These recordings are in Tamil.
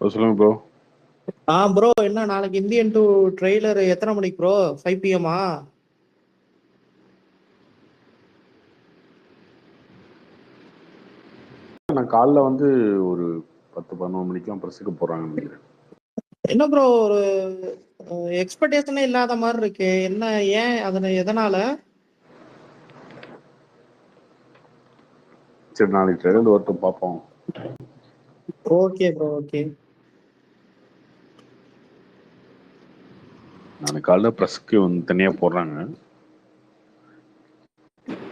சொல்லுங்க ப்ரோ. ப்ரோ என்ன நாளைக்கு இந்தியன் டூ ட்ரெய்லர் எத்தனை மணிக்கு ப்ரோ? 5 PM? நான் காலைல வந்து ஒரு 10-11 மணிக்கெல்லாம் ப்ரெஸ்ஸுக்கு போறாங்கன்னு நினைக்கிறேன். என்ன ப்ரோ ஒரு எக்ஸ்பெக்டேஷனே இல்லாத மாதிரி இருக்கு. என்ன ஏன் அதனை எதனால? சரி, நாளைக்கு ட்ரெய்லர் வரட்டும் பார்ப்போம். Okay bro, okay. நாளைக்கு காலைல ப்ரெஸ்க்கு வந்து தனியாக போடுறாங்க.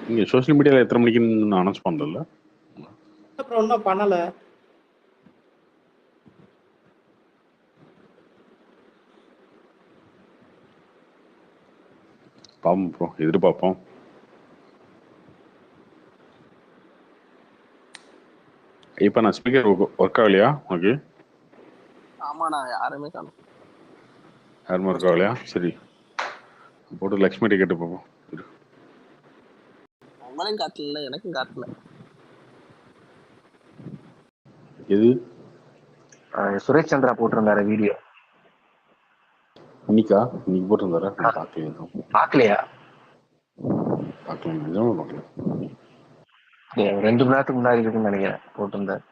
நீங்கள் சோஷியல் மீடியாவில் எத்தனை மணிக்குன்னு அனௌன்ஸ் பண்ணல ப்ரோ? இன்னும் பண்ணல. பார்ப்போம் ப்ரோ, எதிர்பார்ப்போம். இப்போ நான் ஸ்பீக்கர் ஒர்க் ஆகலையா ஓகே? ஆமாண்ணா, யாருமே காணும். யாருமே ஒர்க் ஆகலையா? சரி, போட்டு லக்ஷ்மிகிட்ட கேட்டு பார்ப்போம். உங்களையும் காட்டல, எனக்கும் காட்டல. எது? சுரேஷ் சந்திரா போட்டிருந்தாரு வீடியோ. இன்னைக்கு போட்டிருந்தாரா? நான் பார்க்கல. எதுவும் பார்க்கலையா? பார்க்கல, நிஜமா பார்க்கல. 2 மணி நேரத்துக்கு முன்னாடி இருக்குன்னு நினைக்கிறேன் போட்டிருந்தாரு.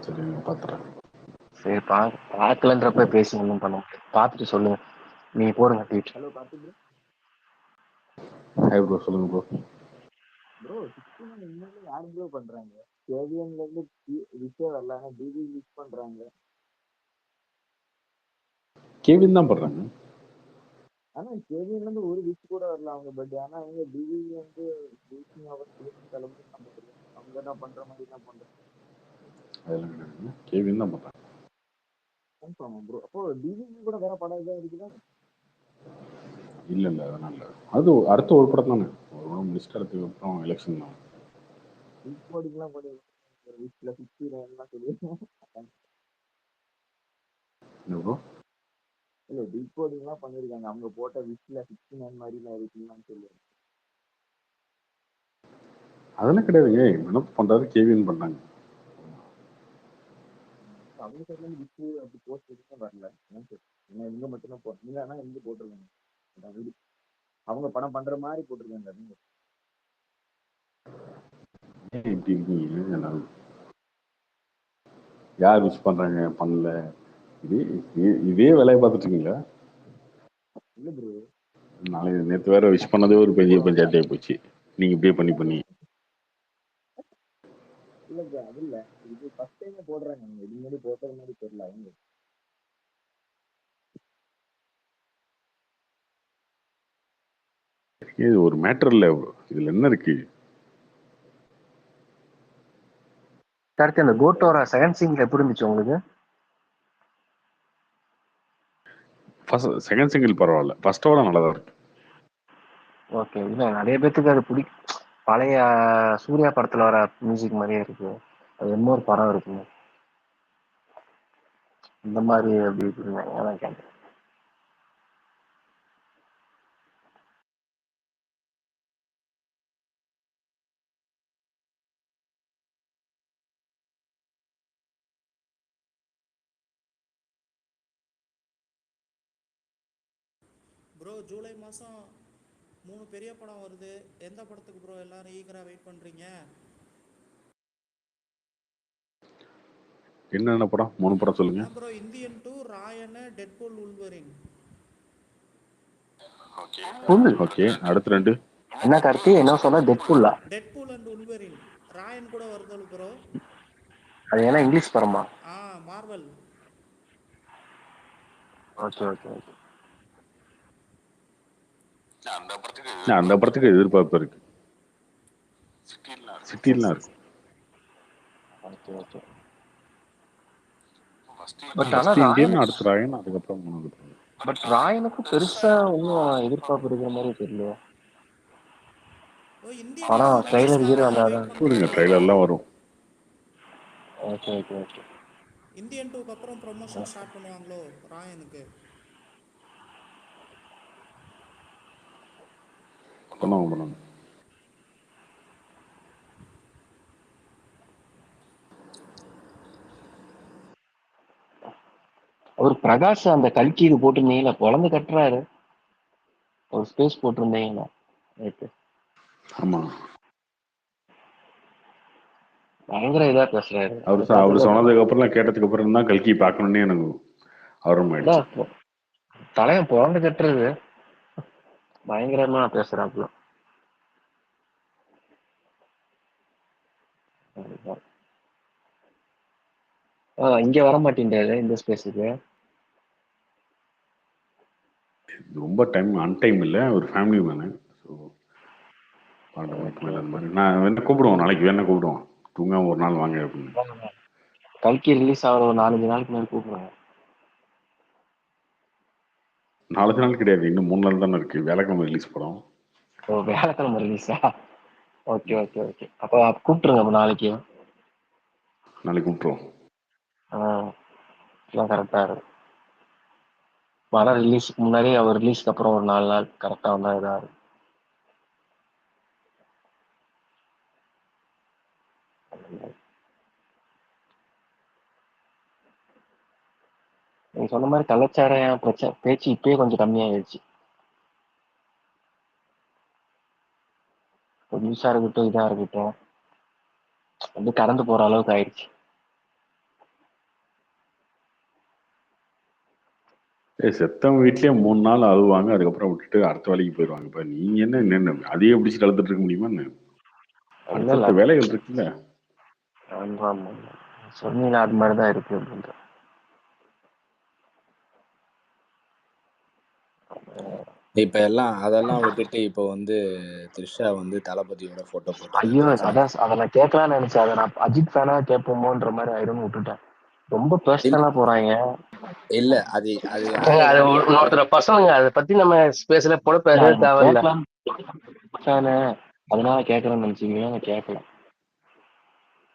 சரி, பார்த்துறேன். சரி, பார்க்கலன்றப்ப பேசி ஒன்றும் பண்ண முடியாது. பார்த்துட்டு சொல்லுங்க. நீங்க போடுங்க tweet. Hello Karthik bro. Hi bro, சொல்லுங்க ப்ரோ. ப்ரோ 69 இன்னும் யாரு ப்ரோ பண்றாங்க? கேவிஎன்ல இருந்து விஷயம் வரலாங்க, டிவி யூஸ் பண்றாங்க. கேவின் தான் பண்றாங்க. ஆனா கேவிஎன்ல இருந்து ஒரு விஷ் கூட வரல அவங்க. பட் ஆனா அவங்க டிவி வந்து அவங்க என்ன பண்ற மாதிரி தான் பண்றாங்க. அதெல்லாம் கிடையாது, கேவின் தான் பண்றாங்க. ப்ரோ அப்போ டிவி கூட வேற படம் எதாவது இருக்குதா? இல்லை அதெல்லாம் இல்லை. அது அடுத்த ஒரு படம் தானே, ஒரு படம் முடிச்சுட்டு அடுத்து அப்புறம் எலெக்ஷன் தான். போடிக்கலாம் பண்ணி வீட்டில் 69 சொல்லுவேன். என்ன ப்ரோ? இல்ல பிக் கோடிங்லாம் பண்ணிருக்காங்க. அவங்க போட்ட விஷயத்துல 69 மாதிரிலாம் இருக்குன்னு சொல்லுவாங்க. அதெல்லாம் கிடையாதுங்க. வினோத் பண்றாரு, கேவின் பண்ணாங்க. அவங்க சைட்ல இருந்து விஷயம் அப்படி போஸ்ட் எதுவும் வரல. ஏன்னா இவங்க மட்டும்தான் நீங்க ஆனா இருந்து போட்டிருக்காங்க. அவங்க படம் பண்ற மாதிரி போட்டிருக்காங்க. இப்படி இருக்கீங்க? யார் விஷ் பண்றாங்க பண்ணல? இதே வேலையை பார்த்துட்டு இருக்கீங்களா? இல்ல ப்ரோ, நாளைக்கு நேற்று வேற விஷ் பண்ணதே ஒரு பெரிய பஞ்சாயத்தே போச்சு. நீங்க இப்படியே பண்ணி இல்ல ப்ரோ, அது இல்ல. இது ஃபர்ஸ்ட் டைம் போடுறாங்க. அவங்க இது முன்னாடி போட்டது மாதிரி தெரியல அவங்க. இது ஒரு மேட்டர் இல்ல ப்ரோ, இதுல என்ன இருக்கு? அடுத்து அந்த கோட்டோட செகண்ட் சிங்கிள் எப்படி இருந்துச்சு உங்களுக்கு? செகண்ட் சிங்கிள் பரவாயில்ல, ஃபர்ஸ்டோட நல்லதா இருக்கு. ஓகே. இல்ல நிறைய பேத்துக்கு அது பழைய சூர்யா படத்துல வர மியூசிக் மாதிரியே இருக்கு. அது என்ன ஒரு படம் இருக்குங்க இந்த மாதிரி அப்படி இருந்தாங்க கேட்டேன். ப்ரோ ஜூலை மாதம் 3 பெரிய படம் வருது. எந்த படத்துக்கு ப்ரோ எல்லாரும் ஈகராக வெயிட் பண்ணுறீங்க? என்னென்ன படம்? 3 படம் சொல்லுங்க. Bro Indian two, Raayan, Deadpool, Wolverine. Okay, அடுத்து 2. என்ன கார்த்தி என்ன சொன்னா? டெட்பூலா? Deadpool and Wolverine. ராயன் கூட வருதல் ப்ரோ. அது ஏன்னா இங்கிலீஷ் படமா? மார்வல். Okay okay okay. அந்த படத்துக்கு எதிர்பார்ப்பு இருக்கு. சிட்டிலாம் இருக்கு. Okay okay. ஃபர்ஸ்ட் இந்தியன், அடுத்து ராயன், அதுக்கப்புறம் 3 படம். பட் ராயனுக்கு பெருசா ஒன்றும் எதிர்பார்ப்பு இருக்கிற மாதிரி தெரியல. படம் ட்ரைலர் ஹீரோ சொல்லுங்க, ட்ரைலர்லாம் வரும். Okay okay okay. இந்தியன் டூக்கு அப்புறம் ப்ரொமோஷன் ஸ்டார்ட் பண்ணுவாங்களோ ராயனுக்கு? பண்ணுவாங்க. ஒரு பிரகாஷ் அந்த கல்கி இது போட்டிருந்தீங்களா, பொழந்து கட்டுறாரு. ஒரு ஸ்பேஸ் போட்டிருந்தீங்களா நேத்து, ஆமா, பயங்கர இதா பேசுறாரு. அதை அவர் பார்த்துட்டு சொன்னதுக்கு அப்புறம் கேட்டதுக்கு அப்புறம் தான் கல்கி பார்க்கணுன்னே எனக்கு ஆர்வமாயிடுச்சு. அதான் தலையன் பொழந்து கட்டுறது பயங்கரமா பேசுறாப்புல. இங்க வர மாட்டேன்றாரு இந்த ஸ்பேஸுக்கு. ரொம்ப டைம் அன்டைம் இல்லை, ஒரு ஃபேமிலி மேனு. ஸோ 12 மணிக்கு மேலே அந்த மாதிரி நான் வேணா கூப்பிடுவோம், நாளைக்கு வேணா கூப்பிடுவோம், தூங்காம ஒரு நாள் வாங்க அப்படின்னு. கல்கி ரிலீஸ் ஆகிற ஒரு 4-5 நாளுக்கு மேலே கூப்பிடுவேன். 4 நாள் கிடையாது, இன்னும் 3 நாள் தானே இருக்கு, வியாழக்கிழமை ரிலீஸ் படம். ஓ, வியாழக்கிழமை ரிலீஸா? Okay okay okay. அப்போ கூப்பிட்டுருங்க அப்போ நாளைக்கு. நாளைக்கு கூப்பிட்டுருவோம். எல்லாம் கரெக்டாக இருக்கும். படம் ரிலீஸுக்கு முன்னாடி, அவர் ரிலீஸ்க்கு அப்புறம் ஒரு 4 நாள் கரெக்டாக வந்தால் இதாக இருக்கும். நீங்க சொன்ன மாதிரி கலாச்சாரம் பேச்சு இப்பயே கொஞ்சம் கம்மியாயிடுச்சு. நியூஸா இருக்கட்டும், இதா இருக்கட்டும், வந்து கடந்து போற அளவுக்கு ஆயிடுச்சு. செத்தவங்க வீட்லயே 3 நாள் அழுவாங்க, அதுக்கப்புறம் விட்டுட்டு அடுத்த வேலைக்கு போயிடுவாங்க. இப்ப நீங்க என்ன அதையே பிடிச்சிட்டு அழுதுட்டு இருக்க முடியுமா என்ன? அடுத்த வேலைகள் இருக்குல்ல. சொன்னீங்க அது மாதிரிதான் இருக்கு அப்படின்ற. இப்ப எல்லாம் அதெல்லாம் விட்டுட்டு இப்ப வந்து த்ரிஷா வந்து தளபதியோட போட்டோ போட்டு. ஐயோ, அதான் அதை நான் கேட்கலாம்னு நினைச்சேன். அதை நான் அஜித் ஃபேனா கேட்போமோன்ற மாதிரி ஆயிடும்னு விட்டுட்டேன். ரொம்ப பர்சனலா போறாங்க. இல்ல அது அது அது ஒருத்தர பசங்க அதை பத்தி நம்ம ஸ்பேஸ்ல போட பேசவே தேவையில்ல. அதனால கேட்கறேன்னு நினைச்சீங்களா? நான் கேட்கல.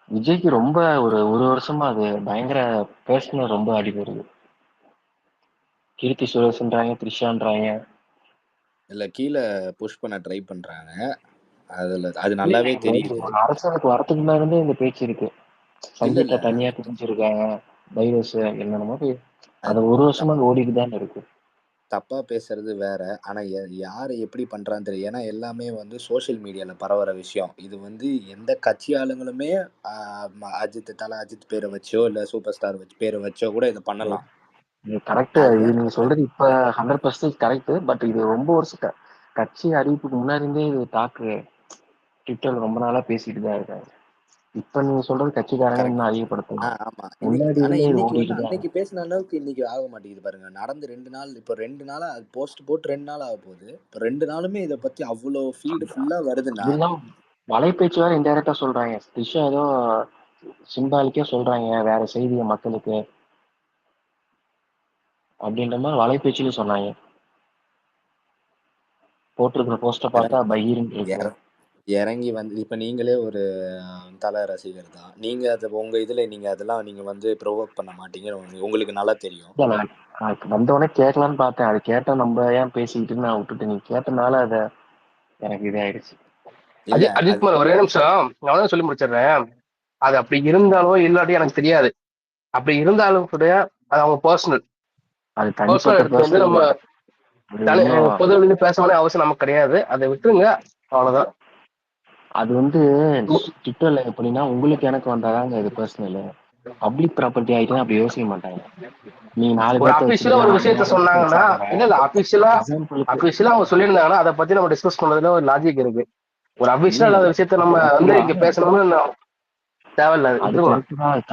விஜய்க்கு ரொம்ப ஒரு வருஷமா அது பயங்கர பர்சனல், ரொம்ப அடிபடுது. கீர்த்தி சுரேஷ்ன்றாங்க, த்ரிஷான்றாங்க. இல்ல கீழே புஷ் பண்ண ட்ரை பண்றாங்க. அதுல அது நல்லாவே தெரியுது. அரசியலுக்கு வரதுக்கு முன்னாடி இந்த பேச்சு இருக்கு. சங்கீதா தனியா பிரிஞ்சிருக்காங்க, வைரஸ் என்னென்னமோ. அது ஒரு வருஷமா ஓடிட்டு தான் இருக்கு. தப்பா பேசுறது வேற, ஆனா யாரு எப்படி பண்றான்னு தெரியும். ஏன்னா எல்லாமே வந்து சோசியல் மீடியால பரவுற விஷயம். இது வந்து எந்த கட்சி ஆளுங்களுமே அஜித் பேரை வச்சோ இல்ல சூப்பர் ஸ்டார் பேரை வச்சோ கூட இதை பண்ணலாம். கரெக்ட். இது நீங்க சொல்றது இப்ப 100% கரெக்ட். பட் இது ரொம்ப வருஷம் கட்சி அறிவிப்புக்கு முன்னாடி இருந்தே இது டாக்கு ட்விட்டர்ல ரொம்ப நாளா பேசிட்டு தான் இருக்காங்க. இப்ப நீங்க சொல்றது கட்சிக்காரங்க இன்னும் அதிகப்படுத்தலாம். முன்னாடி இருந்தே இது ஓடிட்டு தான். அன்னைக்கு பேசின அளவுக்கு இன்னைக்கு ஆக மாட்டேங்குது பாருங்க. நடந்து 2 நாள், இப்போ 2 நாளா போஸ்ட் போட்டு 2 நாள் ஆக போகுது. இப்போ 2 நாளுமே இதை பத்தி அவ்வளோ ஃபீடு ஃபுல்லா வருதுன்னா, வலைபேச்சு வேற இன்டைரக்டா சொல்றாங்க. த்ரிஷா ஏதோ சிம்பாலிக்கா சொல்றாங்க வேற செய்தியை மக்களுக்கு அப்படின்ற மாதிரி வலைபேச்சுல சொன்னாங்க. போட்டிருக்கிற போஸ்ட பார்த்தா பகீர்னு இருக்கு. இறங்கி வந்து இப்ப நீங்களே ஒரு தல ரசிகர் தான். நீங்க அதை உங்க இதுல நீங்க அதெல்லாம் நீங்க வந்து ப்ரொவோக் பண்ண மாட்டீங்கன்னு உங்களுக்கு நல்லா தெரியும். வந்தோடனே கேட்கலான்னு பார்த்தேன். அது கேட்டா நம்ம ஏன் பேசிக்கிட்டு நான் விட்டுட்டு, நீ கேட்டனால அதை எனக்கு இதாயிடுச்சு. அஜித் குமார் ஒரே நிமிஷம் நான் சொல்லி முடிச்சிடுறேன். அது அப்படி இருந்தாலும் இல்லாட்டி எனக்கு தெரியாது. அப்படி இருந்தாலும் கூட அது அவங்க பர்சனல். அது பர்சனல் எடுத்து வந்து நம்ம பொது வெளியில பேச வேண்டிய அவசியம் நமக்கு கிடையாது. அதை விட்டுருங்க, அவ்வளவுதான். அது வந்து ட்விட்டர்ல எப்படின்னா, உங்களுக்கு எனக்கு வந்தாதாங்க இது பர்சனல். பப்ளிக் ப்ராப்பர்ட்டி ஆயிட்டுனா அப்படி யோசிக்க மாட்டாங்க. நீங்க 4 ஒரு அபிஷியலா ஒரு விஷயத்த சொன்னாங்கன்னா, இல்ல அபிஷியலா அவங்க சொல்லியிருந்தாங்கன்னா அதை பத்தி நம்ம டிஸ்கஸ் பண்றதுல ஒரு லாஜிக் இருக்கு. ஒரு அபிஷியலா இல்லாத விஷயத்த நம்ம வந்து இங்க பேசணும்னு தேவையில்ல.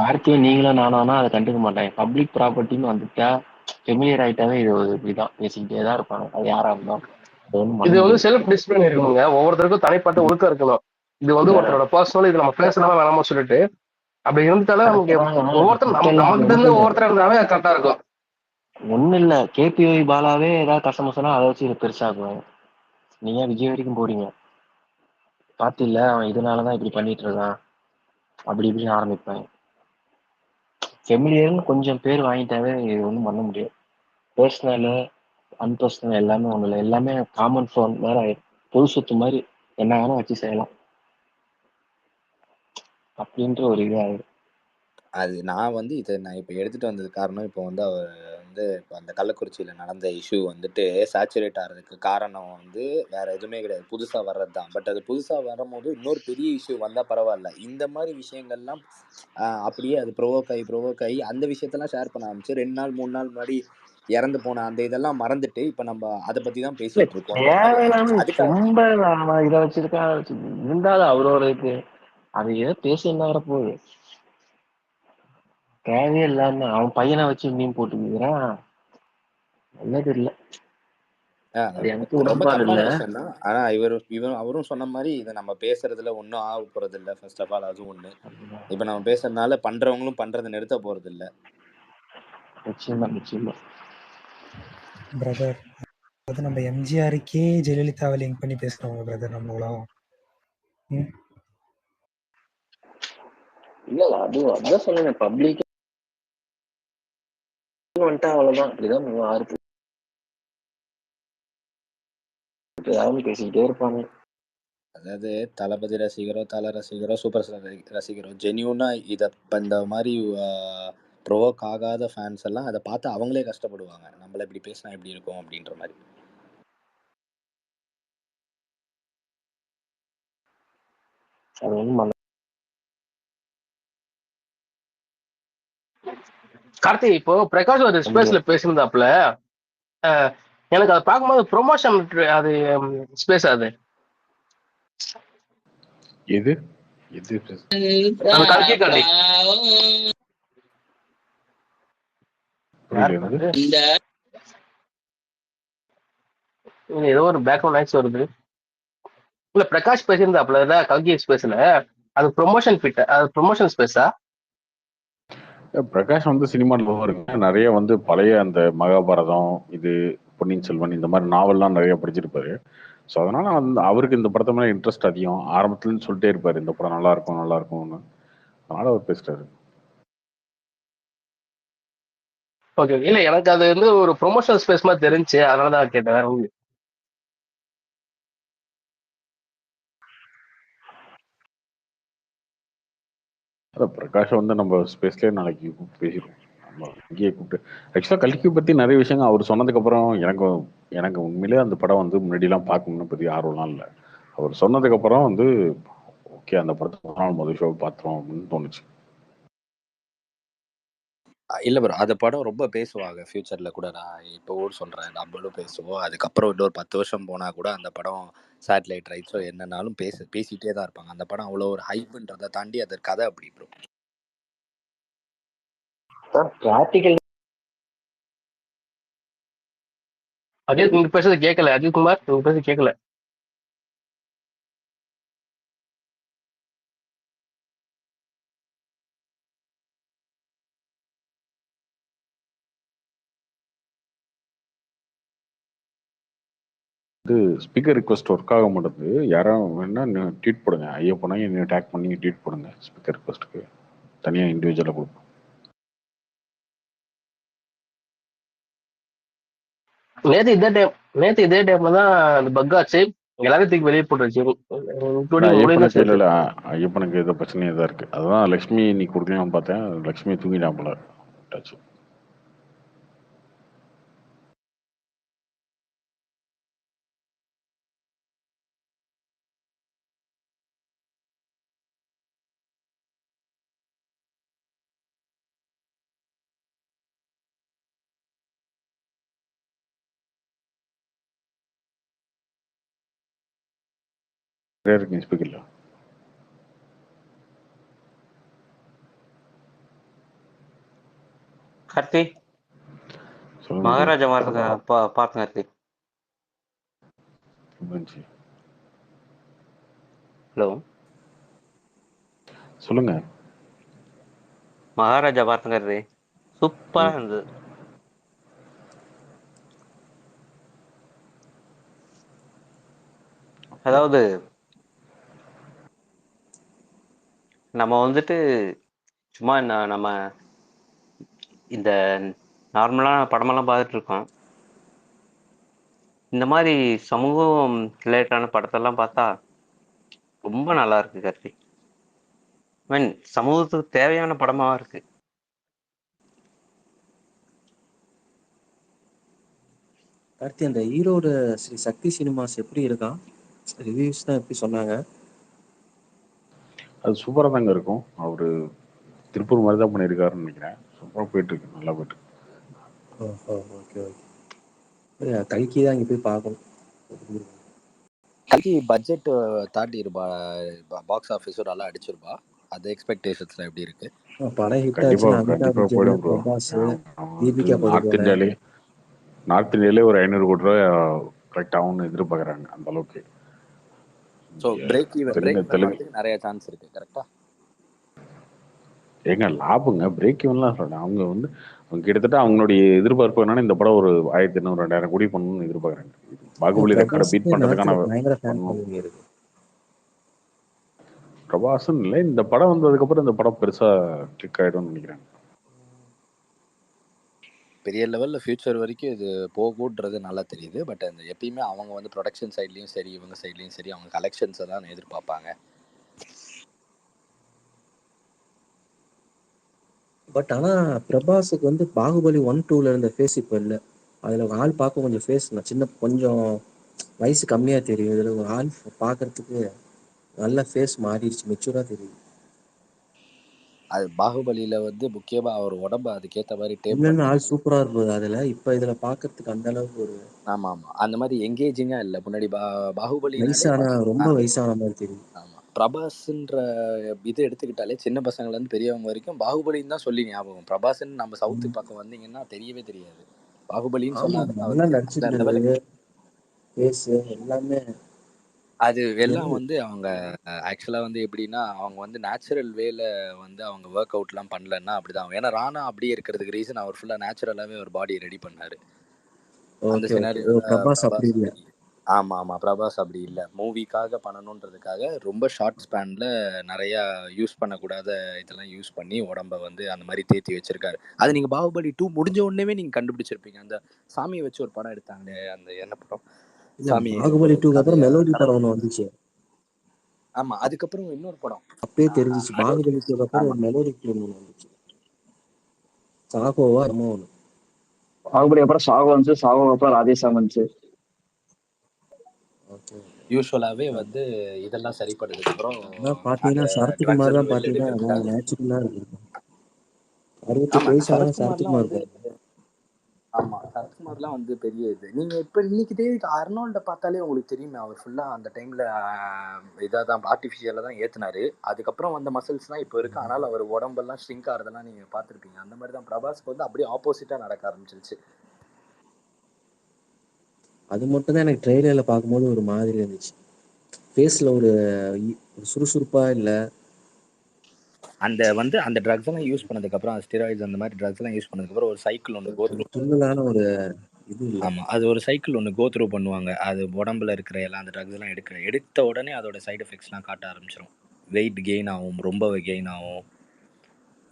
கார்த்திகை நீங்களும் நானா அதை கண்டுக்க மாட்டாங்க. பப்ளிக் ப்ராப்பர்ட்டின்னு வந்துட்டா ஃபெமிலியர் ஆயிட்டாவே இது ஒரு இப்படிதான் பேசிக்கிட்டே தான் இருப்பாங்க. அது யாரா இருந்தாலும். இது வந்து செல்ஃப் டிசிப்ளின் இருக்கணுங்க. ஒவ்வொருத்தருக்கும் தனிப்பட்ட ஒழுக்கம் இருக்கணும். இது வந்து ஒருத்தரோட பர்சனல், இது நம்ம பேசலாமா வேணாமா சொல்லிட்டு அப்படி இருந்துட்டாலும் நமக்கு ஒவ்வொருத்தரும் நமக்கு இருந்து ஒவ்வொருத்தர் இருந்தாவே கரெக்டா இருக்கும். ஒண்ணு இல்ல, கேபிஒய் பாலாவே ஏதாவது கஷ்டமோசனா அதை வச்சு பெருசாக்குவாங்க. நீங்க விஜய் வரைக்கும் போறீங்க, பாத்தில்ல அவன் இதனாலதான் இப்படி பண்ணிட்டு இருக்கான் அப்படி இப்படின்னு ஆரம்பிப்பாங்க. ஃபெமிலியர்னு கொஞ்சம் பேர் வாங்கிட்டாவே இது ஒன்றும் பண்ண முடியாது. பர்சனலு அன்பர்சனல் எல்லாமே ஒண்ணு இல்லை. எல்லாமே காமன் ஃபோன் வேற ஆயிடும். பொது சொத்து மாதிரி என்ன வேணா வச்சு செய்யலாம் அப்படின்ற ஒரு இது ஆயிடும். அது நான் வந்து இதை நான் இப்போ எடுத்துட்டு வந்தது காரணம், இப்போ வந்து அவர் வந்து இப்போ அந்த கள்ளக்குறிச்சியில் நடந்த இஷ்யூ வந்துட்டு சேச்சுரேட் ஆகிறதுக்கு காரணம் வந்து வேற எதுவுமே கிடையாது, புதுசாக வர்றது தான். பட் அது புதுசாக வரும்போது இன்னொரு பெரிய இஷ்யூ வந்தால் பரவாயில்ல, இந்த மாதிரி விஷயங்கள்லாம் அப்படியே அது ப்ரொவோக் ஆகி அந்த விஷயத்தெல்லாம் ஷேர் பண்ண ஆரம்பிச்சு 2 நாள் 3 நாள் முன்னாடி இறந்து போன அந்த இதெல்லாம் மறந்துட்டு இப்போ நம்ம அதை பற்றி தான் பேசிட்டு இருக்கோம். அதுக்காக ரொம்ப இதை வச்சிருக்கா இருந்தாலும் அவரோட இது அது ஏதோ பேசி என்ன வர போகுது, தேவையே இல்லாம அவன் பையனை வச்சு மீன் போட்டுக்கிறான், நல்லது இல்லை. அது எனக்கு ரொம்ப உடன்பாடு தப்பான இல்லை. விஷயம் தான். ஆனா அவரும் சொன்ன மாதிரி இதை நம்ம பேசுறதுல ஒன்றும் ஆக போறது இல்லை. ஃபர்ஸ்ட் ஆஃப் ஆல் அதுவும் ஒண்ணு. இப்ப நம்ம பேசுறதுனால பண்றவங்களும் பண்றதை நிறுத்த போறது இல்லை. நிச்சயமா பிரதர், அது நம்ம எம்ஜிஆருக்கே ஜெயலலிதாவை லிங்க் பண்ணி பேசுறவங்க பிரதர் நம்மளும். இல்ல அதான் சொன்னேன், பப்ளிக் வந்துட்டா அவ்வளவுதான், அப்படிதான் ஆறு ஏதாவது பேசிக்கிட்டே இருப்பாங்க. அதாவது தளபதி ரசிகரோ, தல ரசிகரோ, சூப்பர் ஸ்டார் ரசிகரோ ஜென்யூனா இதை இந்த மாதிரி ப்ரோவோக் ஆகாத ஃபேன்ஸ் எல்லாம் அதை பார்த்து அவங்களே கஷ்டப்படுவாங்க, நம்மள இப்படி பேசினா எப்படி இருக்கும் அப்படின்ற மாதிரி. அது ஒன்றும் கார்த்தி, இப்போ பிரகாஷ் ஒரு ஸ்பேஸ்ல பேசியிருந்தாப்புல, எனக்கு அதை பார்க்கும்போது ப்ரொமோஷன் அது ஸ்பேஸ் அது எது அது கல்கி காண்டி ஏதோ ஒரு பேக்ரவுண்ட் நாய்ஸ் வருது. இல்ல பிரகாஷ் பேசியிருந்தாப்புல கல்கி ஸ்பேஸ்ல, அது ப்ரொமோஷன் ஃபிட், அது ப்ரொமோஷன் ஸ்பேஸா? பிரகாஷ் வந்து சினிமாவில் வருங்க, நிறைய வந்து பழைய அந்த மகாபாரதம், இது பொன்னியின் செல்வன், இந்த மாதிரி நாவல்லாம் நிறைய படிச்சிருப்பாரு. ஸோ அதனால வந்து அவருக்கு இந்த படத்தை மேலே இன்ட்ரெஸ்ட் அதிகம், ஆரம்பத்துலன்னு சொல்லிட்டே இருப்பாரு இந்த படம் நல்லா இருக்கும்னு, அதனால அவர் பேசுறாரு. ஓகே, இல்ல எனக்கு அது வந்து ஒரு ப்ரொமோஷனல் ஸ்பேஸ் மாதிரி தெரிஞ்சு, அதனாலதான் கேட்டேன். அதான் பிரகாஷ் வந்து நம்ம ஸ்பேஸ்லேயே நாளைக்கு கூப்பிட்டு பேசிடுவோம், நம்ம இங்கேயே கூப்பிட்டு. ஆக்சுவலாக கல்கி பற்றி நிறைய விஷயங்கள் அவர் சொன்னதுக்கப்புறம் எனக்கு உண்மையிலே அந்த படம் வந்து முன்னாடிலாம் பார்க்கணும்னு பெரிய ஆர்வம்லாம் இல்லை. அவர் சொன்னதுக்கப்புறம் வந்து ஓகே அந்த படத்தை ஒரு நாள் முதல் ஷோ பார்த்துரும் அப்படின்னு தோணுச்சு. இல்ல ப்ரோ, அந்த படம் ரொம்ப பேசுவாங்க ஃபியூச்சர்ல கூட. நான் இப்போ கூட சொல்றேன், நம்மளும் பேசுவோம். அதுக்கப்புறம் இன்னொரு 10 வருஷம் போனா கூட அந்த படம் சேட்டலைட் ரைட்ஸோ என்னன்னாலும் பேசிட்டே தான் இருப்பாங்க. அந்த படம் அவ்வளோ ஒரு ஹைப்ன்றதை தாண்டி அது கதை அப்படி ப்ரோ. பிராக்டிகல். அஜித் நீங்க பேசுறது கேட்கல, அஜித் குமார் நீங்க பேசுறது கேட்கல. இது ஸ்பீக்கர் ரிக்வஸ்ட் ஒர்க் ஆக மாட்டேங்குது. யாரும் வேணா ட்வீட் போடுங்க, ஐயப்பனா என்ன டேக் பண்ணி ட்வீட் போடுங்க. ஸ்பீக்கர் ரிக்வஸ்ட்டுக்கு தனியாக இண்டிவிஜுவலாக கொடுப்போம். நேத்து இதே டைம்ல தான் அந்த பக் ஆச்சு, எல்லாரும் தூக்கி வெளியே போட்டுருச்சு. ஐயப்பனுக்கு ஏதோ பிரச்சனையாக தான் இருக்கு. அதுதான் லக்ஷ்மி நீ கொடுக்கலாம் பார்த்தேன், லக்ஷ்மி தூங்கிட்டான் போல. இருக்கு ஸ்பீக்கர்ல. கார்த்தி, மகாராஜா பாருங்க கார்த்தி. ஹலோ, சொல்லுங்க. மகாராஜா பாருங்க கார்த்தி, சூப்பரா இருந்தது. அதாவது நம்ம வந்துட்டு சும்மா நம்ம இந்த நார்மலான படமெல்லாம் பார்த்துட்டு இருக்கோம். இந்த மாதிரி சமூகம் ரிலேட்டடான படத்தெல்லாம் பார்த்தா ரொம்ப நல்லா இருக்கு கார்த்தி. மீன் சமூகத்துக்கு தேவையான படமா இருக்கு. கார்த்தி, அந்த ஈரோட ஸ்ரீ சக்தி சினிமாஸ் எப்படி இருக்கான்? ரிவ்யூஸ் தான் எப்படி சொன்னாங்க? அது சூப்பராக தாங்க இருக்கும். அவரு திருப்பூர் மாதிரி தான் பண்ணியிருக்காருன்னு நினைக்கிறேன். சூப்பராக போயிட்டு இருக்கு, நல்லா போயிட்டு இருக்கு. ஓஹோ, ஓகே ஓகே. கல்கி தான் இங்கே போய் பார்க்கணும். கல்கி பட்ஜெட் தாண்டிருப்பா, பாக்ஸ் ஆஃபீஸும் நல்லா அடிச்சிருப்பா. அது எக்ஸ்பெக்டேஷன்ஸ்லாம் எப்படி இருக்கு? படம் ஹிட் கண்டிப்பா ஆச்சுன்னா அமிதாப் கண்டிப்பா பச்சன், போயிடும் ப்ரோ. பிரபாஸ், வந்து தீபிகா படுகோனே. நார்த் இந்தியாலே ஒரு 500 கோடி ரூபாய் கரெக்ட் ஆகும்னு எதிர்பார்க்குறாங்க, அந்த அளவுக்கு. ஸோ பிரேக் ஈவன் தெலுங்கு வரதுக்கு நிறைய சான்ஸ் இருக்கு, கரெக்டா? ஏங்க லாபங்க, பிரேக் ஈவன்லாம் சொல்றேன். அவங்க வந்து அவங்க கிட்டத்தட்ட அவங்களுடைய எதிர்பார்ப்பு என்னன்னா இந்த படம் ஒரு 1800 2000 கோடி பண்ணணும்னு எதிர்பார்க்குறாங்க. பாகுபலி ரெக்கார்டை பீட் பண்றதுக்கான பயங்கர ஃபேன் பண்ணணும். ஃபாலோவிங் இருக்கு. பிரபாசன் இல்லை, இந்த படம் வந்ததுக்கப்புறம் இந்த படம் பெருசா கிளிக் ஆயிடும்னு நினைக்கிறேன். பெரிய லெவலில் ஃபியூச்சர் வரைக்கும் இது போகுன்றது நல்லா தெரியுது. பட் அந்த எப்பயுமே அவங்க வந்து ப்ரொடக்ஷன் சைட்லேயும் சரி, இவங்க சைட்லேயும் சரி, அவங்க கலெக்ஷன்ஸை தான் எதிர்பார்ப்பாங்க. பட் ஆனால் பிரபாஸுக்கு வந்து பாகுபலி 1, 2ல இருந்த ஃபேஸ் இப்போ இல்லை. அதில் ஆள் பார்க்க கொஞ்சம் ஃபேஸ் கொஞ்சம் வயசு கம்மியாக தெரியும். இதில் ஒரு ஆள் பார்க்கறதுக்கு நல்ல ஃபேஸ் மாறிடுச்சு, மெச்சூராக தெரியுது. அது பாகுபலியில் வந்து முக்கியமாக அவர் உடம்பு அதுக்கேற்ற மாதிரி டேப் இன்னும் ஆள் சூப்பராக இருந்தது அதில். இப்போ இதில் பார்க்கறதுக்கு அந்த அளவுக்கு ஒரு ஆமாம் அந்த மாதிரி எங்கேஜிங்காக இல்லை. முன்னாடி பாகுபலி ரொம்ப வயசான மாதிரி தெரியும். ஆமாம், பிரபாஸ்ன்ற இது எடுத்துக்கிட்டாலே சின்ன பசங்கள்லேருந்து பெரியவங்க வரைக்கும் பாகுபலின்னு தான் சொல்லி ஞாபகம். பிரபாஸ்ன்னு நம்ம சவுத்து பக்கம் வந்தீங்கன்னா தெரியவே தெரியாது. பாகுபலின்னு சொன்னா எல்லாமே அது எல்லாம் வந்து அவங்க ஆக்சுவலாக வந்து எப்படின்னா, அவங்க வந்து நேச்சுரல் வேல வந்து அவங்க ஒர்க் அவுட்லாம் பண்ணலன்னா அப்படிதான். ஏன்னா ராணா அப்படியே இருக்கிறதுக்கு ரீசன் அவர் ஃபுல்லாக நேச்சுரலாகவே ஒரு பாடி ரெடி பண்ணாரு. அந்த சினாரியோல பிரபாஸ் அப்படி இல்லை. ஆமாம், பிரபாஸ் அப்படி இல்லை. மூவிக்காக பண்ணணுன்றதுக்காக ரொம்ப ஷார்ட் ஸ்பேனில் நிறையா யூஸ் பண்ணக்கூடாத இதெல்லாம் யூஸ் பண்ணி உடம்ப வந்து அந்த மாதிரி தேத்தி வச்சிருக்காரு. அது நீங்கள் பாகுபலி 2 முடிஞ்ச உடனே நீங்கள் கண்டுபிடிச்சிருப்பீங்க. அந்த சாமியை வச்சு ஒரு படம் எடுத்தாங்க, அந்த என்ன படம், சாமி பாகுபலி 2க்கு அப்புறம் மெலோடி படம் ஒன்று வந்துச்சு. ஆமா, அதுக்கப்புறம் இன்னொரு படம் அப்படியே தெரிஞ்சிச்சு. பாகுபலி 2க்கு அப்புறம் ஒரு மெலோடி ஃபிலிம் ஒன்று வந்துச்சு, சாகோவா என்னமோ ஒன்று. பாகுபலி அப்புறம் சாகோ வந்துச்சு, சாகோ அப்புறம் ராதேசாம் வந்துச்சு. யூஸ்வலாவே வந்து இதெல்லாம் சரிப்படுறதுக்கு அப்புறம் பாத்தீங்கன்னா சரத்குமார் தான் பாத்தீங்கன்னா நேச்சுரலா இருக்கு. 68 வயசான சரத்குமார் வந்து ஆமா, சரத்குமார்லாம் வந்து பெரிய இது. நீங்க இப்ப இன்னைக்கு தேதிக்கு அர்னால்ட பார்த்தாலே உங்களுக்கு தெரியுமே, அவர் ஃபுல்லா அந்த டைம்ல இதாக தான் ஆர்டிஃபிஷியலாக தான் ஏத்துனாரு. அதுக்கப்புறம் வந்த மசில்ஸ் தான் இப்போ இருக்கு. ஆனால் அவர் உடம்பெல்லாம் ஷ்ரிங்க் ஆகிறதெல்லாம் நீங்க பார்த்துருப்பீங்க. அந்த மாதிரி தான் பிரபாஸ்க்கு வந்து அப்படியே ஆப்போசிட்டா நடக்க ஆரம்பிச்சிருச்சு. அது மட்டும் தான் எனக்கு ட்ரெய்லர்ல பார்க்கும்போது ஒரு மாதிரி இருந்துச்சு. ஃபேஸ்ல ஒரு சுறுசுறுப்பா இல்லை. அந்த வந்து அந்த ட்ரக்ஸ் எல்லாம் யூஸ் பண்ணதுக்கு அப்புறம், ஸ்டெராய்ட்ஸ் அந்த மாதிரி ட்ரக்ஸ் எல்லாம் யூஸ் பண்ணதுக்கு அப்புறம் ஒரு சைக்கிள் ஒன்று துள்ளலான ஒரு இது இல்லை. ஆமா, அது ஒரு சைக்கிள் ஒன்று கோ த்ரூ பண்ணுவாங்க. அது உடம்புல இருக்கிற எல்லாம் அந்த ட்ரக்ஸ் எல்லாம் எடுத்த உடனே அதோட சைடு எஃபெக்ட்ஸ்லாம் காட்ட ஆரம்பிச்சிடும். வெயிட் கெயின் ஆகும், ரொம்ப கெயின் ஆகும்.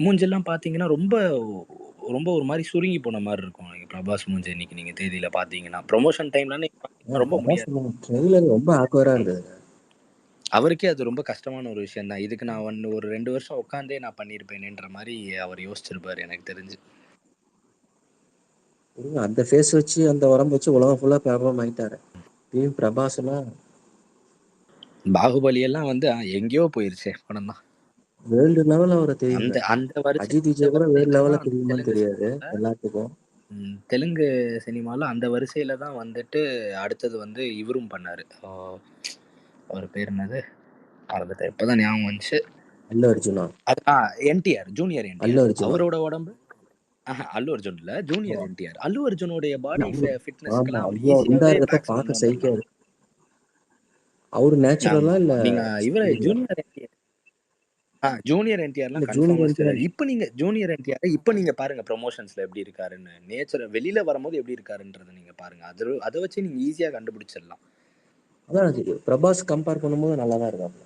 மூஞ்செல்லாம் பார்த்தீங்கன்னா ரொம்ப ரொம்ப ஒரு மாதிரி சுருங்கி போன மாதிரி இருக்கும். பிரபாஸ் மூஞ்சி இன்னைக்கு நீங்க தேதியில பார்த்தீங்கன்னா, ப்ரொமோஷன் டைம்ல ரொம்ப முடியாது. ட்ரெய்லர் ரொம்ப ஆக்வரா இருந்தது. அவருக்கே அது ரொம்ப கஷ்டமான ஒரு விஷயம் தான். இதுக்கு நான் ஒரு 2 வருஷம் உட்காந்தே நான் பண்ணியிருப்பேனேன்ற மாதிரி அவர் யோசிச்சிருப்பாரு எனக்கு தெரிஞ்சு. அந்த ஃபேஸ் வச்சு அந்த உடம்பு வச்சு உலகம் ஃபுல்லா பிரபலம் ஆயிட்டாரு. பிரபாஸ் எல்லாம் பாகுபலி எல்லாம் வந்து எங்கேயோ போயிருச்சே படம் தான். வேர்ல்டு லெவல்ல அவரை தெரியும். அந்த அஜித் விஜய் கூட வேர்ல்டு லெவல்ல தெரியுமான்னு தெரியாது எல்லாத்துக்கும். தெலுங்கு சினிமால அந்த வரிசையில தான் வந்துட்டு அடுத்தது வந்து இவரும் பண்ணாரு. அவர் பேர் என்னது மறந்துட்டேன், இப்பதான் ஞாபகம் வந்துச்சு. அல்லு அர்ஜுனா? என்டிஆர், ஜூனியர் என்டிஆர். அவரோட உடம்பு அல்லு அர்ஜுன் இல்ல, ஜூனியர் என்டிஆர். அல்லு அர்ஜுனோட பாடி ஃபிட்னஸ்க்கு பார்க்க சைக்காது. அவரு நேச்சுரலா இல்ல நீங்க இவர ஜூனியர் என்டிஆர் ஜூனியர் என்டிஆர்லாம் கன்ஃபார்ம். இப்போ நீங்க ஜூனியர் என்டிஆர் இப்போ நீங்க பாருங்க ப்ரொமோஷன்ஸ்ல எப்படி இருக்காருன்னு. நேச்சுரல் வெளியில வரும்போது எப்படி இருக்காருன்றதை நீங்க பாருங்க. அதை வச்சு நீங்க ஈஸியா கண்டுபிடிச்சிடலாம். அதான் பிரபாஸ் கம்பேர் பண்ணும்போது நல்லா தான் இருக்காப்ல.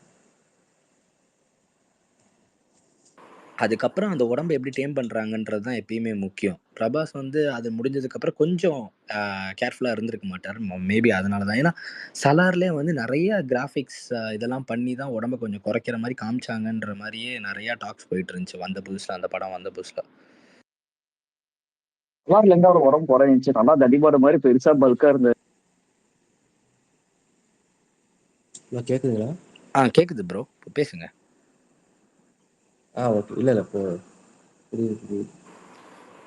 அதுக்கப்புறம் அந்த உடம்பை எப்படி டேம் பண்ணுறாங்கன்றது தான் எப்பயுமே முக்கியம். பிரபாஸ் வந்து அது முடிஞ்சதுக்கப்புறம் கொஞ்சம் கேர்ஃபுல்லாக இருந்திருக்க மாட்டார். மேபி அதனால தான். ஏன்னா சலார்லேயே வந்து நிறைய கிராஃபிக்ஸ் இதெல்லாம் பண்ணி தான் உடம்பை கொஞ்சம் குறைக்கிற மாதிரி காமிச்சாங்கன்ற மாதிரியே நிறையா டாக்ஸ் போயிட்டு இருந்துச்சு வந்த புதுசில், அந்த படம் வந்த புதுசில். சலார்ல இருந்து அவரோட உடம்பு குறைஞ்சிச்சு, நல்லா தடிபாடு மாதிரி பெருசா பல்கா இருந்தது. கேக்குதுங்களா? கேக்குது ப்ரோ, பேசுங்க. ஓகே. இல்ல இப்போ புரியுது.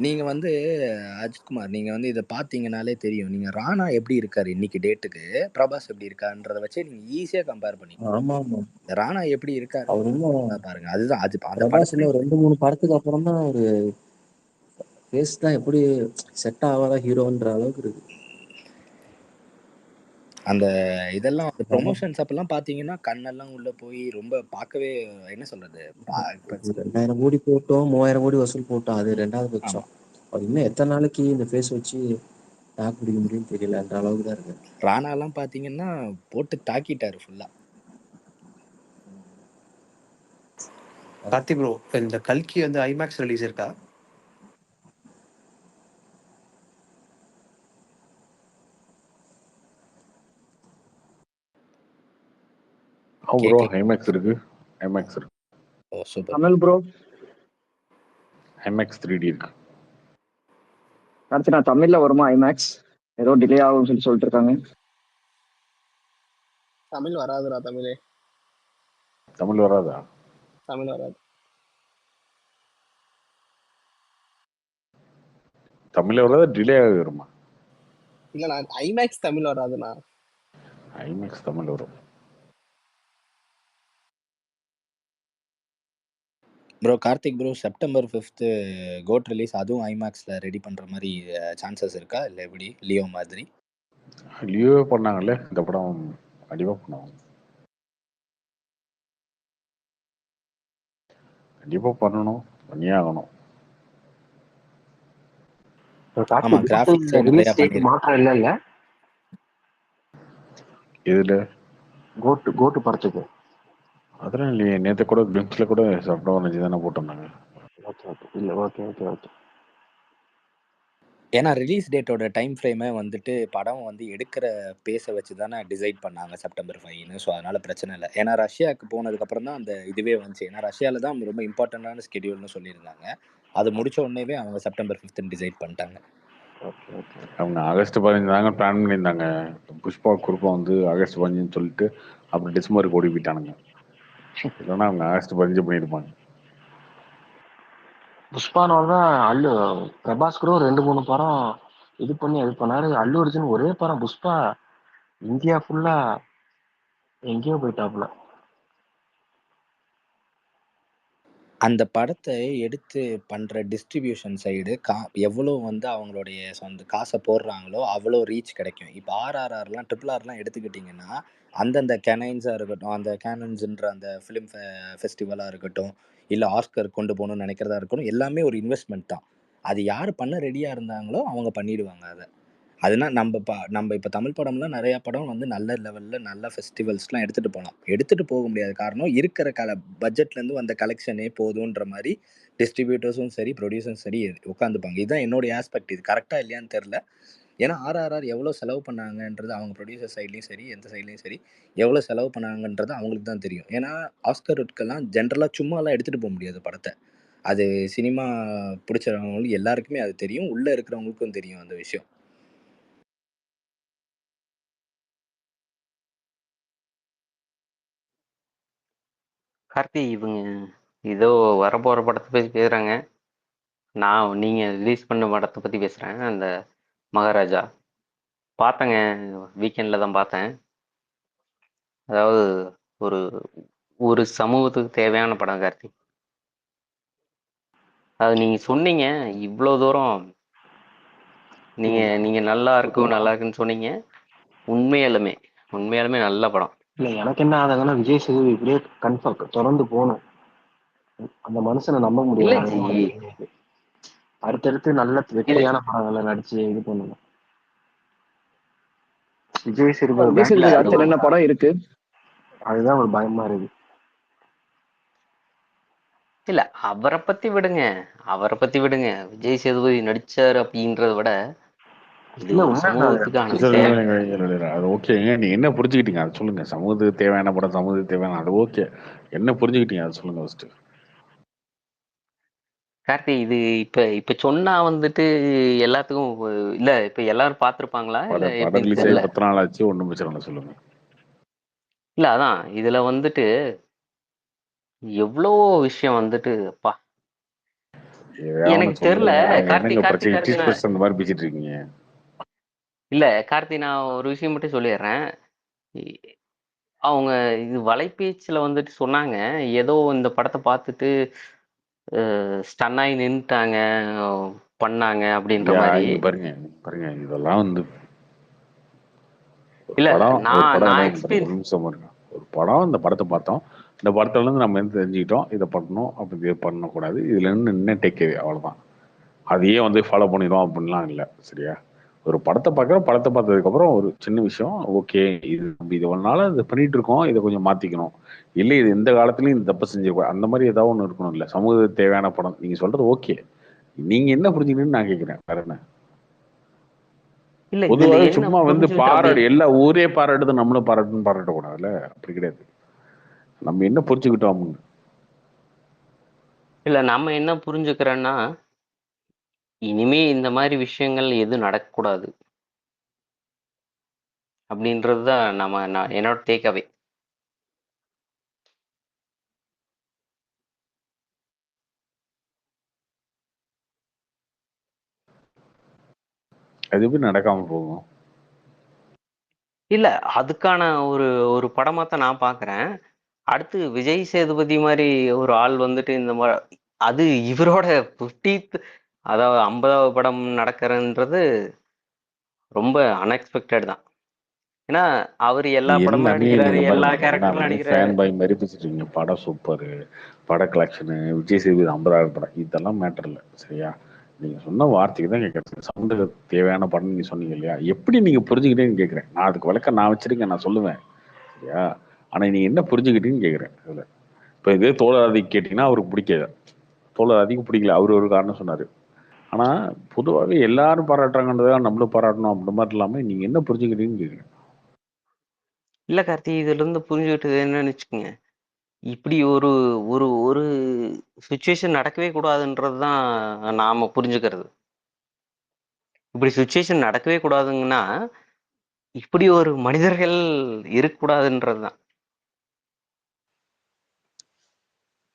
நீங்க வந்து அஜித்குமார், நீங்க வந்து இதை பார்த்தீங்கனாலே தெரியும். நீங்க ராணா எப்படி இருக்காரு இன்னைக்கு டேட்டுக்கு, பிரபாஸ் எப்படி இருக்கான்றத வச்சு நீங்க ஈஸியா கம்பேர் பண்ணி. ஆமா ஆமா. ராணா எப்படி இருக்காரு அவர் இன்னும் பாருங்க. அதுதான் அது அந்த பிரபாஸ் படத்துல இன்னும் 2-3 படத்துக்கு அப்புறம் தான் ஒரு ஃபேஸ் தான் எப்படி செட் ஆகாத ஹீரோன்ற அளவுக்கு இருக்கு. அந்த இதெல்லாம் அந்த ப்ரொமோஷன்ஸ் அப்பெல்லாம் பாத்தீங்கன்னா கண்ணெல்லாம் உள்ள போய் ரொம்ப பார்க்கவே என்ன சொல்றது 2000 கோடி போட்டோம், 3000 கோடி வசூல் போட்டோம், அது ரெண்டாவது பட்சம். அவர் இன்னும் எத்தனை நாளைக்கு இந்த ஃபேஸ் வச்சு தாக்கு பிடிக்க முடியும்னு தெரியலன்ற அளவுக்கு தான் இருக்கு. ராணா எல்லாம் பாத்தீங்கன்னா போட்டு தாக்கிட்டாரு ஃபுல்லா. கார்த்தி ப்ரோ, இந்த கல்கி வந்து ஐமேக்ஸ் ரிலீஸ் இருக்கா? ப்ரோ ஐமேக்ஸ் இருக்கு. ஐமேக்ஸ் இருக்கு. Oh super. Tamil bro IMAX 3D இருக்கு. அடுத்து நான் தமிழ்ல வருமா ஐமேக்ஸ்? ஏதோ டிலே ஆகும்னு சொல்லிட்டு இருக்காங்க. தமிழ் வராதுடா. தமிழ் வராதா? தமிழ் வராது. தமிழ்ல வராதா? டிலே ஆகி வருமா? இல்ல ஐமேக்ஸ் தமிழ் வராதுண்ணா. ஐமேக்ஸ் தமிழ் வரும். Bro Karthik bro, September 5th GOAT release, அதுவும் ஐமேக்ஸ்ல ரெடி பண்ற மாதிரி சான்சஸ் இருக்கா இல்ல எப்படி லியோ மாதிரி? லியோ பண்ணாங்கல்ல, இந்த படம் கண்டிப்பா பண்ணுவாங்க. கண்டிப்பா பண்ணணும், பண்ணியே ஆகணும். ஆமா, கிராபிக்ஸ் நிறைய பண்ணிருக்காங்க. மாற்றம் இல்ல இதுல கோட்டு படத்துக்கு அதெல்லாம் இல்லையே. நேற்று கூட கிளிம்ஸ்ல கூட செப்டம்பர் 5 தானே போட்டிருந்தாங்க. இல்ல ஓகே. ஏன்னா ரிலீஸ் டேட்டோட டைம் ஃப்ரேமே வந்துட்டு படம் வந்து எடுக்கிற பேஸை வச்சு தானே டிசைட் பண்ணாங்க செப்டம்பர் 5ன்னு. ஸோ அதனால பிரச்சனை இல்லை. ஏன்னா ரஷ்யாவுக்கு போனதுக்கப்புறம் தான் அந்த இதுவே வந்துச்சு. ஏன்னா ரஷ்யாவில் தான் ரொம்ப இம்பார்ட்டண்டான ஸ்கெடியூல்னு சொல்லியிருந்தாங்க. அது முடிச்ச உடனேவே அவங்க செப்டம்பர் 5th டிசைட் பண்ணிட்டாங்க. அவங்க ஆகஸ்ட் 15 தாங்க பிளான் பண்ணியிருந்தாங்க. புஷ்பா குரூப்பா வந்து ஆகஸ்ட் 15 சொல்லிட்டு அப்புறம் டிசம்பருக்கு ஓடி போயிட்டானுங்க. இல்லைன்னா அவங்க ஆகஸ்ட் 15 பண்ணியிருப்பாங்க. புஷ்பானோட அல்லு பிரபாஸ் கூட 2-3 படம் இது பண்ணாரு. அல்லு அர்ஜுன் ஒரே படம். புஷ்பா இந்தியா ஃபுல்லா எங்கேயோ போயிட்டாப்புல. அந்த படத்தை எடுத்து பண்ற டிஸ்ட்ரிபியூஷன் சைடு எவ்வளோ வந்து அவங்களுடைய சொந்த காசை போடுறாங்களோ அவ்வளோ ரீச் கிடைக்கும். இப்போ RRRலாம் RRRலாம் எடுத்துக்கிட்டிங்கன்னா அந்தந்த கேனைன்ஸாக இருக்கட்டும், அந்த கேனன்ஸ்ன்ற அந்த ஃபிலிம் ஃபெஸ்டிவலாக இருக்கட்டும், இல்லை ஆஸ்கர் கொண்டு போகணும்னு நினைக்கிறதா இருக்கட்டும், எல்லாமே ஒரு இன்வெஸ்ட்மெண்ட் தான். அது யார் பண்ண ரெடியாக இருந்தாங்களோ அவங்க பண்ணிடுவாங்க அதை. அதுனா நம்ம இப்போ தமிழ் படம்லாம் நிறையா படம் வந்து நல்ல லெவலில் நல்ல ஃபெஸ்டிவல்ஸ்லாம் எடுத்துகிட்டு போக முடியாத காரணம் இருக்கிற பட்ஜெட்லேருந்து வந்த கலெக்ஷனே போதுன்ற மாதிரி டிஸ்ட்ரிபியூட்டர்ஸும் சரி ப்ரொடியூசரும் சரி உட்காந்துப்பாங்க. இதுதான் என்னுடைய ஆஸ்பெக்ட். இது கரெக்டாக இல்லையான்னு தெரில. ஏன்னா RRR எவ்வளோ செலவு பண்ணாங்கன்றது அவங்க ப்ரொடியூசர் சைட்லேயும் சரி எந்த சைட்லேயும் சரி எவ்வளோ செலவு பண்ணாங்கன்றது அவங்களுக்கு தான் தெரியும். ஏன்னா ஆஸ்கருக்கெல்லாம் ஜென்ரலாக சும்மாலாம் எடுத்துகிட்டு போக முடியாது படத்தை. அது சினிமா பிடிச்சவங்களுக்கு எல்லாருக்குமே அது தெரியும், உள்ளே இருக்கிறவங்களுக்கும் தெரியும் அந்த விஷயம். கார்த்தி, இவங்க ஏதோ வரப்போற படத்தை பத்தி பேசுறாங்க. நீங்க ரிலீஸ் பண்ண படத்தை பத்தி பேசுறேன். அந்த மகாராஜா பார்த்தேங்க, வீக்கெண்ட்ல தான் பார்த்தேன். அதாவது ஒரு ஒரு சமூகத்துக்கு தேவையான படம் கார்த்தி. அது நீங்க சொன்னீங்க இவ்வளோ தூரம், நீங்க நல்லா இருக்குன்னு சொன்னீங்க. உண்மையாலுமே நல்ல படம். இல்ல எனக்கு என்ன ஆகுதுன்னா விஜய் சேதுபதி இப்படியே கன்ஃபார்ம் தொடர்ந்து போகணும். அந்த மனுஷனை நம்ப முடியாது. அடுத்தடுத்து நல்ல வெற்றியான படங்களை நடிச்சு இது பண்ணணும். விஜய் சேதுபதி என்ன படம் இருக்கு? அதுதான் ஒரு பயமா இருக்கு. இல்ல அவரை பத்தி விடுங்க. விஜய் சேதுபதி நடிச்சாரு அப்படின்றத விட இது ஒரு சமூகத்துக்கான அது ஓகேங்க. நீங்க என்ன புரிஞ்சுக்கிட்டீங்க அதை சொல்லுங்க. சமூகத்துக்கு தேவையான படம், சமூகத்துக்கு தேவையான அது ஓகே. என்ன புரிஞ்சுக்கிட்டீங்க அதை சொல்லுங்க ஃபர்ஸ்ட். கார்த்தி இது இப்ப இப்ப சொன்னா வந்துட்டு எல்லாத்துக்கும் இல்ல இப்ப எல்லாரும் பாத்திருப்பாங்களா இல்ல படம் எப்படின்னு ரிலீஸ் ஆகி தெரியல. 10 நாள் ஆச்சு, ஒன்றும் பிரச்சனை இல்லை, சொல்லுங்க. இல்ல அதான் இதுல வந்துட்டு எவ்வளோ விஷயம் வந்துட்டு அப்பா எனக்கு ஏதாவது தெரியல. சொல்லுங்க. கார்த்தி என்னங்க கார்த்தி பிரச்சனை? கார்த்தி இங்கிலீஷ் நான் பிரச்சனை இந்த மாதிரி பேசிட்டு இருக்கீங்க. இல்ல கார்த்தி நான் ஒரு விஷயம் மட்டும் சொல்லிடுறேன். இ- அவங்க இது வலைபேச்சுல வந்துட்டு சொன்னாங்க ஏதோ இந்த படத்தை பார்த்துட்டு ஸ்டன் ஆகி நின்னுட்டாங்க பண்ணாங்க அப்படின்ற மாதிரி. இங்க பாருங்க, பாருங்க, இதெல்லாம் வந்து ஒரு இல்ல இல்ல படம் நான் என்ன நான் பாருங்க, ஒரு நிமிஷம் பாருங்க. ஒரு படம், இந்த படத்தை பார்த்தோம், இந்த படத்துல இருந்து நம்ம என்ன தெரிஞ்சுக்கிட்டோம், இதை பண்ணணும், அப்படி இதை பண்ணக்கூடாது, இதுல இருந்து என்ன டேக் அவ்வளவுதான். அதையே வந்து ஃபாலோ பண்ணிடுவோம் அப்படின்லாம் இல்லை, சரியா? ஒரு படத்தை பார்க்குறோம், படத்தை பார்த்ததுக்கப்புறம் ஒரு சின்ன விஷயம், ஓகே இது நம்ம இது ஒரு நாள் இது பண்ணிட்டு இருக்கோம், இதை கொஞ்சம் மாற்றிக்கணும், இல்லை இது எந்த காலத்துலையும் இந்த தப்பு செஞ்சிருக்கோம், அந்த மாதிரி ஏதாவது ஒன்று இருக்கணும். இல்லை சமூகத்துக்கு தேவையான படம் நீங்கள் சொல்கிறது ஓகே, நீங்கள் என்ன புரிஞ்சுக்கணும்னு நான் கேட்குறேன், வேற என்ன? இல்ல இதுல பொதுவாகவே என்ன சும்மா வந்து புரிஞ்சுக்கிட்டோம் அப்படி. பாராடு, எல்லா ஊரே பாராட்டுது நம்மளும் பாராட்டக்கூடாதுல்ல, அப்படி கிடையாது. நம்ம என்ன புரிஞ்சுக்கிட்டோம். இல்ல நம்ம என்ன புரிஞ்சுக்கிறோன்னா இனிமே இந்த மாதிரி விஷயங்கள் எதுவும் நடக்கக்கூடாது அப்படின்றது தான் என்னோட டேக்அவே. அது எப்படி நடக்காம போகும்? இல்ல அதுக்கான ஒரு ஒரு படமா தான் நான் பாக்குறேன். அடுத்து விஜய் சேதுபதி மாதிரி ஒரு ஆள் வந்துட்டு இந்த மாதிரி அது இவரோட 50th அதாவது 50வது படம் நடக்கிறன்றது ரொம்ப அன்எக்ஸ்பெக்டட் தான். ஏன்னா அவர் எல்லா படமும் எல்லாமே நடிக்கிறாரு, நீங்க எல்லா பாருங்க, கேரக்டரும் எல்லாமே நடிக்கிறாரு. ஃபேன் பாய் மாதிரி பேசிட்டு படம் சூப்பரு, பட கலெக்ஷனு, விஜய் சேதுபதி 50வது படம், இதெல்லாம் மேட்டர் இல்லை, சரியா? நீங்க சொன்ன வார்த்தைக்கு தான் கேட்கறேன். சவுண்டுக்கு தேவையான படம் நீங்க சொன்னீங்க இல்லையா, எப்படி நீங்க புரிஞ்சுக்கிட்டேன்னு கேட்கறேன். நான் அதுக்கு விளக்கம் நான் வச்சிருக்கேன், நான் சொல்லுவேன், சரியா? ஆனா நீங்க என்ன புரிஞ்சுக்கிட்டீங்கன்னு கேட்கறேன். அதுல இப்போ இதே தோழராதிக்கு கேட்டீங்கன்னா அவருக்கு பிடிக்காது, தோழராதிக்கு பிடிக்கல, அவர் ஒரு காரணம் சொன்னாரு. ஆனா பொதுவாகவே எல்லாரும் பாராட்டுறாங்கன்றதா நம்மளும் பாராட்டணும் அப்படி மாதிரி இல்லாம நீங்க என்ன புரிஞ்சுக்கிட்டீங்கன்னு கேட்கறேன். இல்ல கார்த்தி இதுல இருந்து புரிஞ்சுக்கிட்டது என்னன்னு வச்சுக்கோங்க, இப்படி ஒரு ஒரு ஒரு சுச்சுவேஷன் நடக்கவே கூடாதுன்றது தான் நாம புரிஞ்சுக்கிறது. இப்படி சுச்சுவேஷன் நடக்கவே கூடாதுங்கன்னா இப்படி ஒரு மனிதர்கள் இருக்கக்கூடாதுன்றது தான்.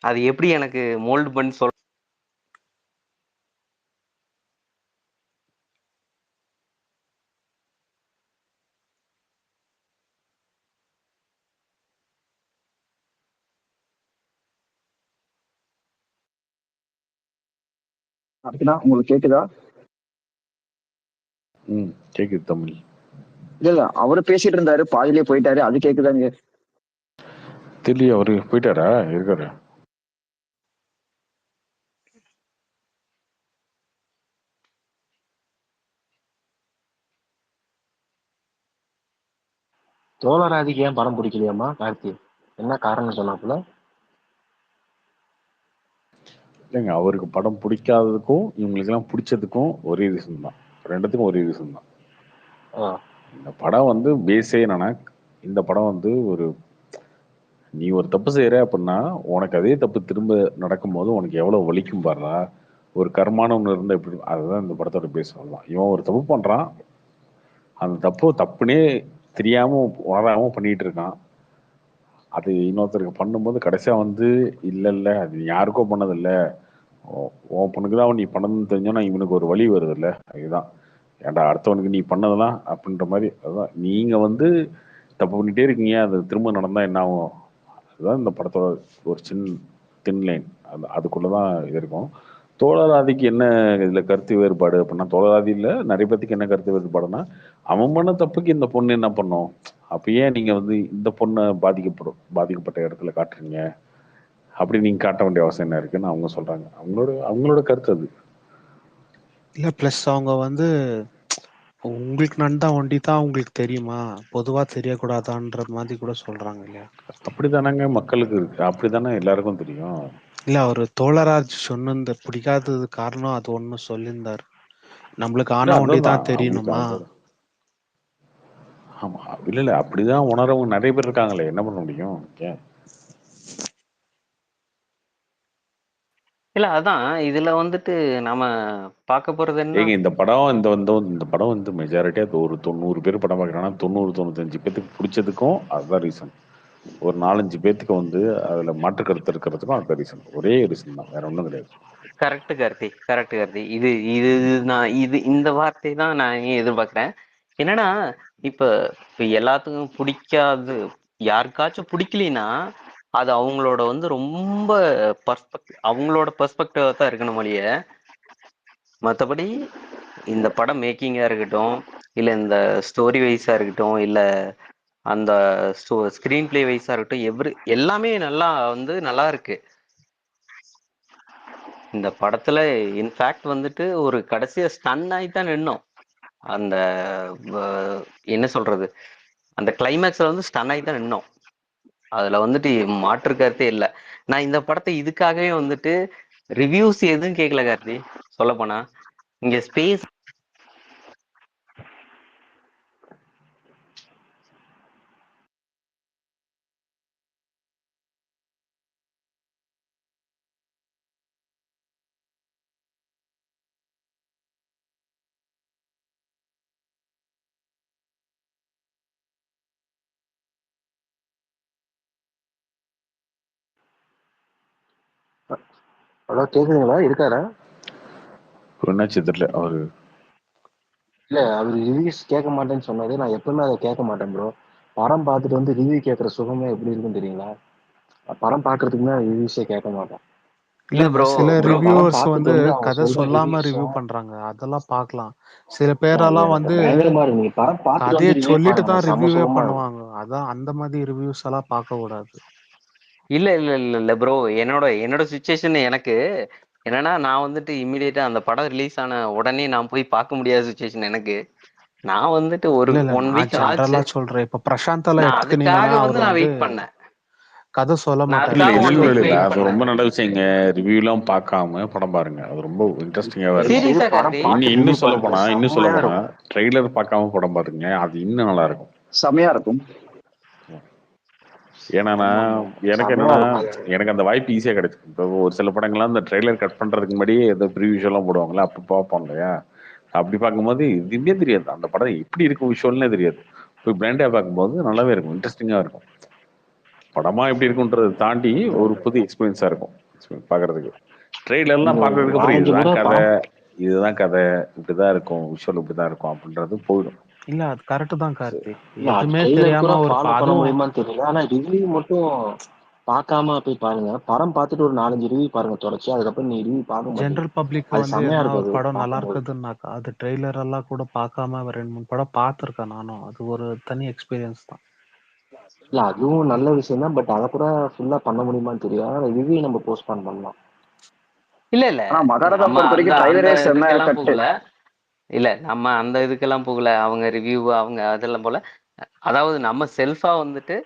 அது எப்படி எனக்கு மோல்டு பண்ணி சொல். அப்படின்னா உங்களுக்கு கேக்குதா? கேக்குது தமிழ். இல்ல அவரு பேசிட்டு இருந்தாரு, பாதியிலே போயிட்டாரு, அது கேக்குதாங்க? தெரியல, அவரு போயிட்டாரா? இருக்காரு. தோழராதிக்கு ஏன் படம் பிடிக்கலையாமா கார்த்தி? என்ன காரணம் சொன்னாப்புல? இல்லைங்க, அவருக்கு படம் பிடிக்காததுக்கும் இவங்களுக்கெல்லாம் பிடிச்சதுக்கும் ஒரே ரீசன் தான், ரெண்டுத்துக்கும் ஒரே ரீசன் தான். இந்த படம் வந்து பேஸே என்னன்னா, இந்த படம் வந்து ஒரு நீ ஒரு தப்பு செய்யற அப்படின்னா உனக்கு அதே தப்பு திரும்ப நடக்கும்போது உனக்கு எவ்வளவு வலிக்கும் பாருடா, ஒரு கர்மான ஒன்று இருந்தா எப்படி, அதுதான் இந்த படத்தோட பேஸ். சொல்லலாம், இவன் ஒரு தப்பு பண்றான், அந்த தப்பு தப்புனே தெரியாம உணராம பண்ணிட்டு இருக்கான், அது இன்னொருத்தருக்கு பண்ணும்போது கடைசியா வந்து இல்ல இல்ல அது யாருக்கோ பண்ணது இல்ல, உன் பொண்ணுக்கு தான் நீ பண்ணதுன்னு தெரிஞ்சோன்னா இவனுக்கு ஒரு வழி வருது இல்ல, அதுதான். ஏன்டா அடுத்தவனுக்கு நீ பண்ணதெல்லாம் அப்படின்ற மாதிரி. அதுதான் நீங்க வந்து தப்பு பண்ணிட்டே இருக்கீங்க, அது திரும்ப நடந்தா என்ன ஆகும், அதுதான் இந்த படத்தோட ஒரு தின் லைன். அதுக்குள்ளதான் இது இருக்கும். தோழராதிக்கு என்ன இதுல கருத்து வேறுபாடு அப்படின்னா, தோழராதி இல்ல நிறைய பேத்துக்கு என்ன கருத்து வேறுபாடுன்னா, அவன் பண்ண தப்புக்கு இந்த பொண்ணு என்ன பண்ணும், அப்ப ஏன் நீங்க வந்து இந்த பொண்ணை பாதிக்கப்பட்ட இடத்துல காட்டுறீங்க, அப்படி நீங்க காட்ட வேண்டிய அவசியம் என்ன இருக்குன்னு அவங்க சொல்றாங்க. அவங்களோட கருத்து அது. இல்ல பிளஸ் அவங்க வந்து உங்களுக்கு நடந்தா ஒண்டி தான் உங்களுக்கு தெரியுமா, பொதுவா தெரியக்கூடாதான்ற மாதிரி கூட சொல்றாங்க இல்லையா? அப்படித்தானங்க மக்களுக்கு இருக்கு, அப்படித்தானே எல்லாருக்கும் தெரியும். இல்ல அவரு தோழராஜ் சொன்ன பிடிக்காதது காரணம் அது ஒண்ணு சொல்லியிருந்தாரு, நம்மளுக்கு ஆனா ஒண்டி தான் தெரியணுமா. ஆமா, இல்ல அப்படிதான் உணரவங்க நிறைய பேர் இருக்காங்களே, என்ன பண்ண முடியும். இல்ல அதான் இதுல வந்துட்டு நாம பார்க்க போறது என்ன? ஏங்க இந்த படம் வந்து மெஜாரிட்டியா ஒரு 90 பேர் படம் பார்க்குறாங்கன்னா 95 பேத்துக்கு பிடிச்சதுக்கும் அதுதான் ரீசன். ஒரு 4-5 பேத்துக்கு வந்து அதுல மாற்று கருத்து இருக்கிறதுக்கும் அதுதான் ரீசன். ஒரே ரீசன் தான், வேற ஒன்றும் கிடையாது. கரெக்ட் கார்த்தி. இது இது நான் இந்த வார்த்தை தான் நான் எதிர்பார்க்கிறேன். என்னன்னா இப்ப இப்ப எல்லாத்துக்கும் பிடிக்காது, யாருக்காச்சும் பிடிக்கலினா அது அவங்களோட வந்து ரொம்ப அவங்களோட பெர்ஸ்பெக்டிவா தான் இருக்கணும் ஒழிய, மற்றபடி இந்த படம் மேக்கிங்கா இருக்கட்டும், இல்ல இந்த ஸ்டோரி வைஸா இருக்கட்டும், இல்ல அந்த ஸ்கிரீன் பிளே வைஸா இருக்கட்டும், எல்லாமே நல்லா இருக்கு இந்த படத்துல. இன்ஃபேக்ட் வந்துட்டு ஒரு கடைசியா ஸ்டன் ஆகி தான் நின்னோம். அந்த என்ன சொல்றது, அந்த கிளைமேக்ஸ்ல வந்து ஸ்டன் ஆகி தான் நின்னோம். அதுல வந்துட்டு மாற்று கருத்தே இல்லை. நான் இந்த படத்தை இதுக்காகவே வந்துட்டு ரிவ்யூஸ் எதுவும் கேட்கல கார்த்தி. சொல்ல போனா இங்க ஸ்பேஸ் ஹலோ, கேக்குதுங்களா? இருக்காரா? என்னாச்சு தெரியல அவரு. இல்ல, அவர் ரிவ்யூஸ் கேட்க மாட்டேன்னு சொன்னது. நான் எப்பவுமே அதை கேட்க மாட்டேன் ப்ரோ. படம் பார்த்துட்டு வந்து ரிவ்யூ கேட்கற சுகமே எப்படி இருக்குன்னு தெரியுங்களா? படம் பார்க்கறதுக்கு தான் ரிவ்யூஸே கேட்க மாட்டேன். இல்ல இல்லங்க, ப்ரோ சில ப்ரோ படம் ரிவ்யூவர்ஸ் பார்த்துட்டு வந்து வந்து அவங்க கதை சொல்ற சொல்லாம ரிவ்யூ ரிவ்யூஸும் பண்றாங்க, அதெல்லாம் பார்க்கலாம். சில அது பேரெல்லாம் வந்து பயங்கரமா இருக்கு. நீங்க படம் பார்த்துட்டு கதையை வந்து ரிவ்யூ சொல்லிட்டு பாருங்க, தான் செம ரிவ்யூவே சுகமா இருக்கும். பண்ணுவாங்க. அதான் அந்த மாதிரி ரிவ்யூஸ் எல்லாம் பார்க்க கூடாது. இல்ல ப்ரோ, என்னோட சுச்சுவேஷன் எனக்கு என்னன்னா, நான் வந்துட்டு இம்மிடியேட்டா அந்த படம் ரிலீஸ் ஆன உடனே நான் போய் பார்க்க முடியாத சுச்சுவேஷன் எனக்கு. நான் வந்துட்டு ஒரு இல்ல 1 நான் வீக் ஆச்சு. ஜென்ரலா சொல்றேன். இப்ப பிரசாந்த் எல்லாம் நான் எடுத்துக்கினீங்கன்னா அதுக்காக அவர் வந்து நான் வந்து வெயிட் பண்ணேன். கதை சொல்ல நான் மாட்டாரு, இல்ல அதுக்காக இல்ல 1 இல்ல ஸ்டோரி வீக் இல்ல வெயிட் தான் அது பண்ணேன். ரொம்ப நல்ல விஷயங்க. ரிவ்யூலாம் பார்க்காம படம் பாருங்க, அது ரொம்ப இன்ட்ரெஸ்டிங்காவே இருக்கும். தயவு செய்து சீரியஸா படம் கார்த்தி? பார்த்து ரிவ்யூ இன்னும் சொல்ல பாருங்க, போனா செம்மையா இருக்கும். ட்ரெய்லர் பார்க்காம படம் பாருங்க, அது இன்னும் நல்லா இருக்கும். செமையா இருக்கும். ஏன்னா ஆமா ஆமா, எனக்கு செம்மையா என்னன்னா, இருக்கும். எனக்கு அந்த வாய்ப்பு ஈஸியா கிடைக்கும். இப்போ ஒரு சில படங்கள்லாம் அந்த ட்ரெய்லர் கட் பண்றதுக்கு முன்னாடியே ஏதோ ப்ரிவியூஸ் எல்லாம் போடுவாங்களா, அப்போ பார்ப்போம் இல்லையா. அப்படி பார்க்கும்போது இதுவுமே தெரியாது, அந்த படம் எப்படி இருக்கும் விஷுவல்னே தெரியாது. போய் பிளைண்டா பார்க்கும்போது நல்லாவே இருக்கும், இன்ட்ரெஸ்டிங்கா இருக்கும். படமா எப்படி இருக்குன்றதை தாண்டி ஒரு புது எக்ஸ்பீரியன்ஸா இருக்கும் பார்க்கறதுக்கு. ட்ரெய்லர்லாம் நீங்க ஒரு பார்த்ததுக்கு அப்புறம் 4-5 முறை இதுதான் கதை, இப்படிதான் இருக்கும், விஷுவல் இப்படிதான் இருக்கும் அப்படின்றது போயிடும். இல்ல அது கரெக்ட் தான் கார்த்தி. இல்ல, அது எதுவுமே ட்ரெய்லர் கூட தெரியாம ஒரு ஃபாலோ பண்ண அதுவும் முடியுமான்னு தெரியல. ஆனா ரிவ்யூ மட்டும் பார்க்காம போய் பாருங்க. படம் பார்த்துட்டு ஒரு 4-5 ரிவ்யூ பாருங்க தொடர்ச்சி. அதுக்கப்புறம் நீ ரிவ்யூ பார்க்க மாட்டீங்க. ஜென்ரல் பப்ளிக் அது வந்து செம்மையா எதனா இருக்கும் ஒரு அது படம் நல்லா பார்க்கும்போது. இருக்குதுன்னாக்கா அது ட்ரெய்லர் எல்லாம் கூட பார்க்காம 2-3 படம் பார்த்துருக்கேன் நானும். அது ஒரு தனி எக்ஸ்பீரியன்ஸ் தான். இல்ல, அதுவும் நல்ல விஷயம் தான். பட் அதை கூட ஃபுல்லா பண்ண முடியுமான்னு தெரியும். ஆனா ரிவ்யூ நம்ம போஸ்ட்பான் பண்ணலாம். இல்ல ஆனா மகாராஜா நம்ம பொறுத்த அந்த வரைக்கும் அந்த ட்ரைலரே செம்ம இதுக்கெல்லாம் கட்டு. போகல. இல்ல நம்ம அந்த இதுக்கெல்லாம் போகல. அவங்க ரிவ்யூ அவங்க அதெல்லாம் போல. அதாவது நம்ம செல்ஃபா வந்துட்டு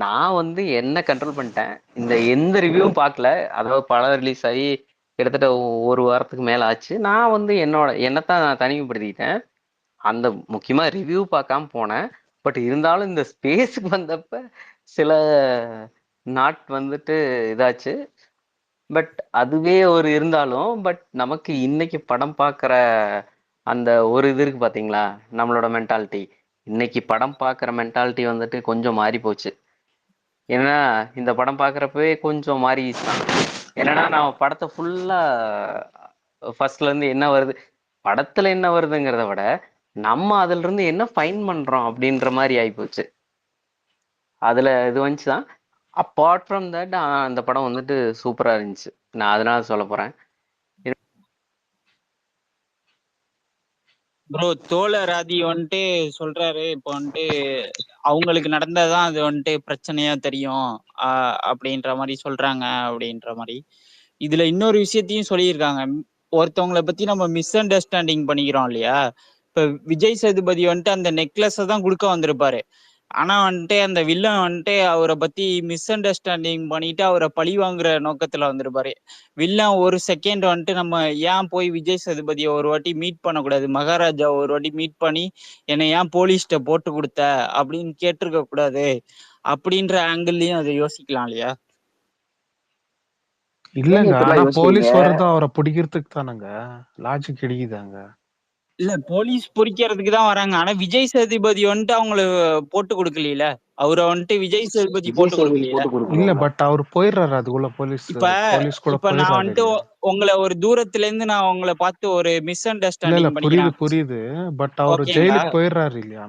நான் வந்து என்ன கண்ட்ரோல் பண்ணிட்டேன். இந்த எந்த ரிவ்யூவும் பார்க்கல. அதாவது படம் ரிலீஸ் ஆகி கிட்டத்தட்ட 1 வாரத்துக்கு மேல ஆச்சு. நான் வந்து என்னத்தான் நான் தனிமைப்படுத்திக்கிட்டேன். அந்த முக்கியமா ரிவ்யூ பார்க்காம போனேன். பட் இருந்தாலும் இந்த ஸ்பேஸுக்கு வந்தப்ப சில நாட் வந்துட்டு இதாச்சு. பட் அதுவே ஒரு இருந்தாலும் நமக்கு இன்னைக்கு படம் பார்க்குற அந்த ஒரு இது இருக்கு பாத்தீங்களா, நம்மளோட மென்டாலிட்டி. இன்னைக்கு படம் பார்க்குற மென்டாலிட்டி வந்துட்டு கொஞ்சம் மாறி போச்சு. ஏன்னா இந்த படம் பார்க்குறப்பவே கொஞ்சம் மாறிடுச்சு. என்னன்னா நான் படத்தை ஃபுல்லா ஃபர்ஸ்ட்ல இருந்து என்ன வருது, படத்துல என்ன வருதுங்கிறத விட நம்ம அதுல இருந்து என்ன ஃபைன் பண்றோம் அப்படின்ற மாதிரி ஆயிப்போச்சு. அதுல இது வந்துச்சுதான். அப்பார்ட் ஃப்ரம் தட் அந்த படம் வந்துட்டு சூப்பரா இருந்துச்சு. நான் அதனால சொல்ல போறேன். ப்ரோ தோழர் ஆதி வந்துட்டு சொல்றாரு, இப்போ வந்துட்டு அவங்களுக்கு நடந்ததான் அது வந்துட்டு பிரச்சனையா தெரியும் அப்படின்ற மாதிரி சொல்றாங்க அப்படின்ற மாதிரி. இதுல இன்னொரு விஷயத்தையும் சொல்லியிருக்காங்க. ஒருத்தவங்களை பத்தி நம்ம மிஸ் அண்டர்ஸ்டாண்டிங் பண்ணிக்கிறோம் இல்லையா. இப்ப விஜய் சேதுபதி வந்துட்டு அந்த நெக்லஸை தான் கொடுக்க வந்திருப்பாரு. ஆனா வந்துட்டு அந்த வில்லன் வந்துட்டு அவரை பத்தி மிஸ் அண்டர்ஸ்டாண்டிங் பண்ணிட்டு அவரை பழி வாங்குற நோக்கத்துல வந்திருப்பாரு. வில்லன் ஒரு செகண்ட் வந்துட்டு நம்ம ஏன் போய் விஜய் சேதுபதியை ஒரு வாட்டி மீட் பண்ணக்கூடாது, மகாராஜா ஒரு வாட்டி மீட் பண்ணி என்னை ஏன் போலீஸ்ட போட்டு கொடுத்த அப்படின்னு கேட்டிருக்க கூடாது அப்படின்ற ஆங்கிள்லயும் அதை யோசிக்கலாம் இல்லையா? இல்லங்க இப்படிலாம் ஆனா யோசிக்கிறீங்க? போலீஸ் வர்றதும் அவரை பிடிக்கிறதுக்கு தானங்க. லாஜிக் இடிக்குதாங்க. இல்ல போலீஸ் பொறிக்கிறதுக்கு தான் வராங்க. ஆனா விஜய் சேதுபதி வந்துட்டு அவங்கள போட்டு கொடுக்கல. அவரை வந்துட்டு விஜய் சேதுபதி விஜய் போட்டு சேதுபதி கொடுக்கல. போட்டு இல்ல கொடுக்கல. பட் அவர் போயிடுறாரு அதுக்குள்ள. போலீஸ் இப்ப போலீஸ் கூட இப்ப நான் போயிடுறாரு வந்துட்டு இல்லையா? உங்களை ஒரு தூரத்துல இருந்து நான் உங்களை பார்த்து ஒரு மிஸ் இல்ல அண்டர்ஸ்டாண்டிங் புரியுது பண்ணிக்கிறேன். புரியுது. பட் அவரு ஓகேங்களா? ஜெயிலுக்கு போயிடுறாரு இல்லையா?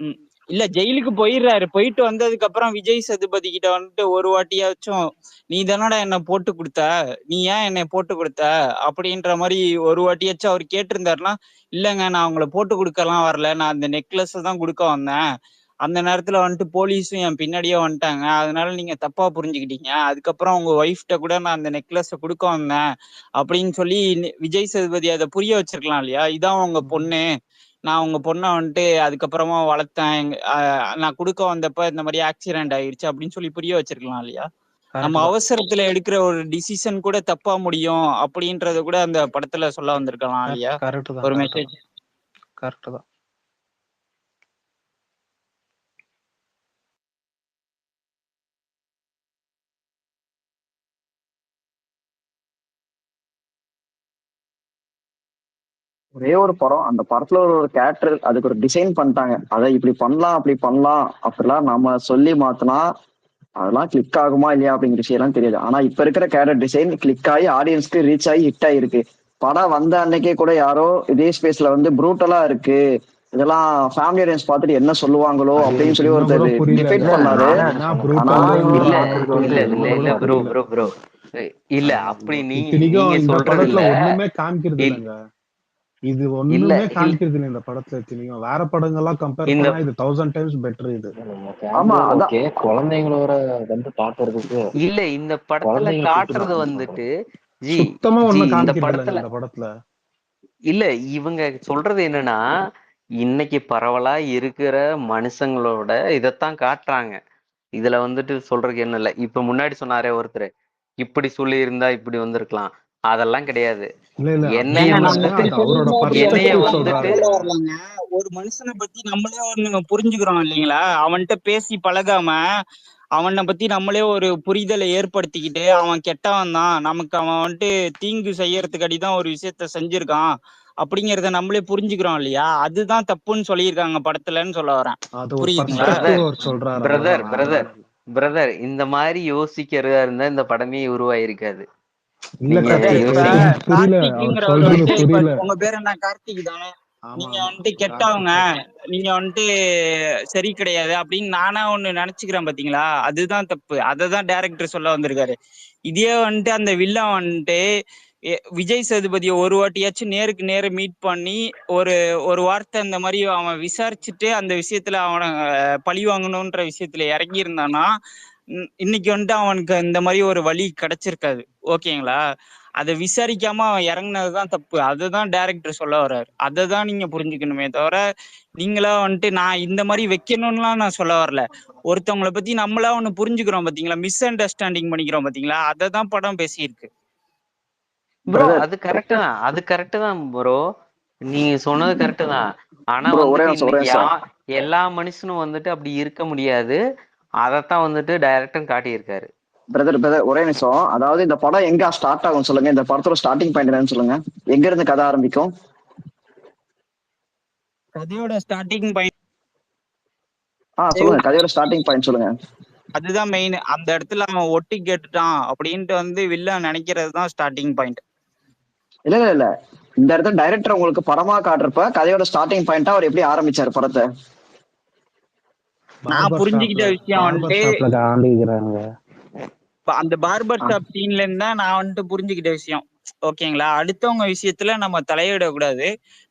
ம். இல்ல ஜெயிலுக்கு போயிடுறாரு. போயிட்டு வந்ததுக்கு அப்புறம் விஜய் சேதுபதி கிட்ட வந்துட்டு ஒரு வாட்டியாச்சும் நீ தானடா என்ன போட்டு கொடுத்த, நீ ஏன் என்னை போட்டு கொடுத்த அப்படின்ற மாதிரி ஒரு வாட்டியாச்சும் அவர் கேட்டிருந்தாருன்னா, இல்லைங்க நான் உங்களை போட்டு கொடுக்கலாம் வரல, நான் அந்த நெக்லஸ் தான் கொடுக்க வந்தேன், அந்த நேரத்துல வந்துட்டு போலீஸும் என் பின்னாடியே வந்துட்டாங்க, அதனால நீங்க தப்பா புரிஞ்சுக்கிட்டீங்க, அதுக்கப்புறம் உங்க ஒய்ஃப்ட கூட நான் அந்த நெக்லஸ கொடுக்க வந்தேன் அப்படின்னு சொல்லி விஜய் சேதுபதி அதை புரிய வச்சிருக்கலாம் இல்லையா? இதான் உங்க பொண்ணு, நான் உங்க பொண்ணை வந்துட்டு அதுக்கப்புறமா வளர்த்தேன், நான் கொடுக்க வந்தப்ப இந்த மாதிரி ஆக்சிடென்ட் ஆயிடுச்சு அப்படின்னு சொல்லி புரிய வச்சிருக்கலாம் இல்லையா? நம்ம கரெக்ட் தான். அவசரத்துல எடுக்கிற ஒரு டிசிஷன் கூட தப்பா முடியும் அப்படின்றத கூட அந்த படத்துல சொல்ல வந்திருக்கலாம் இல்லையா? கரெக்ட் தான். ஒரு கரெக்ட் மெசேஜ். தான். கரெக்ட் தான். ஒரே ஒரு படம், அந்த படத்துல ஒரு கேரக்டர் அதுக்கு ஒரு டிசைன் பண்ணிட்டாங்க, அதை இப்படி பண்ணலாம் அப்படி பண்ணலாம் அப்படிலாம் நம்ம சொல்லி மாத்தினா அதெல்லாம் கிளிக் ஆகுமா இல்லையா அப்படிங்கிற விஷயம் எல்லாம் தெரியாது. ஆனா இப்ப இருக்கிற கேரக்டர் டிசைன் கிளிக் ஆகி ஆடியன்ஸ்க்கு ரீச் ஆகி ஹிட் ஆயிருக்கு. படம் வந்த அன்னைக்கே கூட யாரோ இதே ஸ்பேஸ்ல வந்து ப்ரூட்டலா இருக்கு, இதெல்லாம் ஃபேமிலி ஆடியன்ஸ் பார்த்துட்டு என்ன சொல்லுவாங்களோ அது அப்படின்னு எனக்கு சொல்லி இன்னும் கூட ஒருத்தர் புரியல. டிஃபைட் இல்ல பண்ணாரு. நானே என்ன சொன்னேன். ஆனா ப்ரூட்டல் இவங்க இல்ல பாக்குறது வந்து இல்ல இல்ல இன்னும் இல்ல கூட ப்ரோ புரியல. ப்ரோ ப்ரோ இல்ல அப்படி இத்தனைக்கும் நீங்க இந்த சொல்றது படத்துல இல்ல. ஒண்ணுமே காமிக்கிறது இல் இல்லைங்க. இது இல்ல ஒண்ணுமே இல் காமிக்கிறது இல்லை இந்த படத்துல. இத்தனைக்கும் வேற படங்கள்லாம் கம்பேர் இந்த பண்ணா இது 1000 டைம்ஸ் பெட்டர். இது நம்ம ஆமா ஃபேமிலியோட அதான் ஓகே, குழந்தைங்களோட வந்து பாக்குறதுக்கு இல்ல இந்த படத்துல குழந்தைங்களை கூட்டு காட்டுறது நான் வந்துட்டு பண்றேன். சுத்தமா ஜி ஒண்ணும் இந்த காமிக்கிறது இல்லைங்க படத்துல இந்த படத்துல. இல்ல இவங்க சொல்றது என்னன்னா, இன்னைக்கு பரவலா இருக்கிற மனுஷங்களோட இதைத்தான் காட்டுறாங்க. இதுல வந்துட்டு சொல்றதுக்கு என்ன இல்ல. இப்ப முன்னாடி சொன்னாரே ஒருத்தர், இப்படி சொல்லி இருந்தா இப்படி வந்திருக்கலாம், அதெல்லாம் கிடையாது. இல்ல இல்ல அது என்னைய ஏங்க இல்லைங்க, நான் வந்துட்டு அப்படி அது அவரோட சொல்லியிருந்தா அப்படி என்னைய பர்ஸ்பெக்டிவ் அப்படி வந்துட்டு சொல்ல சொல்றாருங்க. வரலங்க. ஒரு மனுஷனை பத்தி நம்மளே ஒண்ணு புரிஞ்சுக்கிறோம் இல்லைங்களா? அவன்கிட்ட பேசி பழகாம அவனை பத்தி நம்மளே ஒரு புரிதலை ஏற்படுத்திக்கிட்டு அவன் கெட்டவன் தான், நமக்கு அவன் வந்துட்டு தீங்கு செய்யறதுக்கு அடிதான் ஒரு விஷயத்த செஞ்சிருக்கான் அப்படிங்கிறத நம்மளே புரிஞ்சுக்கிறோம் இல்லையா? அதுதான் தப்புன்னு சொல்லியிருக்காங்க படத்துலன்னு சொல்ல வரேன். அது ஒரு புரியுதுங்களா? பர்ஸ்பெக்டிவ் பிரதர் அவர் சொல்றாரு, பிரதர் அவ்வளவுதான், வேற பிரதர் ஒண்ணும் இல்ல. பிரதர் இந்த மாதிரி யோசிக்கிறதா இருந்தா இந்த படமே உருவாயிருக்காது. இல்ல நீங்க பிரதர் இப்ப கார்த்திக், யோசிங்க. எனக்கு புரியல அவர் கார்த்திக்ங்கிறவர் சொல்றது வந்துட்டு இப்ப புரியல. உங்க பேர் என்ன? கார்த்திக் தானே? ஆமா நீங்க ஆமா வந்துட்டு கெட்டவங்க, கார்த்திக். நீங்க வந்துட்டு சரி கிடையாது அப்படின்னு நானா ஒண்ணு நினைச்சுக்கிறேன் பாத்தீங்களா? அதுதான் தப்பு. அததான் டைரக்டர் சொல்ல வந்திருக்காரு. இதே வந்துட்டு அந்த வில்லன் வந்துட்டு விஜய் சேதுபதியை ஒரு வாட்டியாச்சும் நேருக்கு நேர மீட் பண்ணி ஒரு ஒரு வார்த்தை இந்த மாதிரி அவன் விசாரிச்சுட்டு அந்த விஷயத்துல அவனை பழி வாங்கணும்ன்ற விஷயத்துல இறங்கி இருந்தானா இன்னைக்கு வந்துட்டு அவனுக்கு இந்த மாதிரி ஒரு வழி கிடைச்சிருக்காது. ஓகேங்களா? அதை விசாரிக்காம அவன் இறங்குனதுதான் தப்பு. அதுதான் டைரக்டர் சொல்ல வர்றாரு. அதை தான் நீங்க புரிஞ்சுக்கணுமே தவிர நீங்களா வந்துட்டு நான் இந்த மாதிரி வைக்கணும்லாம் நான் சொல்ல வரல. ஒருத்தவங்களை பத்தி நம்மளா ஒண்ணு புரிஞ்சுக்கிறோம் பாத்தீங்களா, மிஸ் அண்டர்ஸ்டாண்டிங் பண்ணிக்கிறோம் பாத்தீங்களா, அதை தான் படம் பேசியிருக்கு. ப்ரோ பிரதர் அது கரெக்ட் தான், அது கரெக்ட் தான் ப்ரோ, நீங்க சொன்னது கரெக்ட் தான். ஆனா ப்ரோ ஒரே வந்துட்டு நிமிஷம் ஒரே இன்னைக்கு நிமிஷம். எல்லா மனுஷனும் வந்துட்டு அப்படி இருக்க முடியாது. அதைத்தான் வந்துட்டு டைரக்டரும் காட்டியிருக்காரு. பிரதர் ஒரே நிமிஷம். அதாவது இந்த படம் எங்க ஸ்டார்ட் ஆகும் சொல்லுங்க, இந்த படத்தோட ஸ்டார்டிங் பாயிண்ட் என்னன்னு சொல்லுங்க, எங்க இருந்து கதை ஆரம்பிக்கும்? கதையோட ஸ்டார்டிங் பாயிண்ட் சொல்லுங்க, கதையோட ஸ்டார்டிங் பாயிண்ட் சொல்லுங்க. அதுதான் மெயின். அந்த இடத்துல அவன் ஒட்டி கேட்டுட்டான் அப்படின்ட்டு வந்து வில்லன் நினைக்கிறது தான் ஸ்டார்டிங் பாயிண்ட். இல்ல இல்ல இல்ல, இந்த இடத்துல டைரக்டர் உங்களுக்கு படமா காட்டுறப்ப கதையோட ஸ்டார்டிங் பாயிண்டா அவர் எப்படி ஆரம்பிச்சாரு படத்தை? நான் புரிஞ்சுக்கிட்ட விஷயம் வந்துட்டு காண்டிக்கிறாங்க. அந்த பார்பர் ஷாப் சீன்ல இருந்தா நான் வந்துட்டு புரிஞ்சுக்கிட்ட விஷயம். ஓகேங்களா? அடுத்தவங்க விஷயத்துல நம்ம தலையிடக்கூடாது.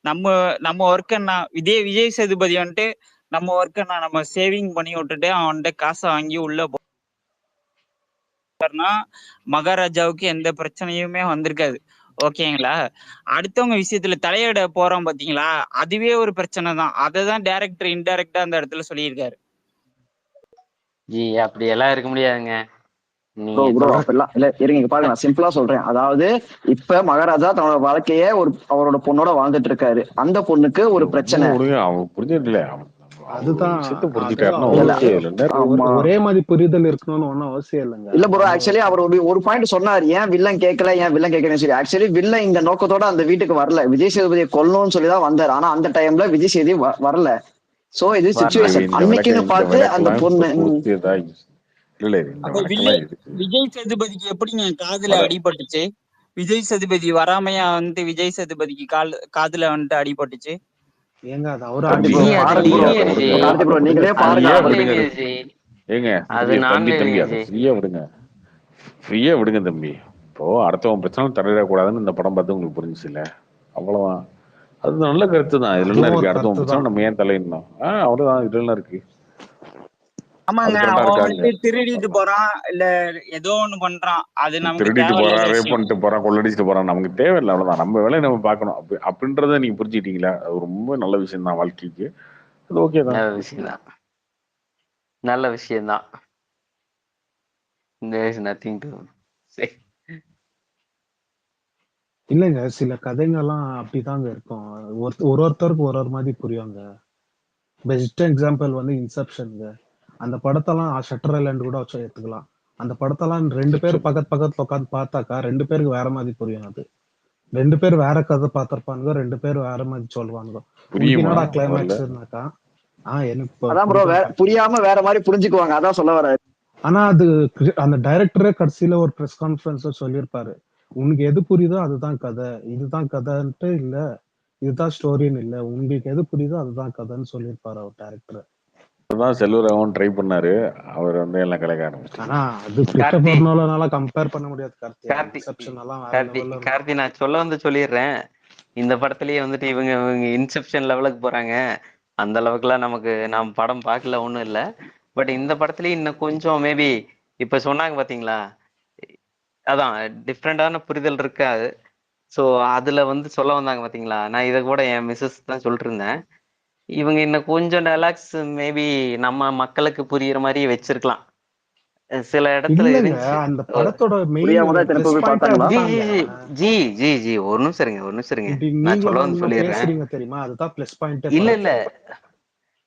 நம்ம நம்ம ஒர்க்கை நான் விஜய் சேதுபதி வந்துட்டு நம்ம ஒர்க்கை நம்ம சேவிங் பண்ணி விட்டுட்டு அவன்கிட்ட காசை வாங்கி உள்ள போனா மகாராஜாவுக்கு எந்த பிரச்சனையுமே வந்திருக்காது. ஓகேங்களா? அடுத்தவங்க விஷயத்துல தலையிட போறோம் பாத்தீங்களா, அதுவே ஒரு பிரச்சனை தான். அததான் டைரக்டர் இன்டைரக்டா அந்த இடத்துல சொல்லியிருக்காரு. ஜி அப்படி எல்லாம் இருக்க முடியாதுங்க. ப்ரோ நீங்க ப்ரோ சொல்ற அப்படிலாம் இல்ல, இருங்க பாருங்க, நான் சிம்பிளா சொல்றேன். அதாவது இப்ப மகாராஜா தன்னோட வாழ்க்கைய அவரோட பொண்ணோட வாழ்ந்துட்டு இருக்காரு. அந்த பொண்ணுக்கு ஒரு பிரச்சனை. விடுங்க, அவன் புரிஞ்சிருக்கல. அதுதான் விஷயத்த அதுதான் புரிஞ்சுட்டாருன்னா இல்ல ஓகே. இதுல என்ன இருக்கு? ஆமா ஒரே மாதிரி புரிதல் இருக்கணும்னு ஒன்றும் அவசியம் இல்லைங்க. இல்ல ப்ரோ, நம்ம ஆக்சுவலி அவர் ஒரு பாயிண்ட் சொன்னார், ஏன் வில்லன் கேட்கல ஏன் வில்லன் கேட்கலன்னு சொல்லி. ஆக்சுவலி வில்லன் இந்த நோக்கத்தோட அந்த வீட்டுக்கு வரல, விஜய் சேதுபதியை கொல்லணும்னு சொல்லி தான் வந்தார். ஆனா அந்த டைம்ல விஜய் சேதுபதி வரல. சோ இது வரல. சுச்சுவேஷன் அன்னைக்குன்னு இந்த பார்த்து அந்த விளக்கெல்லாம் பொண்ணு பொருத்தியதா? இல்ல இந்த அப்ப விளக்கெல்லாம் எதுக்கு? விஜய் சேதுபதிக்கு எப்படிங்க காதுல வர அடிபட்டுச்சு? விஜய் சேதுபதி வராமையா வந்துட்டு விஜய் சேதுபதிக்கு காதுல வந்துட்டு அடிபட்டுச்சு. ஏங்க அது அவரு தம்பி ப்ரோ ஜி அது பாருங்க ப்ரோ, லீனியர் ஜி, விடுங்க, கார்த்தி ப்ரோ விடுங்க, நீங்களே அது பாருங்க. ஃப்ரீயா நான் விடுங்க. லீனியர் ஜி, ஏங்க அது தம்பி நான் தம்பி லீனியர் அதை ஜி. ஃப்ரீயா விடுங்க, ஃப்ரீயா விடுங்க தம்பி. இப்போ அடுத்தவன் பிரச்சனை தலையிடக்கூடாதுன்னு இந்த படம் பார்த்து உங்களுக்கு புரிஞ்சுச்சு இல்ல? அவ்வளவுதான். அது நல்ல கருத்து தான். இதுல என்ன அதுவும் ஒரு இருக்கு? அடுத்தவன் கருத்து பிரச்சனை தான். நம்ம ஏன் தலையிடணும்? அவ்வளவுதான். இதுல என்ன இருக்கு? அது ஆமாங்க, கரெக்டா அவன் இருக்காங்க. வந்துட்டு திருடிட்டு போறான் இல்ல ஏதோ ஒண்ணு பண்றான், அது நமக்கு திருடிட்டு போறான், தேவையில்லாத ரேப் விஷயம். பண்ணிட்டு போறான், கொள்ளடிச்சிட்டு போறான், நமக்கு தேவையில்லை. அவ்வளவுதான். நம்ம வேலையை நம்ம பார்க்கணும். அப்படின்றத நீங்க புரிஞ்சுக்கிட்டீங்களா? அது ரொம்ப நல்ல விஷயம் தான் வாழ்க்கைக்கு. அது ஓகே தான். நல்ல விஷயம் தான், நல்ல விஷயம் தான். There is nothing to say. இல்லைங்க, சில கதைங்கெல்லாம் அப்படிதாங்க இருக்கும். ஒருத்தருக்கு ஒரு மாதிரி புரியுங்க. பெஸ்ட் எக்ஸாம்பிள் வந்து இன்செப்ஷனுங்க. அந்த படத்தெல்லாம் ஷட்டர் ஐலாண்ட் கூட வச்சு எடுத்துக்கலாம். அந்த படத்தெல்லாம் 2 பேர் பக்கத்துல உட்காந்து பார்த்தாக்கா 2 பேருக்கு வேற மாதிரி புரியும். அது 2 பேர் வேற கதை பார்த்திருப்பானுங்க, 2 பேர் வேற மாதிரி சொல்லுவானுங்க. உனக்கு புரியுமா என்னடா முதல்ல? கிளைமேக்ஸ்னாக்கா எனக்கு அதான் ப்ரோ புரியாம வேற மாதிரி புரிஞ்சுக்குவாங்க, அதான் சொல்ல வர. ஆனா அது அந்த டைரக்டரே கடைசியில ஒரு பிரஸ் கான்ஃபரன்ஸ்ல சொல்லியிருப்பாரு, உனக்கு எது புரியுதோ அதுதான் கதை, இதுதான் கதைன்ட்டு இல்ல, இதுதான் ஸ்டோரின்னு இல்ல, உங்களுக்கு எது புரியுதோ அதுதான் கதைன்னு சொல்லியிருப்பாரு அவர் டைரக்டர். அதுதான் செல்வராகவன் ட்ரை பண்ணாரு. அவர் வந்து எல்லாம் கலைக்க ஆரம்பிச்சிட்டாரு. ஆனா அது கார்த்தி கிறிஸ்டோபர் நோலனால கம்பேர் பண்ண முடியாது கார்த்தி. கார்த்தி இன்செப்ஷன் எல்லாம் வேற கார்த்தி லெவல்ல இருக்கும். கார்த்தி நான் சொல்லிடுறேன். இந்த படத்துலயே வந்துட்டு இவங்க இன்செப்ஷன் லெவலுக்கு போறாங்க. அந்த அளவுக்குலாம் நாம் படம் பார்க்கல, ஒண்ணும் இல்ல. பட் இந்த படத்துலயே இன்னும் கொஞ்சம் மேபி இப்ப சொன்னாங்க பாத்தீங்களா, அதான் டிஃப்ரெண்டான புரிதல் இருக்காது. ஸோ அதுல வந்து சொல்ல வந்தாங்க பாத்தீங்களா, நான் இதை கூட என் மிஸ்ஸஸ் தான் சொல்லிட்டு இருந்தேன். இவங்க இன்னும் கொஞ்சம் டைலாக்ஸ் மேபி நம்ம மக்களுக்கு புரியுற மாதிரியே வச்சிருக்கலாம். சில இடத்துல இல்லங்க, இருந்துச்சு. அந்த படத்தோட மெயின் புரியாம தான் திருப்பி பிளஸ் போய் பாயிண்ட் பார்த்தாங்களா? ஜி அதுதாங்க. ஜி ஜி ஜி ஜி ஒரு நிமிஷம் இருங்க. இப்படி நான் நீங்க சொல்ல வந்து வந்து சொல்லிடுறேன். பேசுறீங்க தெரியுமா, அதுதான் பிளஸ் பாயிண்டே இல்ல இல்ல படத்துல.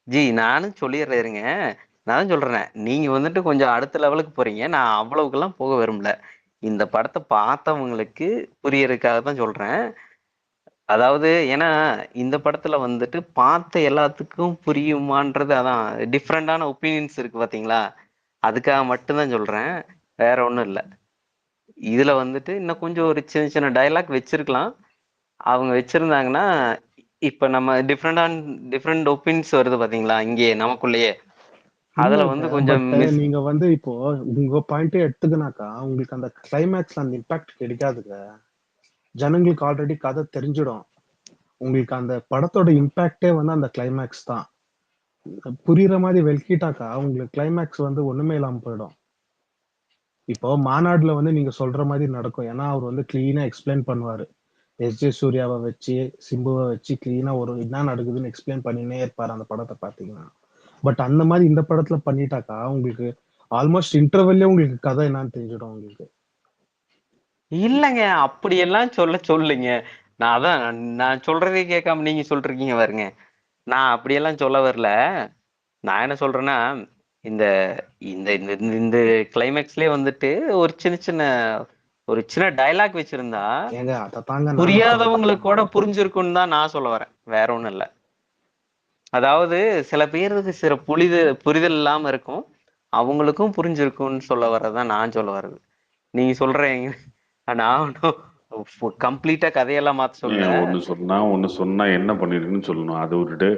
ஜி, நானும் சொல்லிடுறேன் இருங்க. நானும் சொல்றேன், நீங்க வந்துட்டு கொஞ்சம் அடுத்த லெவலுக்கு போறீங்க. நான் அவ்வளவுக்கெல்லாம் போக விரும்பல. இந்த படத்தை பார்த்தவங்களுக்கு புரியறதுக்காக தான் சொல்றேன். அதாவது ஏன்னா இந்த படத்துல வந்துட்டு பார்த்த எல்லாத்துக்கும் புரியுமான்றது, அதான் டிஃப்ரெண்டான ஒப்பீனியன்ஸ் இருக்கு பாத்தீங்களா, அதுக்காக மட்டும்தான் சொல்றேன், வேற ஒண்ணும் இல்ல. இதுல வந்துட்டு இன்னும் கொஞ்சம் ஒரு சின்ன சின்ன டைலாக் வச்சிருக்கலாம். அவங்க வச்சிருந்தாங்கன்னா, இப்ப நம்ம டிஃப்ரெண்ட் ஒப்பீனியன்ஸ் வருது பாத்தீங்களா இங்கே நமக்குள்ளேயே, அதுல இல்லங்க, வந்து கொஞ்சம் பட் நீங்க வந்து இப்போ உங்க பாயிண்டே எடுத்துக்கினாக்கா உங்களுக்கு அந்த கிளைமேக்ஸ்ல அந்த இம்பாக்ட் கிடைக்காதுங்க. ஜனங்களுக்கு ஆல்ரெடி கதை தெரிஞ்சிடும். உங்களுக்கு அந்த படத்தோட இம்பாக்டே வந்து அந்த கிளைமேக்ஸ் தான். புரியுற மாதிரி வெல்கிட்டாக்கா உங்களுக்கு கிளைமேக்ஸ் வந்து ஒண்ணுமே இல்லாம போயிடும். இப்போ மாநாடுல வந்து நீங்க சொல்ற மாதிரி நடக்கும். ஏன்னா அவர் வந்து கிளீனா எக்ஸ்பிளைன் பண்ணுவாரு. எஸ்.ஜே. சூர்யாவை வச்சு, சிம்புவை வச்சு கிளீனா ஒரு என்ன நடக்குதுன்னு எக்ஸ்பிளைன் பண்ணினே இருப்பாரு அந்த படத்தை பாத்தீங்கன்னா. பட் அந்த மாதிரி இந்த படத்துல பண்ணிட்டாக்கா உங்களுக்கு ஆல்மோஸ்ட் இன்டர்வெல்லே உங்களுக்கு கதை என்னன்னு தெரிஞ்சிடும் உங்களுக்கு. இல்லைங்க, அப்படியெல்லாம் சொல்லுங்க. நான் சொல்றதே கேட்காம நீங்க சொல்றீங்க பாருங்க. நான் அப்படியெல்லாம் சொல்ல வரல. நான் என்ன சொல்றேன்னா, இந்த இந்த இந்த இந்த கிளைமேக்ஸ்லயே வந்துட்டு ஒரு சின்ன டைலாக் வச்சிருந்தா ஏங்க அதை தாங்க நானும் புரியாதவங்களுக்கு கூட புரிஞ்சிருக்குன்னு தான் நான் சொல்ல வரேன், வேற ஒண்ணும் இல்ல. அதாவது சில பேருக்கு சில புரிதல் இல்லாம இருக்கும், அவங்களுக்கும் புரிஞ்சிருக்கும்னு சொல்ல வர்றதுதான் நான் சொல்ல வர்றது. நீங்க சொல்றீங்க, நான் கம்ப்ளீட்டா கதையெல்லாம் மாத்த சொல்ல. ஒண்ணு சொன்னா என்ன பண்ணிருக்குன்னு சொல்லணும். அதை விட்டுட்டு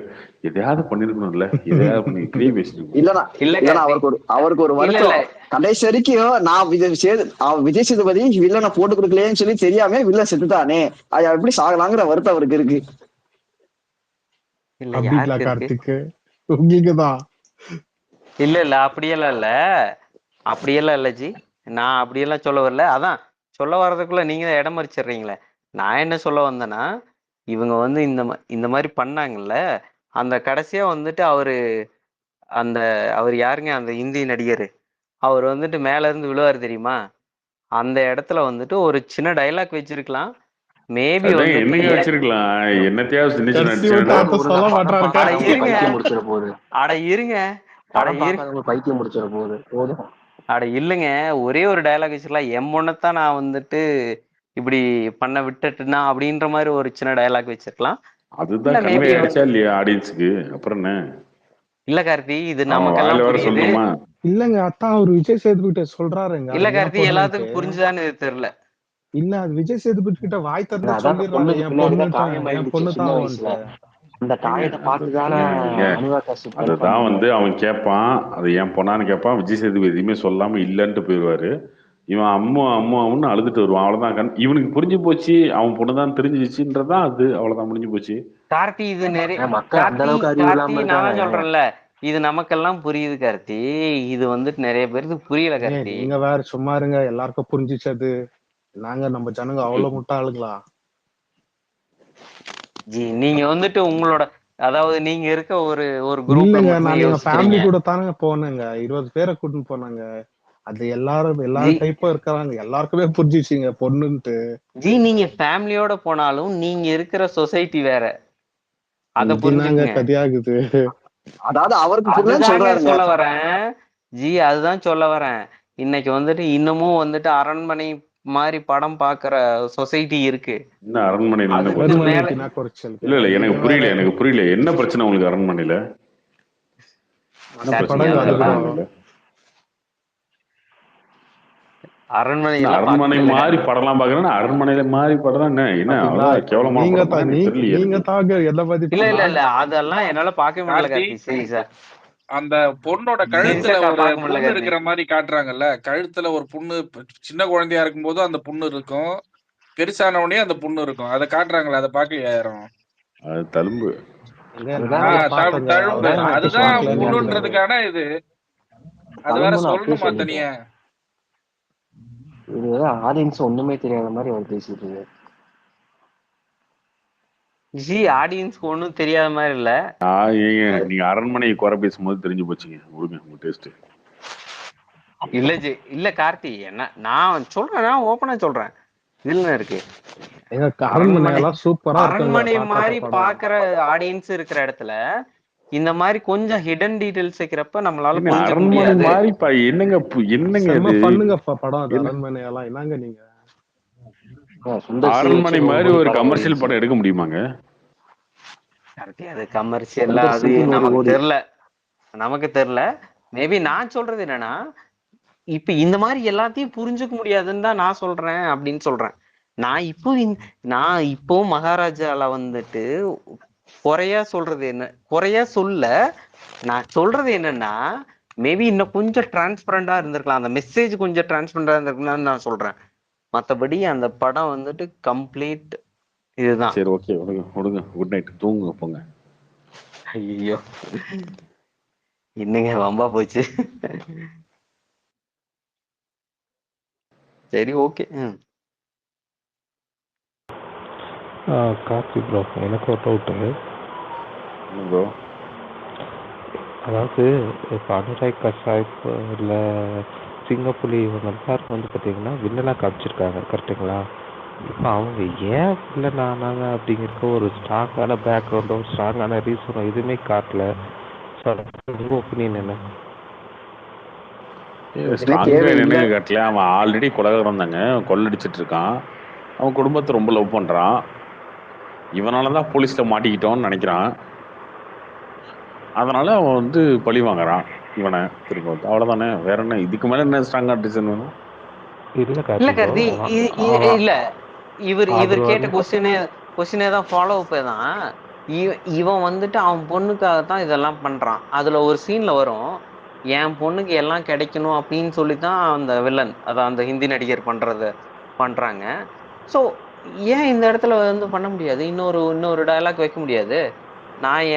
எதையாவது பண்ணிருக்கணும்ல, எதையாவது பண்ணி இப்படியே பேசிருக்கணும். இல்லனா இல்ல இல்லனா கார்த்தி, அவருக்கு ஒரு இல்ல இல்ல வருத்தம். கடைசி வரைக்கும் நான் விஜய் சேதுபதி வில்லனை போட்டு கொடுக்கலையேன்னு சொல்லி தெரியாம வில்லன் செத்துட்டானே, அது எப்படி சாகலாங்கிற வருத்தம் அவருக்கு இருக்கு. இல்ல அப்படிங்களா யாருக்கு இருக்கு? கார்த்திக்? உங்களுக்குதான். இல்ல அப்படியெல்லாம் இல்ல ஜி. நான் அப்படியெல்லாம் சொல்ல வரல. அதான் சொல்ல வர்றதுக்குள்ள நீங்க தான் இடம் மறிச்சிடுறீங்களே. நான் என்ன சொல்ல வந்தேன்னா, இவங்க வந்து இந்த மாதிரி பண்ணாங்கல்ல, அந்த கடைசியா வந்துட்டு அவர் யாருங்க அந்த இந்தி நடிகர், அவர் வந்துட்டு மேல இருந்து விழுவாரு தெரியுமா, அந்த இடத்துல வந்துட்டு ஒரு சின்ன டைலாக் வச்சிருக்கலாம். மேபி அதான் வந்துட்டு என்னங்க வச்சிருக்கலாம், என்னத்தையாவது சின்ன சின்ன கடைசி அடிச்சு விட்டு ஒழுங்கா சொல்ல படம் மாட்டாருக்கா? அட பார்க்காதவங்களுக்கு இருங்க பைத்தியம் முடிச்சிட போகுது. அட இருங்க அட படம் இரு பார்க்காதவங்களுக்கு பைத்தியம் முடிச்சிட போகுது. போதும். அட இல்லைங்க, ஒரே ஒரு டயலாக் வச்சுக்கலாம். என் பொண்ணத்தான் நான் வந்துட்டு இப்படி பண்ண விட்டுட்டுனா அப்படின்ற மாதிரி ஒரு சின்ன டயலாக் வச்சிருக்கலாம். இல்ல அதுதான் கன்வே மேபி ஆயிடுச்சா இல்லையா ஆடியன்ஸுக்கு? அப்புறம் என்ன, இல்ல கார்த்தி, இது அவன் நமக்கெல்லாம் வாயில வேற புரியுது. சொல்லணுமா? இல்லங்க அத்தான் அவர் விஜய் சேதுபதி சொல்றாருங்க இல்ல அது என் கார்த்தி, பொண்ணுன்ட்டு. எல்லாத்துக்கும் புரிஞ்சுதான்னு இது தெரியல. இல்ல அது விஜய் சேதுபதி கிட்ட வாய் திறந்து அதான் அந்த சொல்லிடுறாரு பொண்ணுக்கு என் பின்னாடிதான் பொண்ணு காயம் என் ஆயிடுச்சு பொண்ணு சின்ன தான் வயசுல. அவன்ட்டு. அந்த ஏங்க காயத்தை அந்த பார்த்து தானே ஏங்க அனுராக் காஷ்யப் அதை கன்ஃபார்ம் தான் வந்து பண்ணாரு. அவன் கேட்பான், அது ஏன் பொண்ணான்னு கேட்பான். விஜய் சேதுபதி எதுவுமே சொல்லாம இல்லைன்ட்டு போயிடுவாரு. இவன் அம்மு அம்மு அம்முன்னு அழுதுட்டு வருவான். அவ்வளவுதான். இவனுக்கு புரிஞ்சு போச்சு, அவன் பொண்ணு தான் தெரிஞ்சிச்சுன்றதான் அது. அவ்வளவுதான், முடிஞ்சு போச்சு. கார்த்தி இது நிறைய ஏன்னா மக்கள் அந்த அளவுக்கு அறிவு கார்த்தி இல்லாம நான் இருக்காங்க. சொல்றேன்ல, இது நமக்கெல்லாம் புரியுது கார்த்தி. இது வந்துட்டு நிறைய பேருக்கு புரியல ஏய் கார்த்தி. நீங்க வேற சும்மா இருங்க, எல்லாருக்கும் புரிஞ்சிச்சு அது. நாங்க நம்ம ஜனங்க அவ்வளவு முட்டாளுங்களா? ஜி நீங்க வந்துட்டு உங்களோட, அதாவது நீங்க இருக்க ஒரு ஒரு குரூப்ல இல்லங்க, மட்டுமே நான் எங்க ஃபேமிலி யோசிக்கிறீங்க. கூட தானங்க போனேங்க. 20 பேரை கூட்டின்னு போனாங்க. அது எல்லாரும் ஜி எல்லாரும் டைப்பும் இருக்கிறாங்க. எல்லாருக்குமே புரிஞ்சிச்சுங்க பொண்ணுன்ட்டு. ஜி நீங்க ஃபேமிலியோட போனாலும் நீங்க இருக்கிற சொசைட்டி வேற, அத இது நாங்க புரிஞ்சுக்குங்க. கதையாகுது. அதாவது அவருக்கு புரியலன்னு அதுதாங்க சொல்றாருங்க. சொல்ல வரேன் ஜி, அதுதான் சொல்ல வரேன். இன்னைக்கு வந்துட்டு இன்னமும் வந்துட்டு அரண்மனை மாதிரி படம் பாக்குற சொசைட்டி இருக்கு. என்ன அரண்மனையில என்ன அதுக்கு பிரச்சனை? மேல அரண்மனைக்கு என்ன குறைச்சல்? இல்ல இல்ல, எனக்கு நீங்க வேற புரியல, எனக்கு புரியல. என்ன பிரச்சனை உங்களுக்கு அரண்மனையில? என்ன கார்த்தி பிரச்சனை படங்க அது உங்களுக்கு கூட. அதெல்லாம் அரண்மனையில? அரண்மனை என்ன எல்லாம் அரண்மனை பாக்குறது இல்ல மாதிரி கார்த்தி. படம்லாம் பாக்குறேன்னா அரண்மனையில மாதிரி படம் என்ன? என்ன பாத்தீங்களா? அவ்வளவுதான் இப்ப கேவலமான நீங்க படமா? எனக்கு தெரியலையே நீங்க எனக்கு. தாங்க என்ன பத்தி இல்ல இல்ல பண்ணா இல்ல, அதெல்லாம் என்னால பார்க்க முடியல கார்த்தி, கார்த்தி. சரி சார், அந்த பொண்ணோட சரி கழுத்துல சார், ஒரு பார்க்க முடியல புண்ணு கார்த்தி. இருக்கிற மாதிரி காட்டுறாங்கல்ல. கழுத்துல ஒரு புண்ணு, சின்ன குழந்தையா இருக்கும்போது அந்த புண்ணு இருக்கும், பெருசான உடனே அந்த புண்ணு இருக்கும். அதை காட்டுறாங்களே, அதை பார்க்கலையா யாரும்? அது தழும்பு. எங்க அதுதான் நாங்க பாத்தோங்க. தழும்பு. அதுதான் நான் அப்பயே அதுதான் பார்க்கலன்னு சொன்னேன். நினைக்கிறாரு. புண்ணுன்றதுக்கான இது. அது வேற தழும்பு நான் அப்பயே சொல்லணுமா சொல்லிட்டேன். தனியா? இது ஆடியன்ஸ் ஒண்ணுமே தெரியாத மாதிரி அவர் பேசிட்டு இருக்காரு. ஜி ஆடியன்ஸ்க்கு ஒன்றும் தெரியாத மாதிரி இல்ல. நீங்க அரண்மனை குறை பேசும்போது தெரிஞ்சு போச்சுங்க. விடுங்க உங்க டேஸ்ட். இல்ல ஜி, இல்ல கார்த்தி, என்ன நான் சொல்றேன், நான் ஓப்பனா சொல்றேன். இதுல இருக்கு எங்க அரண்மனை அரண்மனை எல்லாம் சூப்பரா இருக்குங்க. அரண்மனை பார்க்காத மாதிரி படம். பாக்குற ஆடியன்ஸ் இருக்கிற இடத்துல இந்த மாதிரி கொஞ்சம் ஹிடன் டீடைல்ஸ் வைக்கிறப்ப நம்மளால என்ன புரிஞ்சுக்க அரண்மனை முடியாது. மாதிரி என்னங்க என்னங்க செம்ம இது? பண்ணுங்க படம் அது. என்ன அரண்மனை எல்லாம் என்னங்க நீங்க? சுந்தர் சி அரண்மனை வச்சு மாதிரி ஒரு ஒரு படம் கமர்ஷியல் ஓடிச்சு. படம் எடுக்க முடியுமாங்க? கார்த்தி அது கமர்ஷியலா, சுந்தர் அது சிக்கு 100 நமக்கு கோடி. தெரியல, நமக்கு தெரியல. மேபி நான் சொல்றது என்னன்னா, இப்ப இந்த மாதிரி எல்லாத்தையும் புரிஞ்சுக்க முடியாதுன்னு தான் நான் சொல்றேன் அப்படின்னு சொல்றேன். நான் இப்போ மகாராஜால வந்துட்டு குறையா சொல்றது என்ன, குறையா சொல்ல, நான் சொல்றது என்னன்னா மேபி இன்னும் கொஞ்சம் டிரான்ஸ்பரண்டா இருந்திருக்கலாம், அந்த மெசேஜ் கொஞ்சம் டிரான்ஸ்பரண்டா இருந்திருக்கலாம்னு நான் சொல்றேன். மத்தபடி அந்த படம் வந்துட்டு கம்ப்ளீட் இதுதான். சரி ஓகே, விடுங்க விடுங்க. குட் நைட், தூங்குங்க போங்க. ஐயோ இன்னைங்க வம்பா போச்சு. சரி ஓகே. கார்த்தி ப்ரோ, எனக்கு ஒரு டவுட்டுங்க. ப்ரோ, அதாவது இப்போ அனுராக் கஷ்யப் இல்லை சிங்கப்புலி இவங்க எல்லாருக்கும் வந்து பார்த்தீங்கன்னா வில்லனாக காமிச்சிருக்காங்க, கரெக்டுங்களா? இப்போ அவங்க ஏன் வில்லன் ஆனாங்க அப்படிங்கிறக்க ஒரு ஸ்ட்ராங்கான பேக்ரவுண்டோ ஸ்ட்ராங்கான ரீசனோ எதுவுமே காட்டல. ஸோ உங்கள் ஒப்பீனியன் என்ன? ஸ்ட்ராங்கா என்னங்க காட்டல? அவன் ஆல்ரெடி கொலகாரம் தாங்க, கொள்ளடிச்சிட்டு இருக்கான். அவன் குடும்பத்தை ரொம்ப லவ் பண்றான். இவனாலதான் போலீஸ்ல மாட்டிக்கிட்டோன்னு நினைக்கிறான். அதனால அவன் வந்து பழி வாங்குறான் இவனை திரும்ப வந்து. அவ்வளவுதானே, வேற என்ன? இதுக்கு மேல என்ன ஸ்ட்ராங்கா டிசைன் வேணும்? இல்ல கார்த்தி, இல்ல இவர் கேட்ட கொஸ்டினே தான் ஃபாலோ அப் தான். இவன் வந்துட்டு அவன் பொண்ணுக்காகத்தான் இதெல்லாம் பண்றான். அதுல ஒரு சீன்ல வரும், என் பொண்ணுக்கு எல்லாம் கிடைக்கணும் அப்படின்னு சொல்லித்தான் அந்த வில்லன், அதான் அந்த ஹிந்தி நடிகர் பண்றாங்க. சோ ஏன் இந்த இடத்துல வந்து பண்ண முடியாது? இன்னொரு டயலாக் வைக்க முடியாது? நான்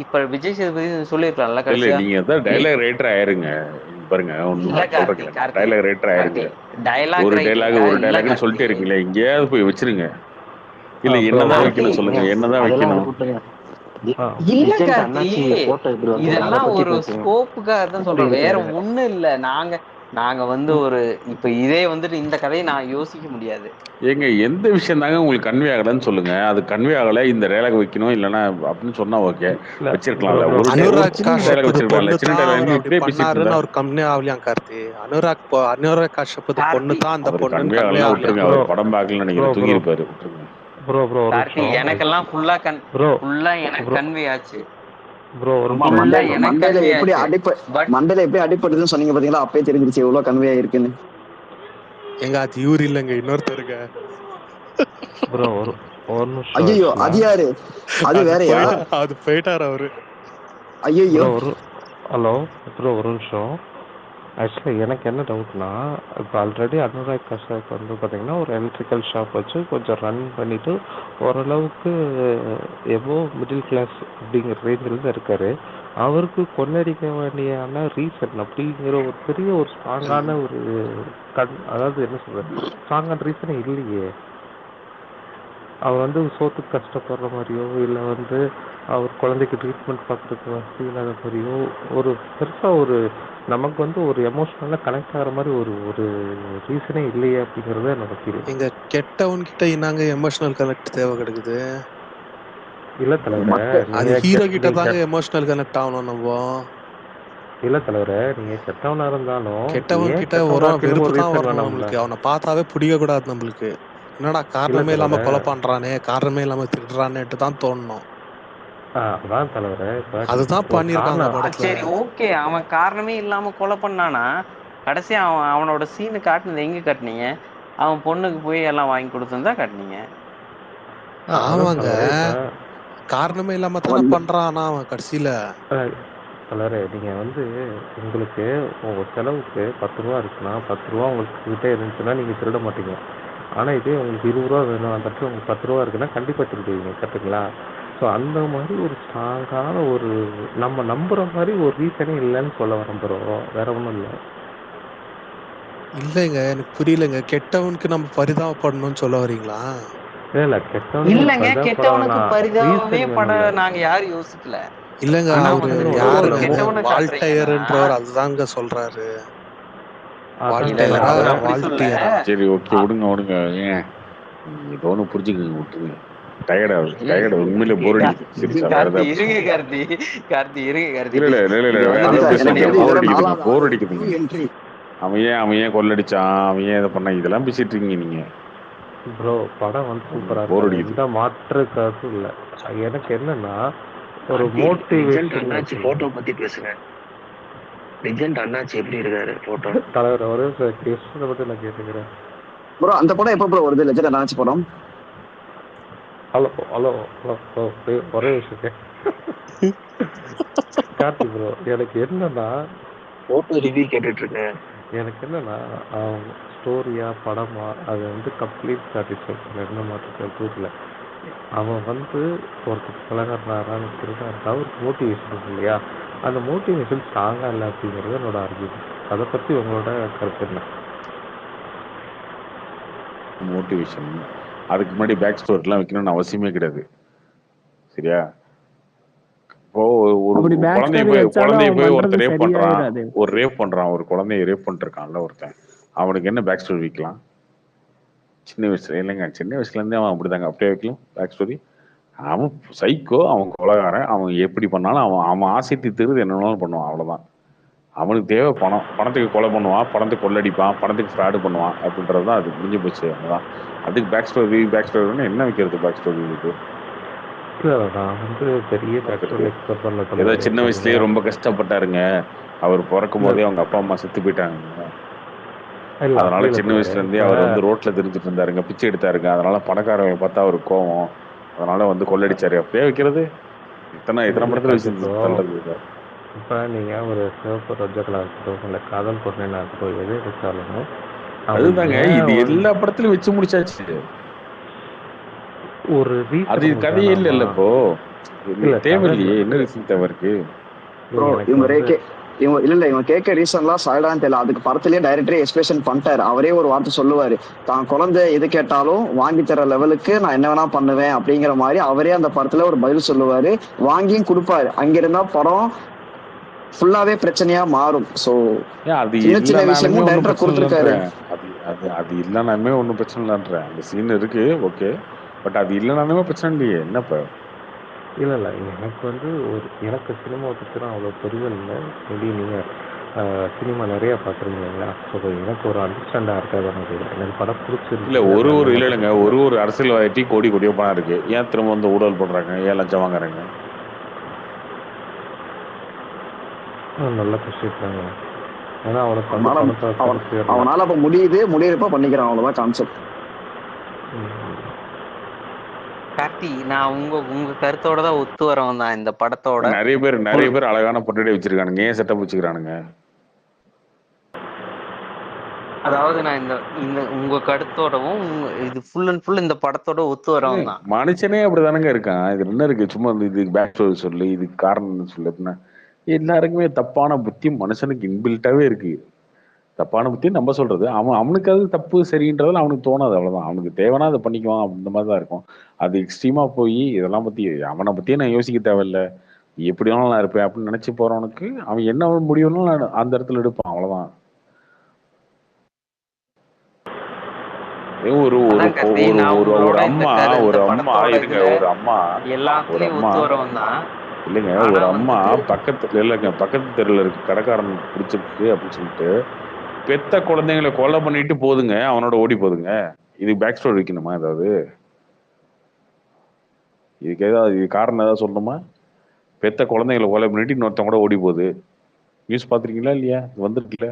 இப்ப விஜய் சேதுபதி சொல்லிருக்கலாம்ல இல்ல கடைசியா, நீங்க தான் டைலாக் ரைட்டர் ஆயிருங்க. பாருங்க, ஒண்ணு சொல்றேன், டைலாக் ரைட்டர் ஆயிருங்க. ஒரு டைலாக்னு சொல்லிட்டே இருக்கீங்களே, எங்கேயாவது போய் வச்சிருங்க. இல்ல என்னதான் வைக்கணும் சொல்லுங்க, என்னதான் வைக்கணும்? இல்ல கார்த்தி, இதெல்லாம் ஒரு ஸ்கோப்புக்காக தான் சொல்றேன், வேற ஒண்ணு இல்ல. நாங்க வந்து ஒரு இப்ப இதே வந்துட்டு இந்த கதையை நான் யோசிக்க முடியாது. ஏங்க எந்த விஷயம் தாங்க உங்களுக்கு கன்வே ஆகலன்னு சொல்லுங்க. அது கன்வே ஆகல, இந்த டயலாக் வைக்கணும் இல்லைன்னா அப்படின்னு சொன்னா ஓகே, இல்ல ப்ரோ வச்சிருக்கலாம்ல. ப்ரோ ஒரு ப்ரோ அனுராக் சின்ன டயலாக் காஷ்யப் வச்சிருக்கலாம்ல. பொண்ணு சின்ன தான் அவர் டயலாக் அப்படி இப்படியே பேசிட்டு இருந்தா பண்ணாருன்னு அவர் கம்னே ஆகலையாம் கார்த்தி. அனுராக் காஷ்யப் பொண்ணு கார்த்தி தான் அந்த அவர் பொண்ணுன்னு கன்வே கம்மே ஆகலன்னா ஆகலையாம். விட்டுருங்க. ப்ரோ அவர் படம் பார்க்கலன்னு ப்ரோ நினைக்கிறேன், ப்ரோ தூங்கியிருப்பாரு, விட்டுருங்க. ப்ரோ ஒரு கார்த்தி நிமிஷம் எனக்கெல்லாம் ப்ரோ ஃபுல்லா எனக்கு ப்ரோ கன்வே ஆச்சு. ப்ரோ ஒரு ஆமா, நிமிஷம் ஃபுல்லா எனக்கு மண்டையில கன்வே எப்படி ஆச்சு. பட் மண்டையில எப்படி அடிப்படுதுன்னு சொன்னீங்க பாத்தீங்களா, அப்பயே தெரிஞ்சிருச்சு எவ்வளவு கன்வே ஆயிருக்குன்னு. எங்க அது இவரு இல்லைங்க, இன்னொருத்தருங்க. ப்ரோ ஒரு நிமிஷம் ஐயோ, ஆக்சுவலா அது யாரு? அது வேறயா? அது போயிட்டாரு அவரு. ஐயோ. ப்ரோ ஹலோ ப்ரோ ஒரு நிமிஷம். ஆக்சுவலாக எனக்கு என்ன டவுட்னா, இப்போ ஆல்ரெடி அனுராக் கஷ்யப் வந்து பார்த்தீங்கன்னா ஒரு எலக்ட்ரிக்கல் ஷாப் வச்சு கொஞ்சம் ரன் பண்ணிட்டு ஓரளவுக்கு எபோ மிடில் கிளாஸ் அப்படிங்கிற ரேஞ்சில் தான் இருக்காரு. அவருக்கு கொள்ளடிக்க வேண்டியான ரீசன் அப்படிங்கிற ஒரு பெரிய ஒரு ஸ்ட்ராங்கான ஒரு அதாவது என்ன சொல்றது, ஸ்ட்ராங்கான ரீசனே இல்லையே. அவர் வந்து சோத்துக்கு கஷ்டப்படுற மாதிரியோ இல்லை வந்து அவர் குழந்தைக்கு ட்ரீட்மெண்ட் பார்க்குறதுக்கு வசதி இல்லாத மாதிரியோ ஒரு பெருசாக ஒரு நமக்கு வந்து ஒரு எமோஷ்னலாக கனெக்ட் ஆகிற மாதிரி ஒரு ஒரு ரீசனே இல்லையே அப்படிங்கிறது என்னோட ஃபீல். எங்க கெட்டவன் கிட்ட என்னங்க எமோஷனல் கனெக்ட் தேவை கிடைக்குது? இல்லை தலைவரை அது நீங்கள் ஹீரோ கிட்ட தாங்க எமோஷனல் கனெக்ட் ஆகணும் நம்ம. இல்லை தலைவரை நீங்கள் கெட்டவனாக இருந்தாலும் கெட்டவன் ஏன் கிட்ட கெட்டவனா ஒரு இருக்குன்னு வெறுப்பு ஒரு தான் ரீசன் வரணும் வேணாம்ல. நம்மளுக்கு. அவனை பார்த்தாவே பிடிக்க கூடாது நம்மளுக்கு. என்னடா இல்லை காரணமே இல்லாம தலைவரை கொலை பண்றானே, காரணமே இல்லாம திருடுறானேட்டு தான் தோணணும். அதான் தலைவரை இப்போ அதுதான் ஒரு பண்ணிருக்காங்க காரணம். படத்துல. சரி ஓகே, அவன் காரணமே இல்லாம கொலை பண்ணானா கடைசியா அவனோட சீனு காட்டுனது எங்க காட்டுனீங்க? அவன் பொண்ணுக்கு போய் எல்லாம் வாங்கி கொடுத்துருந்தா காட்டுனீங்க. ஆமாங்க, தலைவரை இப்போ காரணமே இல்லாம தானே பண்றான் ஆனா அவன் கடைசியில. தலைவரே நீங்கள் வந்து உங்களுக்கு உங்கள் செலவுக்கு 10 ரூபா இருக்குன்னா 10 ரூபா உங்களுக்கு கிட்டே இருந்துச்சுன்னா நீங்கள் திருட மாட்டீங்க. ஆனால் இதே உங்களுக்கு 20 ரூபா வேணும், அந்த இடத்துல உங்களுக்கு 10 ரூபா இருக்குன்னா கண்டிப்பாக திருடுவீங்க, கரெக்டுங்களா? ஸோ அந்த மாதிரி ஒரு ஸ்ட்ராங்கான ஒரு நம்ம நம்புகிற மாதிரி ஒரு ரீசனே இல்லைன்னு சொல்ல வரம்புறோம், வேற ஒன்றும் இல்லை. இல்லைங்க, எனக்கு புரியலங்க. கெட்டவனுக்கு நம்ம பரிதாபப்படணும்னு சொல்ல வரீங்களா? இல்லை இல்லங்க, கெட்டவனுக்கு கெட்டவனுக்கு பரிதாபமே ரீசன் பட வேணும்ல. நாங்க யாரும் யோசிக்கல. இல்லங்க, ஆனா அவரு வந்து நீங்க ஒரு யாருங்க கெட்டவனை காட்டுறீங்கன்னா வால்டயர்ன்றவர் அதுதாங்க சொல்றாரு. அதான் இல்ல இல்ல, வால்டயரா அவர் அப்படி சொல்ல. வால்டியரா? சரி ஓகே, விடுங்க. ஏன் ஏதோ ஒன்று புரிஞ்சுக்கங்க, விட்டுருங்க. டயர்டு உண்மையிலே போர் அடிக்குது. சீரியஸா வேற கார்த்தி ஏதாவது இருங்க, பேசுங்க. கார்த்தி இருங்க கார்த்தி. இல்ல இது வேற வந்து ஏதாவது பிரச்சனை பேசுங்க. எனக்கு இல்ல. போர் இதெல்லாம் அடிக்குதுங்க, 4வது போர் ஆளு, அடிக்குதுங்க. New entry. அவன் ஏன் கொள்ளடிச்சான், அவன் ஏன் இதை பண்ணான், இதெல்லாம் பேசிட்டு இருக்கீங்க நீங்க. ப்ரோ படம் வந்து சூப்பராக போர் இருக்காது, அடிக்குது. எந்த மாற்று கருத்தும் இல்லை. எனக்கு என்னன்னா ஒரு லெஜெண்ட் மோட்டிவேஷன் அண்ணாச்சி போட்டோ பத்தி பேசுங்க. லெஜெண்ட் அண்ணாச்சி எப்படி இருக்காரு போட்டோ? தலைவர் ஒரே கொஸ்டினை பற்றி நான் கேட்டுக்கிறேன். ப்ரோ அந்த படம் எப்போ ப்ரோ வருது, லெஜெண்ட் நினைச்சு படம்? ஹலோ ஹலோ ஹலோ ஹலோ ஒரே விஷயம் கார்த்தி ப்ரோ, எனக்கு என்னன்னா போட்டோ ரிவ்யூ கேட்டுட்டு இருக்கேன். எனக்கு என்னன்னா ஸ்டோரியா படமா அது வந்து கம்ப்ளீட் சாட்டிஸ்ஃபேக்ஷன், எந்த மாற்று இல்லை. அவன் வந்து ஒருத்தர் பழகிறாரான்னு திருடாருக்கா ஒரு மோட்டிவேஷன் இல்லையா, அந்த மோட்டிவேஷன் ஸ்ட்ராங்காக இல்லை அப்படிங்கிறது என்னோட ஆர்கியூமெண்ட். அதை பற்றி உங்களோட கருத்து என்ன? மோட்டிவேஷன் அதுக்கு முன்னாடி பேக் ஸ்டோரிலாம் வைக்கணும்னு அவசியமே கிடையாது, சரியா? இப்போ ஒரு அப்படி பேக் குழந்தைய ஸ்டோரி போய் வச்சாலும் அவன் பண்றது ஒருத்தர் ரேப் பண்றான், சரியாயிராது. ஒரு குழந்தைய ரேப் பண்ணிருக்கான்ல ஒருத்தன், அவனுக்கு என்ன பேக் ஸ்டோரி வைக்கலாம்? சின்ன வயசுல இல்லைங்க, சின்ன வயசுல இருந்தே அவன் அப்படிதாங்க, அப்படியே வைக்கலாம் பேக் ஸ்டோரி. அவன் சைக்கோ, அவன் கொலைகாரன், அவன் எப்படி பண்ணாலும் அவன் ஆசை தீர்த்துறது என்ன வேணாலும் பண்ணுவான், அவ்வளவுதான். அவனுக்கு தேவை பணம், பணத்துக்கு கொலை பண்ணுவான், பணத்துக்கு கொள்ளடிப்பான், பணத்துக்கு ஃப்ராடு பண்ணுவான், அப்படின்றது தான் அது, முடிஞ்சு போச்சு, அவ்வளோதான். அதுக்கு பேக் ஸ்டோரி என்ன வைக்கிறது பேக் ஸ்டோரி இதுக்கு? நான் வந்து பெரிய பேக் ஸ்டோரி எக்ஸ்பெக்ட் பண்ணல. ஏதோ சின்ன வயசுலயே ரொம்ப கஷ்டப்பட்டாருங்க, அவர் பிறக்கும் போதே அவங்க அப்பா அம்மா செத்து போயிட்டாங்க, அதனால சின்ன வயசுல இருந்தே அவர் வந்து ரோட்ல தெரிஞ்சுட்டு இருந்தாருங்க, பிச்சை எடுத்தாருங்க, அதனால பணக்காரங்க பார்த்தா அவர் கோவம், அதனால வந்து கொள்ளடிச்சாரு, அப்படியே வைக்கிறது. எத்தனை படத்துல வச்சு தள்ளுறது. இப்போ நீங்கள் ஒரு சிவப்பு ரஜக்கலாக இருக்கட்டும், இல்லை காதல் பொண்ணா இருக்கட்டும், எது எடுத்தாலும் அதுதாங்க, இது எல்லா படத்துலயும் வச்சு முடிச்சாச்சு. ஒரு அது கதையே இல்ல இப்போ, தேவையில்லையே, என்ன ரீசன் தேவை இருக்கு? ப்ரோ இவங்க கேட்க ரீசன்லாம் சாய்டான்னு தெரியல. அதுக்கு படத்திலேயே டைரக்டரே எக்ஸ்பிரஷன் பண்ணிட்டாரு. அவரே ஒரு வார்த்தை சொல்லுவாரு, தான் குழந்தை எது கேட்டாலும் வாங்கி தர லெவலுக்கு நான் என்ன வேணா பண்ணுவேன் அப்படிங்கிற மாதிரி அவரே அந்த படத்துல ஒரு பதில் சொல்லுவாரு, வாங்கியும் கொடுப்பாரு. அங்கிருந்தா படம் ஃபுல்லாவே பிரச்சனையா மாறும். ஸோ ஏன் அது சின்ன சின்ன இல்லைனாலுமே விஷயமும் ஒன்றும் டைரக்டர் பிரச்சனை கொடுத்துருக்காரு. இல்லைன்றேன். அது அது அது இல்லைனாலுமே ஒன்றும் பிரச்சனை இல்லைன்றேன். அந்த சீன் இருக்கு, ஓகே. பட் அது இல்லைனாலுமே பிரச்சனை இல்லையே, என்னப்ப? இல்லை இல்லை, எனக்கு வந்து எனக்கு சினிமாவை பற்றினா அவ்வளோ புரிதல் இல்லை. மேபி நீங்கள் சினிமா நிறையா பார்க்குறீங்க இல்லைங்களா? ஸோ எனக்கு ஒரு அண்டர்ஸ்டாண்டாக இருக்காது. எனக்கு படம் இல்லை பிடிச்சிருக்கு. இல்லைங்க, ஒரு அரசியல்வாதி கோடி கோடியோ பணம் இருக்கு, ஏன் திரும்ப வந்து ஊழல் பண்றாங்க, ஏன் லஞ்சம் வாங்குறாங்க? நல்ல கொஸ்டின் தாங்க. ஏன்னா அவனுக்கு வந்து பணத்தை அவனால அப்ப முடியறப்ப பண்ணிக்கிறான், அவ்வளவுதான் கான்செப்ட். கார்த்தி, நான் உங்க கருத்தோட தான் ஒத்து வரவன் தான் இந்த படத்தோட. நிறைய பேர் அழகான பொட்டடை வச்சிருக்கானுங்க, ஏன் செட்டப் வச்சுக்கிறானுங்க? அதாவது நான் இந்த உங்க கருத்தோடவும் இது ஃபுல் அண்ட் ஃபுல் இந்த படத்தோட ஒத்து வரவன் தான். மனுஷனே அப்படிதானங்க இருக்கான். இது என்ன இருக்கு, சும்மா இது பேக் ஸ்டோரி சொல்லு, இது காரணம் சொல்லு அப்படின்னா எல்லாருக்குமே தப்பான புத்தி மனுஷனுக்கு இன்பில்ட்டாவே இருக்கு. தப்பான புத்தி நம்ம சொல்றது, அவனுக்கு அது தப்பு சரின்றதுல அவனுக்கு தோணாது, அவ்வளவுதான். அவனுக்கு தேவைன்னா அதை பண்ணிக்குவான், அந்த மாதிரி தான் இருக்கும். அது எக்ஸ்ட்ரீமா போய் இதெல்லாம் பத்தி அவனை பத்தியே நான் யோசிக்க தேவையில்ல, எப்படி வேணாலும் நான் இருப்பேன் அப்படின்னு நினைச்சு போறவனுக்கு அவன் என்ன முடிவுனாலும் அந்த இடத்துல எடுப்பான், அவ்வளவுதான். ஒரு அம்மா இல்லைங்க, ஒரு அம்மா பக்கத்து தெருல இருக்கு கடைக்காரன் பிடிச்சிருக்கு அப்படின்னு சொல்லிட்டு பெத்த குழந்தைங்களை கொலை பண்ணிட்டு போதுங்க, அவனோட ஓடி போதுங்க. இதுக்கு பேக் ஸ்டோரி வைக்கணுமா? ஏதாவது இதுக்கு ஏதாவது காரணம் ஏதாவது சொல்லணுமா? பெத்த குழந்தைங்களை கொலை பண்ணிட்டு இன்னொருத்தவங்க கூட ஓடி போகுது. நியூஸ் பாத்திருக்கீங்களா இல்லையா? வந்துருக்குல்ல.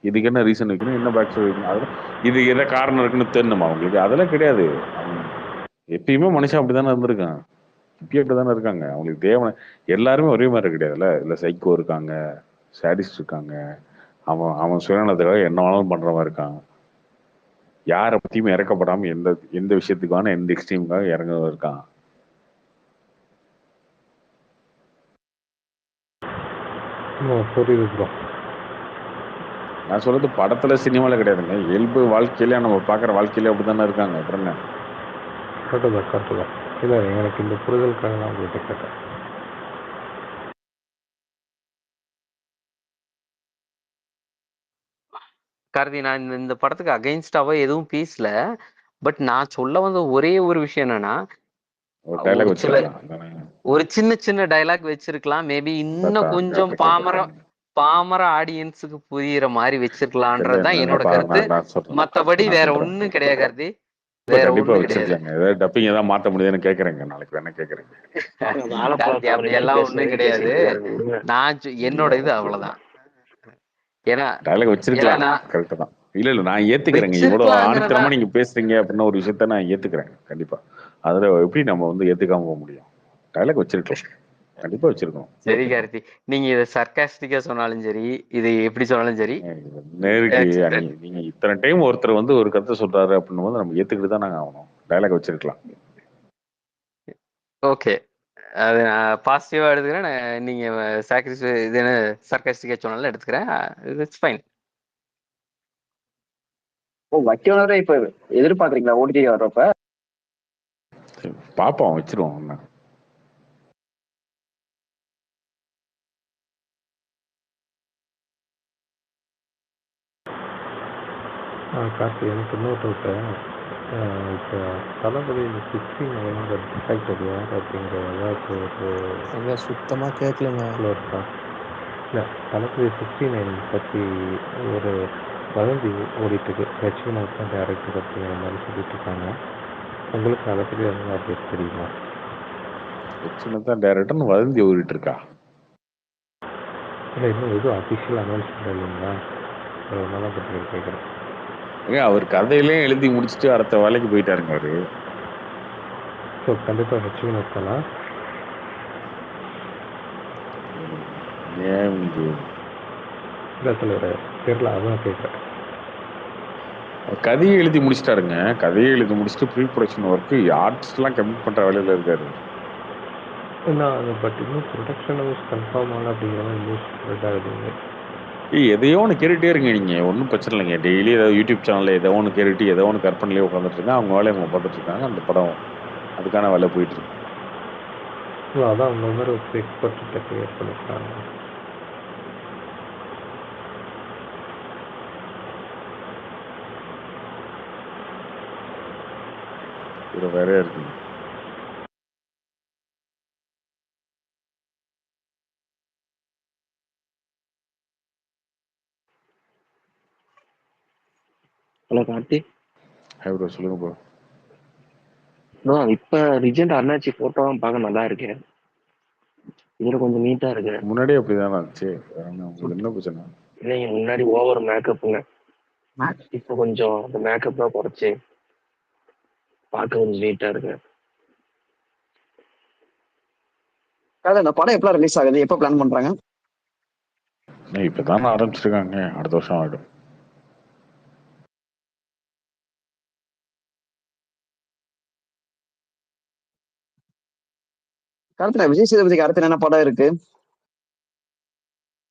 இதுக்கு என்ன ரீசன் வைக்கணும், என்ன பேக் ஸ்டோரி வைக்கணும்? அதெல்லாம் இது என்ன காரணம் இருக்குன்னு தெரியணுமா அவங்களுக்கு? அதெல்லாம் கிடையாது. எப்பயுமே மனுஷன் அப்படித்தானே இருந்திருக்கான், இப்பயும் அப்படித்தானே இருக்காங்க. அவங்களுக்கு தேவை எல்லாருமே ஒரே மாதிரி கிடையாதுல்ல. இல்ல சைக்கோ இருக்காங்க, சாடிஸ்ட் இருக்காங்க, அவன் சுயநலத்துக்காக என்ன வேணாலும் பண்றவன் இருக்கான். யாரை பத்தியுமே இறக்கப்படாம எந்த விஷயத்துக்கான எந்த எக்ஸ்ட்ரீமுக்காக இறங்குறவன் இருக்கான். நான் சொல்றது படத்துல சினிமால கிடையாதுங்க, இயல்பு வாழ்க்கையில நம்ம பாக்குற வாழ்க்கையில அப்படித்தானே இருக்காங்க. அப்புறம் என்ன? கரெக்டு தான். இல்லை, எனக்கு இந்த புரிதலுக்காக தான் உங்கள்கிட்ட கேட்டேன். கார்த்தி, நான் இந்த படத்துக்கு அகைன்ஸ்டாவோ எதுவும் பேசல. பட் நான் சொல்ல வந்த ஒரே ஒரு விஷயம் என்னன்னா, ஒரு சின்ன சின்ன டைலாக் வச்சிருக்கலாம். மேபி இன்னும் கொஞ்சம் பாமர ஆடியன்ஸுக்கு புரியுற மாதிரி வச்சிருக்கலாம்ன்றதுதான் என்னோட கருத்து. மத்தபடி வேற ஒண்ணும் கிடையாது கார்த்தி, வேற ஒண்ணும் கிடையாது. டப்பிங் ஏதாவது மாத்த முடியுதுன்னு கேக்குறேங்க, நாளைக்கு வேணா கேக்குறேங்க. அப்படி எல்லாம் ஒண்ணும் கிடையாது. நான் என்னோட இது அவ்வளவுதான். ஏன்னா டைலாக் வச்சிருக்கலாம், கரெக்ட் தான். இல்ல நான் ஏத்துக்கிறேங்க, இவ்வளவு ஆணித்தரமா நீங்க பேசுறீங்க அப்படின்னா ஒரு விஷயத்த நான் ஏத்துக்கிறேன் கண்டிப்பா. அதுல எப்படி நம்ம வந்து ஏத்துக்காம போக முடியும்? டைலாக் வச்சிருக்கோம், கண்டிப்பா வச்சிருக்கோம். சரி கார்த்தி, நீங்க இதை சர்காஸ்டிக்கா சொன்னாலும் சரி, இது எப்படி சொன்னாலும் சரி, நேருக்கு நீங்க இத்தனை டைம் ஒருத்தர் வந்து ஒரு கருத்தை சொல்றாரு அப்படின்னு போது நம்ம ஏத்துக்கிட்டு தான் நாங்க ஆகணும். டைலாக் வச்சிருக்கலாம். ஓகே, அது நான் பாசிட்டிவா எடுத்துக்கிறேன். நீங்க இது என்ன சர்காஸ்டிக்கா சொன்னாலும் எடுத்துக்கிறேன். It's fine. வக்கியோனரே இப்ப எதிர்பார்க்கறீங்களா ஓடிடி வர்றப்ப? பாப்போம், வச்சிருவோம். கார்த்தி, எனக்கு இன்னொரு இப்போ தளபதி 69 டிஃபெக்டட் யார் அப்படிங்கிற ஏதாச்சும் சுத்தமாக கேட்கலங்க இருக்கா? இல்லை, தளபதி 69 பற்றி ஒரு வதந்தி ஓடிட்டுருக்கு. லட்சுமணன் தான் டேரக்டர் அப்படிங்கிற மாதிரி சொல்லிட்டு இருக்காங்க. உங்களுக்கு அதை பற்றி எதாவது அப்டேட் தெரியுமா? லட்சுமணன் தான் டேரக்டர்னு வதந்தி ஓடிட்டு இருக்கா? இல்லை, இன்னும் எதுவும் அஃபிஷியல் அனௌன்ஸ்மெண்ட் இல்லைங்களா? அதனால பற்றி கேட்குறேன். அவர் கதையிலேயே எழுதி முடிச்சுட்டு அடுத்த வேலைக்கு போயிட்டாருங்க அவரு. ஸோ கண்டிப்பாக லட்சுமணன் தானா? இல்லை தலைவர், தெரியல, அதான் கேட்குறேன். கதையை எழுதி முடிச்சிட்டாருங்க. கதையை எழுதி முடிச்சுட்டு ப்ரீ ப்ரொடக்ஷன் ஒர்க்கு ஆர்டிஸ்ட்லாம் கம்ப்ளீட் பண்ணுற வேலையில் இருக்காரு. அது பட் இன்னும் ப்ரொடக்ஷன் கன்ஃபார்ம் ஆகல அப்படிங்கிற மாதிரி நியூஸ் ஸ்ப்ரெட் ஆகுதுங்க. எதையோ ஒன்று கேட்டுகிட்டே இருங்க நீங்கள், ஒன்றும் பிரச்சனை இல்லைங்க. டெய்லி ஏதாவது யூடியூப் சேனலில் ஏதோ ஒன்று கேட்டுட்டு ஏதோ ஒன்று கற்பனையிலே உட்காந்துட்டு இருக்காங்க. அவங்க வேலையை அவங்க பார்த்துட்டு இருக்காங்க. அந்த படம் அதுக்கான வேலை போயிட்டு இருக்கு. அதான் உங்க மாதிரி ஒரு எக்ஸ்பர்ட் கிட்ட கிளியர் பண்ணிருக்காங்க. இது வேறையா இருக்குங்க. ஹலோ கார்த்தி ஹே ப்ரோ, சொல்லுங்க ப்ரோ. ப்ரோ, இப்ப ரிஜெண்ட் அண்ணாச்சி போட்டோலாம் பார்க்க நல்லா இருக்கு. இதுல கொஞ்சம் நீட்டா இருக்கு. முன்னாடியே அப்படிதானே இருந்துச்சு. வேற என்ன உங்களுக்கு என்ன பிரச்சனை? இல்லைங்க, முன்னாடி ஓவர் மேக்கப்புங்க. இப்போ கொஞ்சம் அந்த மேக்கப்லாம் குறைச்சி பார்க்க கொஞ்சம் நீட்டா இருக்கு. அதான் இந்த படம் எப்போ ரிலீஸ் ஆகுது, எப்போ பிளான் பண்றாங்க? இப்பதானே ஆரம்பிச்சிருக்காங்க, அடுத்த வருஷம் ஆகிடும். காலத்துல விஜய் சேதுபதிக்கு அடுத்து என்ன படம் இருக்கு?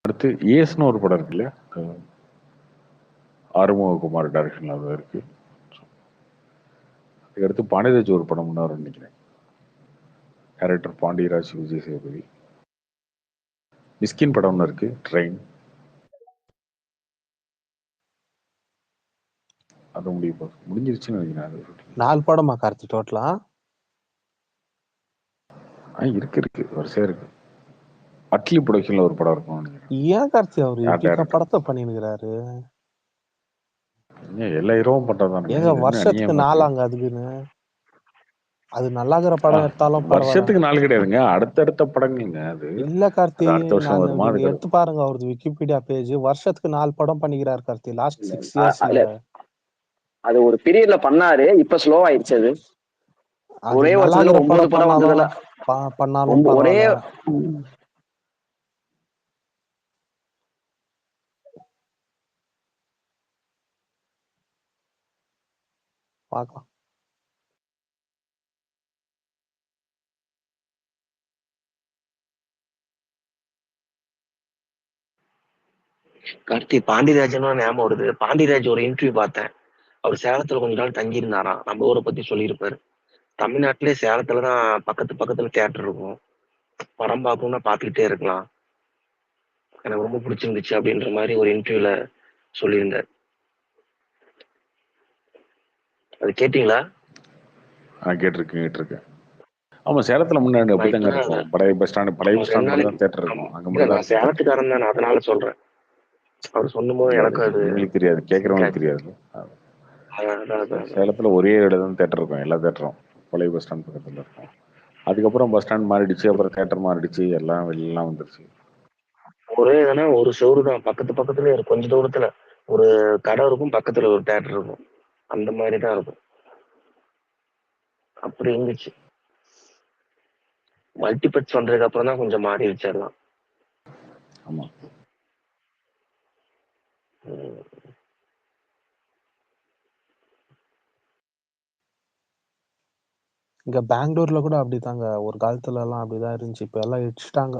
அடுத்து ஏஸ்னு ஒரு படம் இருக்கு இல்லையா, ஆறுமுககுமார் டைரக்ஷன்ல அது இருக்கு. அதுக்கடுத்து பாண்டியராஜ் ஒரு படம் முன்னாடி நினைக்கிறேன், கேரக்டர் பாண்டியராஜ் விஜய் சேதுபதி. மிஸ்கின் படம் ஒன்று இருக்கு, ட்ரெயின். அது முடிஞ்சிருச்சுன்னு நினைக்கிறேன். அது 4 படமா கார்த்தி டோட்டலா? இருக்கு வரிசையா இருக்கு. அட்லி ப்ரொடக்ஷன்ல ஒரு படம் இருக்கும் நினைக்கிறேன். ஏன் கார்த்தி அவரு யார் இப்படிக்கா டைரக்டர்? படத்தை பண்ணிருக்கிறாரு? எல்லா ஹீரோவும் பண்றதானுங்க, ஏங்க இது என்ன வருஷத்துக்கு அநியாயமா இருக்கு? 4 அதுக்குன்னு அது நல்லாகிற படம் எடுத்தாலும் பரவாயில்ல. வருஷத்துக்கு 4 கிடையாதுங்க, அடுத்தடுத்த படங்கள்ங்க. அது இல்ல கார்த்தி, அது அடுத்த வருஷம் வருமா? நீங்க அதுக்கு எடுத்து பாருங்க அவரது விக்கிபீடியா பேஜ். வருஷத்துக்கு 4 படம் பண்ணிக்கிறாரு கார்த்தி, லாஸ்ட் 6 இயர்ஸ்ல. அது ஒரு பீரியட்ல பண்ணாரு, இப்ப ஸ்லோ ஆயிடுச்சு. அது அது ஒரே வருஷத்துல நல்லாகிற 9 படம் படம் வந்ததுல பண்ணாலும் ஒரே பரவாயில்ல. பார்க்கலாம். கார்த்தி, பாண்டியராஜனும் ஞாபகம் வருது. பாண்டியராஜ் ஒரு இன்டர்வியூ பார்த்தேன். அவர் சேலத்துல கொஞ்ச நாள் தங்கி இருந்தாராம். நம்ம ஊரை பத்தி சொல்லியிருப்பாரு. தமிழ்நாட்டிலே சேலத்துலதான் பக்கத்துல தியேட்டர் இருக்கும். படம் பார்க்கணும்னா பார்த்துக்கிட்டே இருக்கலாம், எனக்கு ரொம்ப பிடிச்சிருந்துச்சு அப்படின்ற மாதிரி ஒரு இன்டர்வியூல சொல்லியிருந்தார். அது கேட்டீங்களா? கேட்டிருக்கேன். ஆமா, சேலத்துல முன்னாடி அப்படித்தாங்க இருக்கும். பழைய பஸ் ஸ்டாண்ட் மட்டும் தான் தியேட்டர் இருக்கும். அங்க மட்டும் தான் நான் சேலத்துக்காரன் தான், அதனால சொல்றேன். அவர் சொல்லும்போது இல்ல, எனக்கு அது எங்களுக்கு தெரியாது, கேட்கறவங்களுக்கு தெரியாது. சேலத்துல ஒரே இடம் தான் தியேட்டர் இருக்கும், எல்லா தியேட்டரும் பழைய பஸ் ஸ்டாண்ட் பக்கத்துல இருக்கும். அதுக்கப்புறம் பஸ் ஸ்டாண்ட் மாறிடுச்சு, அப்புறம் தியேட்டர் மாறிடுச்சு, எல்லாம் வெளியெல்லாம் வந்துருச்சு. ஒரே இதுனா ஒரு செவரு தான், பக்கத்துலயே இருக்கும். கொஞ்ச தூரத்துல ஒரு கடை இருக்கும், பக்கத்துல ஒரு தியேட்டர் இருக்கும். அந்த மாதிரி தான் இருக்கும். அப்படி இருந்துச்சு. மல்டிபிளெக்ஸ் வந்ததுக்கு அப்புறம் தான் கொஞ்சம் மாறிடுச்சு எல்லாம். ஆமா. இங்க பெங்களூர்ல கூட அப்படிதாங்க, ஒரு காலத்துல எல்லாம் அப்படிதான் இருந்துச்சு. இப்ப எல்லாம் இடிச்சுட்டாங்க.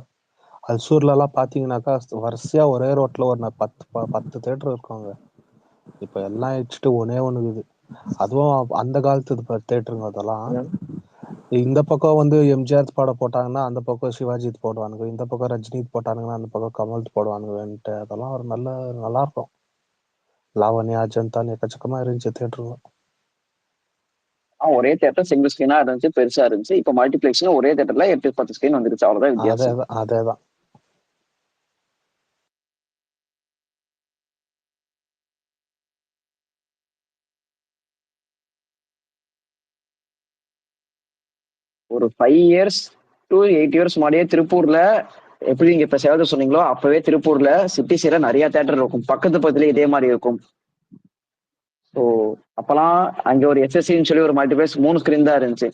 அல்சூர்ல எல்லாம் பாத்தீங்கன்னாக்கா வரிசையா ஒரே ரோட்ல ஒரு 10 தேட்டர் இருக்குங்க. இப்ப எல்லாம் இடிச்சுட்டு ஒன்னே ஒண்ணுக்குது. அதுவும் அந்த காலத்து தேட்டருங்க அதெல்லாம். இந்த பக்கம் வந்து எம்ஜிஆர் படம் போட்டாங்கன்னா அந்த பக்கம் சிவாஜித் போடுவானுங்க, இந்த பக்கம் ரஜினித் போட்டானுங்கன்னா அந்த பக்கம் கமல் போடுவானுங்கன்ட்டு. அதெல்லாம் ஒரு நல்லா இருக்கும். லாவண்யா, அஜந்தான்னு எக்கச்சக்கமா இருந்துச்சு தேட்டருங்க. ஒரே தேட்டர் சிங்கிள் ஸ்கிரீனா இருந்துச்சு, பெருசா இருந்துச்சு. இப்ப மல்டிபிளெக்ஸ்ல ஒரே தேட்டர்ல 8-10 ஸ்கிரீன் வந்துருச்சு, அவ்வளவுதான் வித்தியாசம். அதேதான். ஒரு 5 இயர்ஸ் to 8 இயர்ஸ் முன்னாடியே திருப்பூர்ல எப்படி நீங்க இப்ப சேலத்துல சொன்னீங்களோ, அப்பவே திருப்பூர்ல சிட்டி சைட்ல நிறைய தேட்டர் இருக்கும், பக்கத்துலயே இதே மாதிரி இருக்கும். ஸோ அப்பெல்லாம் அங்க ஒரு எஸ்எஸ்சின்னு சொல்லி ஒரு மல்டிபிளெக்ஸ் 3 ஸ்கிரீன் தான் இருந்துச்சு.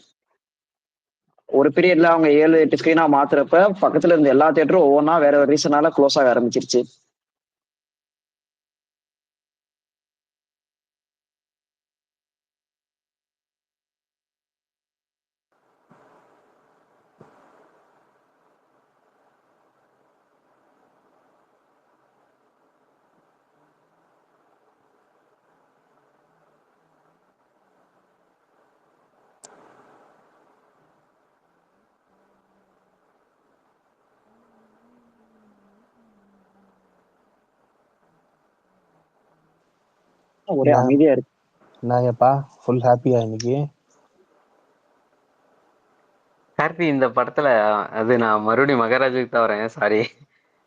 ஒரு பீரியட்ல அவங்க 7-8 ஸ்கிரீனா மாத்துறப்ப பக்கத்துல இருந்த எல்லா தேட்டரும் ஒவ்வொன்றா வேற ஒரு ரீசனால க்ளோஸ் ஆக ஆரம்பிச்சிருச்சு. ஒரே அமைதியா இருக்கு. என்னங்கப்பா ஃபுல் ஹாப்பியா இன்னைக்கு? கார்த்தி இந்த படத்துல அது நான் மறுபடியும் மகாராஜுக்கு தான் வரேன், சாரி.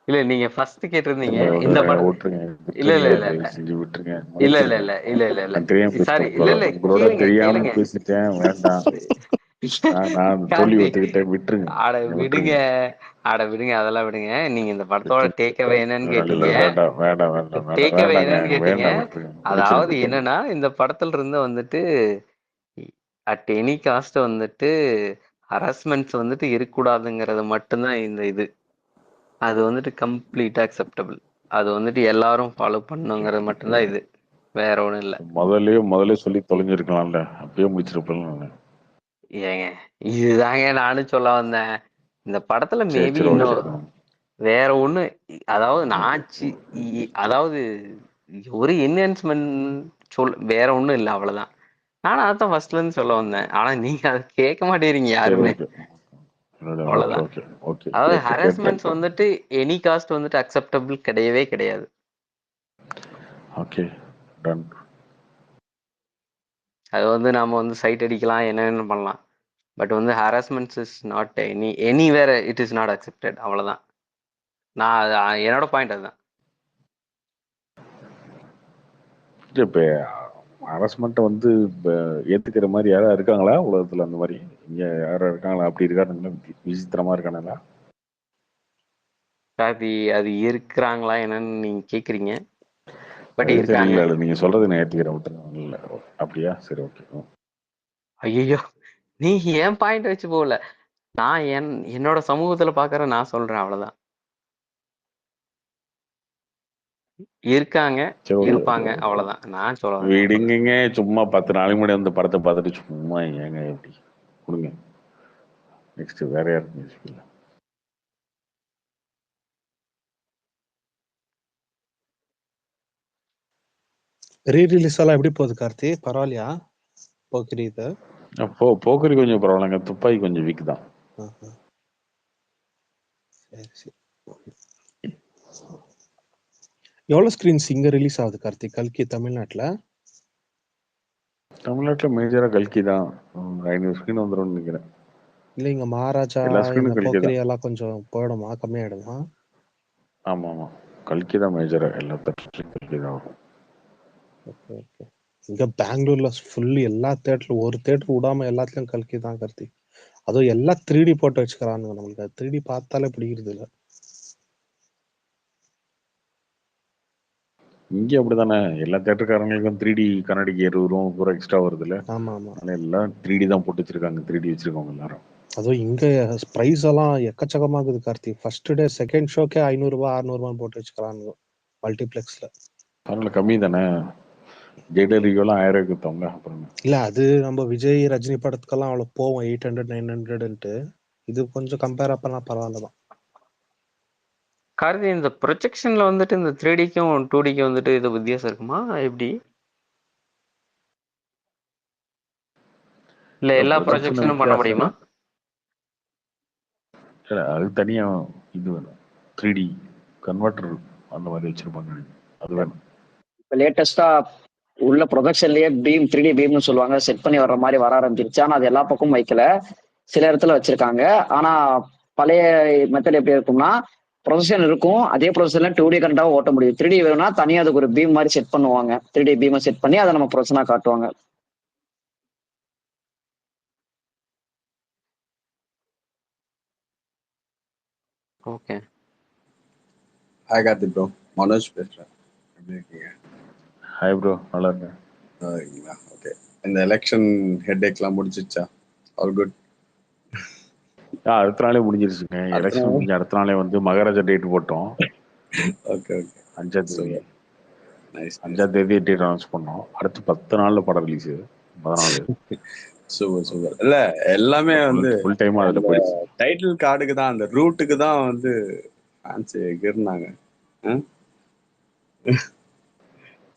இல்ல நீங்க ஃபர்ஸ்ட் கேட்டிருந்தீங்க இந்த படம். விட்டுருங்க இல்ல இல்ல விட்டுருங்க இல்ல இல்ல தயவு செஞ்சு விட்டுருங்க இல்ல இல்ல மன்னிச்சிருங்க. இல்ல இல்ல இல்ல இல்ல நான் தெரியாம சாரி, பேசிட்டேன் இல்ல இல்ல உங்களோட கேளுங்க தெரியாம கேளுங்க. பேசிட்டேன், வேண்டாம். நான் தோல்வி கார்த்தி ஒத்துக்கிட்டேன், விட்டுருங்க அட விடுங்க, விட்டுருங்க அட விடுங்க, அதெல்லாம் விடுங்க. நீங்க இந்த படத்தோட விட்டுருங்க. டேக் அவே என்னன்னு கேட்டீங்க. வேண்டாம் வேண்டாம் வேண்டாம் வேண்டாம் டேக் அவே வேண்டாங்க என்னன்னு கேட்டீங்க. வேண்டாம் விட்டுருங்க அதாவது விட்டுருங்க. என்னன்னா இந்த படத்துல இருந்து வந்துட்டு அட் எனி காஸ்ட் வந்துட்டு ஹராஸ்மெண்ட்ஸ் வந்துட்டு இருக்கக்கூடாதுங்கிறது மட்டும்தான் இந்த இது. அது வந்துட்டு கம்ப்ளீட் அக்செப்டபிள். அது வந்துட்டு எல்லாரும் ஃபாலோ பண்ணுங்கிறது மட்டும்தான் இது, வேற ஒண்ணும் இல்ல. முதல்ல சொல்லி தொலைஞ்சிருக்கலாம்ல, அப்பயே முடிச்சிருப்பேன். ஏங்க இதுதாங்க நானும் சொல்ல வந்தேன். இந்த படத்துல சரி மேபி சரி இன்னும் ஓகே. வேற ஒண்ணு, அதாவது அதாவது ஒரு என்ஹான்ஸ்மெண்ட் வேற ஒண்ணும் இல்லை, அவ்வளவுதான். நானும் அதான் ஃபர்ஸ்ட்ல இருந்து சொல்ல வந்தேன். ஆனா நீங்க அதை கேட்க மாட்டேறீங்க சரி யாருமே, ஓகே ஓகே அவ்வளவுதான். ஓகே ஓகே அதாவது கேட்டேன் ஹராஸ்மெண்ட்ஸ் வந்துட்டு எனி காஸ்ட் வந்துட்டு அக்செப்டபிள் கிடையவே கிடையாது. Okay done. அது வந்து நாம வந்து சைட் அடிக்கலாம், என்னென்ன பண்ணலாம். பட் வந்து harassments is not anywhere it is not accepted, அவ்வளவுதான். என்னோட பாயிண்ட் அதுதான். இப்போ ஹராஸ்மெண்ட்டை வந்து இப்போ ஏற்றுக்கிற மாதிரி யாராவது இருக்காங்களா உலகத்தில்? அந்த மாதிரி இங்கே யாரும் இருக்காங்களா? அப்படி இருக்கானுங்களா? விசித்திரமா இருக்கானுங்களா? அது இருக்கிறாங்களா என்னன்னு நீங்க கேக்குறீங்க, பட் சரி இருக்காங்க. இல்லை இல்லை நீங்கள் சொல்கிறது நான் ஏற்றுக்கிறேன், விட்டுருங்க. இல்லை அப்படியா? சரி ஓகே. ஐயோ, நீ ஏன் பாயிண்ட் வச்சு போகல. நான் என்னோட சமூகத்துல பாக்குற நான் சொல்றேன், அவ்வளவுதான். இருக்காங்க, சரி இருப்பாங்க, அவ்வளவுதான் நான் சொல்ல வரேன். விடுங்க. சும்மா 10 நாளைக்கு முன்னாடி வந்து படத்தை பார்த்துட்டு சும்மா ஏங்க எப்படி கொடுங்க. நெக்ஸ்ட் வேற யாருக்கு யோசிக்கல. ரீரிலீஸ் எல்லாம் எப்படி போகுது கார்த்தி? பரவாயில்லையா போக்கிரி இது? போக்கரி கொஞ்சம் பரவாயில்லைங்க, துப்பாக்கி கொஞ்சம் வீக் தான். சரி சரி. எவ்வளவு ஸ்கிரீன்ஸ் இங்க ரிலீஸ் ஆகுது கார்த்தி கல்கி தமிழ்நாட்டுல? தமிழ்நாட்டில் மேஜராக கல்கி தான். 500 ஸ்க்ரீன் வந்துடும் நினைக்கிறேன். இல்ல இங்க மகாராஜா எல்லா இந்த ஸ்க்ரீனும் கல்கி போக்கிரி தான். எல்லாம் கொஞ்சம் போயிடுமா, கம்மியாயிடுமா? ஆமாம் ஆமாம், கல்கி தான் மேஜராக, எல்லா தேட்டர்லையும் கல்கி தான் வரும். Okay okay. இங்க பெங்களூர்ல ஃபுல் எல்லா தேட்டரும், ஒரு தேட்டர் விடாம எல்லாத்துலயும் கல்கி தான் கார்த்தி. அதுவும் எல்லாம் 3D போட்டு வச்சுக்கிறானுங்க. நம்மளுக்கு 3D பார்த்தாலே பிடிக்கிறது இல்லை. இங்கே அப்படி தானே, எல்லா தேட்டருக்காரங்களுக்கும் 3D கண்ணாடிக்கு 20 ரூபா பூரா எக்ஸ்ட்ரா வருது இல்லை. ஆமா ஆமா. அதனால எல்லாம் 3D தான் போட்டு வச்சிருக்காங்க, 3D வச்சிருக்கவங்க எல்லாரும். அதுவும் இங்க பிரைஸ் எல்லாம் எக்கச்சக்கமாகுது கார்த்தி. ஃபர்ஸ்ட் டே செகண்ட் ஷோக்கே 500 ரூபாய் 600 ரூபாய் போட்டு வச்சுக்கிறானுங்க மல்டிப்ளெக்ஸ்ல. அதனால கம்மி தானே. ஜெயிலர் ரிவ்யூலாம் 1000 கொடுத்தவங்க அப்புறம். இல்ல அது நம்ம விஜய் ரஜினி படத்துக்கெல்லாம் அவ்வளவு போவோம் 800 900ன்ட்டு. இது கொஞ்சம் கம்பேர் பண்ணா பரவாயில்ல தான். கார்த்தி, இந்த ப்ரொஜெக்ஷன்ல வந்துட்டு இந்த 3Dக்கும் 2Dக்கும் வந்துட்டு இது வித்தியாசம் இருக்குமா எப்படி? இல்ல எல்லா ப்ரொஜெக்ஷனும் பண்ண முடியுமா? இல்லை அது தனியாக இது வேணும், 3D கன்வெர்ட்டர் அந்த மாதிரி வச்சிருப்பாங்க, அது வேணும். இப்போ லேட்டஸ்டா உள்ள ப்ரொடக்ஷன்லயே பீம் 3D பீம்னு சொல்லுவாங்க, செட் பண்ணி வர்ற மாதிரி வர ஆரம்பிச்சிருச்சு. ஆனா அது எல்லா பக்கமும் வைக்கல, சில இடத்துல வச்சிருக்காங்க. ஆனா பழைய மெத்தட் எப்படி இருக்கும்னா ப்ரொசஷன் இருக்கும், அதே ப்ரொசஷன்ல 2D கரண்டாவும் ஓட்ட முடியும். 3D வேணும்னா தனியாக அதுக்கு ஒரு பீம் மாதிரி செட் பண்ணுவாங்க, 3D பீமை செட் பண்ணி அதை நம்ம ப்ரொசஷனா காட்டுவாங்க. Okay. Hi Karthi bro, Manoj பேசுகிறேன். எப்படி இருக்கீங்க? ஹாய் ப்ரோ, நல்லா இருக்கேன். நல்லா இருக்கீங்களா? ஓகே. இந்த எலெக்ஷன் ஹெட்டேக்லாம் முடிச்சிச்சா? All good. அடுத்த நாளே முடிஞ்சிருச்சுங்க. எலெக்ஷன் முடிஞ்ச அடுத்த நாளே வந்து மகாராஜா டேட் போட்டோம். Okay okay. 5ஆம் தேதி. நைஸ். 5ஆம் தேதி டேட் அனௌன்ஸ் பண்ணோம். அடுத்து 10 நாள்ல படம் ரிலீஸ். 14. Super super. இல்ல எல்லாமே வந்து ஃபுல் டைம் அதுல போயிடுச்சு. டைட்டில் கார்டுக்கு தான், அந்த ரூட்டுக்கு தான் வந்து ஃபேன்ஸ் எகிர்னாங்க.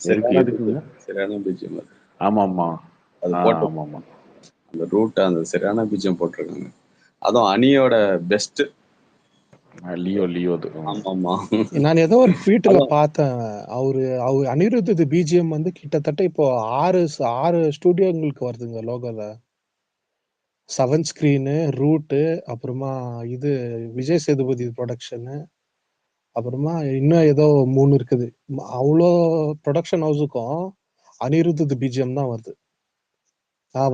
சரியான பிஜிஎம். ஆமா ஆமா, அது போட்டு ஆமா அந்த ரூட் அந்த சரியான பிஜிஎம் போட்டிருக்காங்க. அதுவும் அணியோட பெஸ்ட் லியோ அது. ஆமா ஆமா. நான் ஏதோ ஒரு ட்வீட்ல அதான் பார்த்தேன். அவர் அனிருத் பிஜிஎம் வந்து கிட்டத்தட்ட இப்போ 6 ஸ்டுடியோங்களுக்கு வருதுங்க லோகோல. 7 ஸ்கிரீனு, ரூட்டு, அப்புறமா இது விஜய் சேதுபதி ப்ரொடக்ஷனு, அப்புறமா இன்னும் ஏதோ 3 இருக்குது. அவ்வளோ ப்ரொடக்ஷன் ஹவுஸுக்கும் அனிருத் பிஜிஎம் தான் வருது.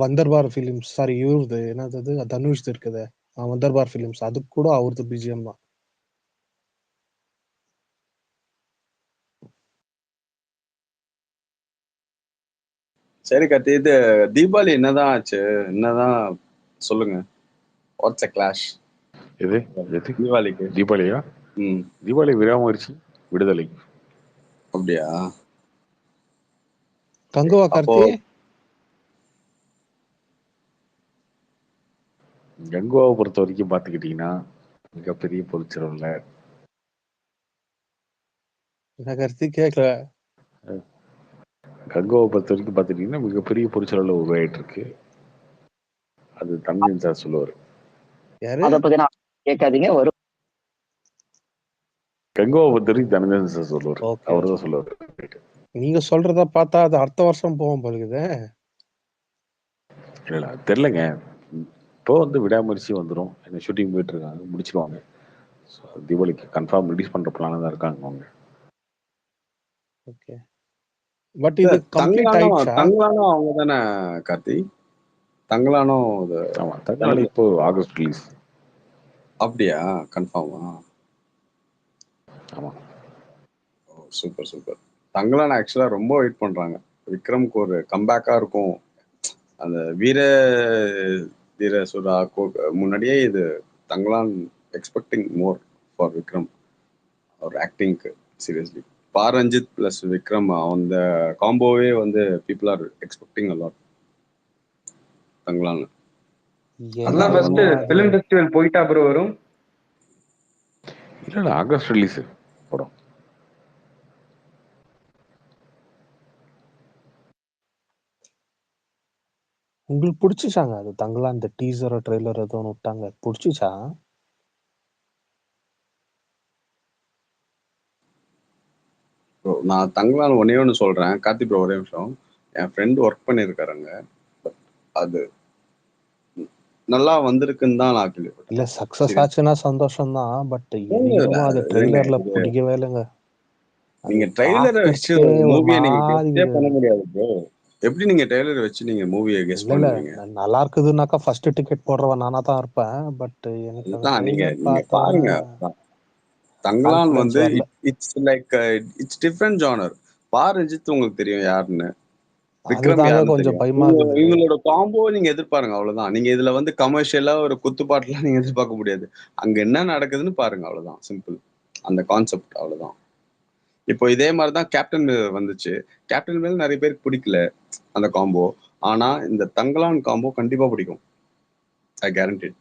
வந்தர்பார் ஃபிலிம்ஸ், சாரி இவருது என்னது தனுஷ் இருக்குது, வந்தர்பார் ஃபிலிம்ஸ், அதுக்கு கூட அவரது பிஜிஎம் தான். சரி கார்த்தி, இது தீபாவளி என்னதான் ஆச்சு? என்னதான் சொல்லுங்க. வாட்ஸ் அ கிளாஷ் எது தீபாவளிக்கு? தீபாவளியா? தீபாவளி விடாமுயற்சி விடுதலை. அப்படியா? கங்குவா அப்போ கார்த்தி? கங்குவாவை பொறுத்த வரைக்கும் பாத்துக்கிட்டீங்கன்னா மிகப்பெரிய பொருட்செலவுல என்ன கார்த்தி கேட்கல. கங்குவாவை பொறுத்த வரைக்கும் பாத்துக்கிட்டீங்கன்னா மிகப்பெரிய பொருட்செலவுல உருவாயிட்டு இருக்கு. அது தன்வீர் சார் சொல்லுவாரு. யாரு? அத பத்தி நான் கேட்காதீங்க, வரும். கங்குவாவை பொறுத்த வரைக்கும் தன்வீர் சார் சொல்லுவாரு. ஓகே அவர் தான் சொல்லுவாரு. நீங்க சொல்றத பார்த்தா அது அடுத்த வருஷம் போகும் போகுது. இல்ல தெரியலங்க. இப்போ வந்து விடாமுயற்சி வந்துடும். என்ன ஷூட்டிங் போயிட்டு இருக்காங்க, முடிச்சிருவாங்க. ஸோ தீபாவளிக்கு கன்ஃபார்ம் ரிலீஸ் பண்ற பிளான தான் இருக்காங்க அவங்க. ஓகே. பட் இது கம்ப்ளீட் ஆயிடுச்சா? தங்கலானும் அவங்க தானே கார்த்தி? தங்கலானும் ஆமா, தங்கலானு இப்போ ஆகஸ்ட் ரிலீஸ். அப்படியா? கன்ஃபார்மா? ஆமா. Super super. தங்கலான் ஆக்சுவலா ரொம்ப வெயிட் பண்றாங்க. விக்ரம்க்கு ஒரு கம்பேக்கா இருக்கும். அந்த வீர சுரா முன்னாடியே இது Thangalaan expecting more for Vikram அவர் ஆக்டிங்க்கு. சீரியஸ்லி பாரஞ்சித் பிளஸ் விக்ரம் அந்த காம்போவே வந்து people are expecting a lot Thangalaan. அதான் ஃபர்ஸ்ட் ஃபிலிம் ஃபெஸ்டிவல் போயிட்டா அப்புறம் வரும். இல்ல ஆகஸ்ட் ரிலீஸ் படம். உங்களுக்கு பிடிச்சிச்சாங்க அது தங்கலாம்? இந்த டீசர் ட்ரெய்லர் ஏதோ ஒன்று விட்டாங்க, பிடிச்சிச்சா? நான் தங்கலான் ஒன்னே சொல்றேன் கார்த்தி ப்ரோ, ஒரே நிமிஷம். என் ஃப்ரெண்ட் ஒர்க் பண்ணியிருக்காருங்க. அது நல்லா வந்திருக்குன்னு தான் நான் கேள்விப்பட்டேன். இல்ல சக்சஸ் ஆச்சுன்னா சந்தோஷம் தான். பட் இன்னமும் அது ட்ரெய்லர்ல பிடிக்கவே இல்லைங்க. நீங்க ட்ரெய்லரை வச்சு மூவியை நீங்க கெஸ்டே பண்ண முடியாது ப்ரோ. எப்படி நீங்க ட்ரெய்லரை வச்சு நீங்க மூவியை கெஸ் பண்ணுவீங்க? நல்லா இருக்குதுன்னாக்கா ஃபர்ஸ்ட் டிக்கெட் போடுறவன் நானா தான் இருப்பேன். பட் எனக்கு அந்த ட்ரெய்லர் பார்த்தா பாருங்க. தங்கலான் வந்து it's like it's different genre. Pa Ranjith உங்களுக்கு தெரியும் யாருன்னு, விக்ரம் யாருன்னு தெரியும். இவங்களோட காம்போ நீங்க எதிர்பாருங்க, அவ்வளவுதான். நீங்க இதுல வந்து கமர்ஷியலா ஒரு குத்துப்பாட்டுலாம் நீங்க எதிர்பார்க்க முடியாது. அங்க என்ன நடக்குதுன்னு பாருங்க, அவ்வளவுதான். சிம்பிள். அந்த கான்செப்ட் அவ்வளவுதான். இப்போ இதே மாதிரிதான் கேப்டன் வந்துச்சு. கேப்டன் மேல நிறைய பேருக்கு பிடிக்கல அந்த காம்போ. ஆனா இந்த தங்கலான் காம்போ கண்டிப்பா பிடிக்கும். I guarantee.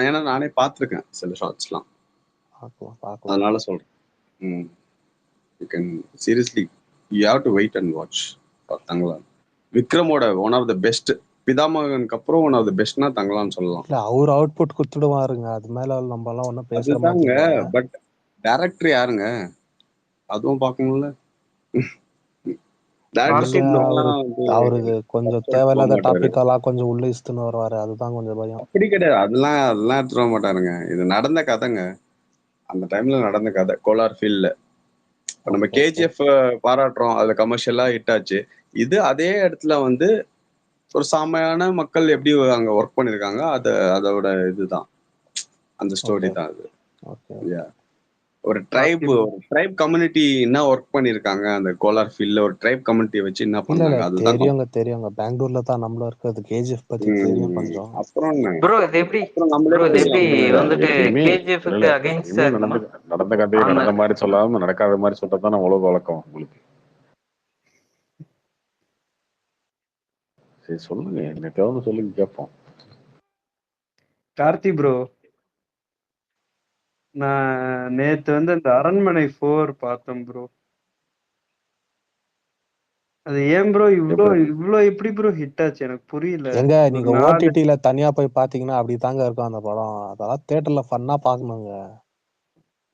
ஏன்னா நானே பார்த்திருக்கேன் சில ஷார்ட்ஸ்லாம், அதனால சொல்றேன். You can seriously you have to wait and watch Thangalaan. விக்ரமோட ஒன் ஆஃப் த பெஸ்ட், பிதாமகனுக்கு அப்புறம் ஒன் ஆஃப் த பெஸ்ட்னா தங்கலான்னு சொல்லலாம். இல்ல அவர் அவுட்புட் கொடுத்துடுவாருங்க, அது மேல நம்ம எல்லாம் ஒன்றும் பேசுற அதுதாங்க. மாதிரி. பட் டைரக்டர் யாருங்க? அதுவும் பார்க்கணும்ல. அவருக்கு கொஞ்சம் தேவையில்லாத டாபிக் எல்லாம் கொஞ்சம் உள்ள இஸ்துன்னு வருவாரு, அதுதான் கொஞ்சம் பயம். அப்படி கிடையாது. அதெல்லாம் எடுத்துட மாட்டாருங்க. இது நடந்த கதைங்க. அந்த டைம்ல நடந்த கதை கோலார் ஃபீல்ட்ல. நம்ம கேஜிஎஃப் பாராட்டுறோம், அதுல கமர்ஷியலா ஹிட் ஆச்சு. இது அதே இடத்துல வந்து ஒரு சாமையான மக்கள் எப்படி அங்க ஒர்க் பண்ணிருக்காங்க, அதோட இதுதான், அந்த ஸ்டோரி தான் அது. ஒரு ட்ரைப் கம்யூனிட்டி என்ன ஒர்க் பண்ணிருக்காங்க அந்த கோலார் ஃபீல்ட்ல, ஒரு ட்ரைப் கம்யூனிட்டியை வச்சு என்ன பண்ணாங்க, அதுதான். தெரியுங்க பெங்களூர்ல தான் நம்மள இருக்கிறது. கேஜிஎஃப் பத்தி தெரியும் கொஞ்சம். அப்புறம் ப்ரோ இது எப்படி வந்துட்டு கேஜிஎஃப்க்கு அகைன்ஸ்டா இருக்குமா? நடந்த கதையை நடந்த மாதிரி சொல்லாம நடக்காத மாதிரி சொல்றதுதான் நம்ம உலக வழக்கம் உங்களுக்கு. சரி சொல்லுங்க, என்ன தேவை சொல்லுங்க கேட்போம். கார்த்தி ப்ரோ, நான் நேத்து வந்து அந்த அரண்மனை 4 பார்த்தேன் ப்ரோ. அது ஏன் ப்ரோ இவ்ளோ எப்படி இவ்ளோ எப்படி ப்ரோ ஹிட் ஆச்சு எனக்கு புரியல. எங்க ஒரு நீங்க 4 ஓடிடில தனியா போய் பாத்தீங்கன்னா அப்படித்தாங்க இருக்கும் அந்த படம். அதெல்லாம் தியேட்டர்ல ஃபன்னா பாக்கணுங்க.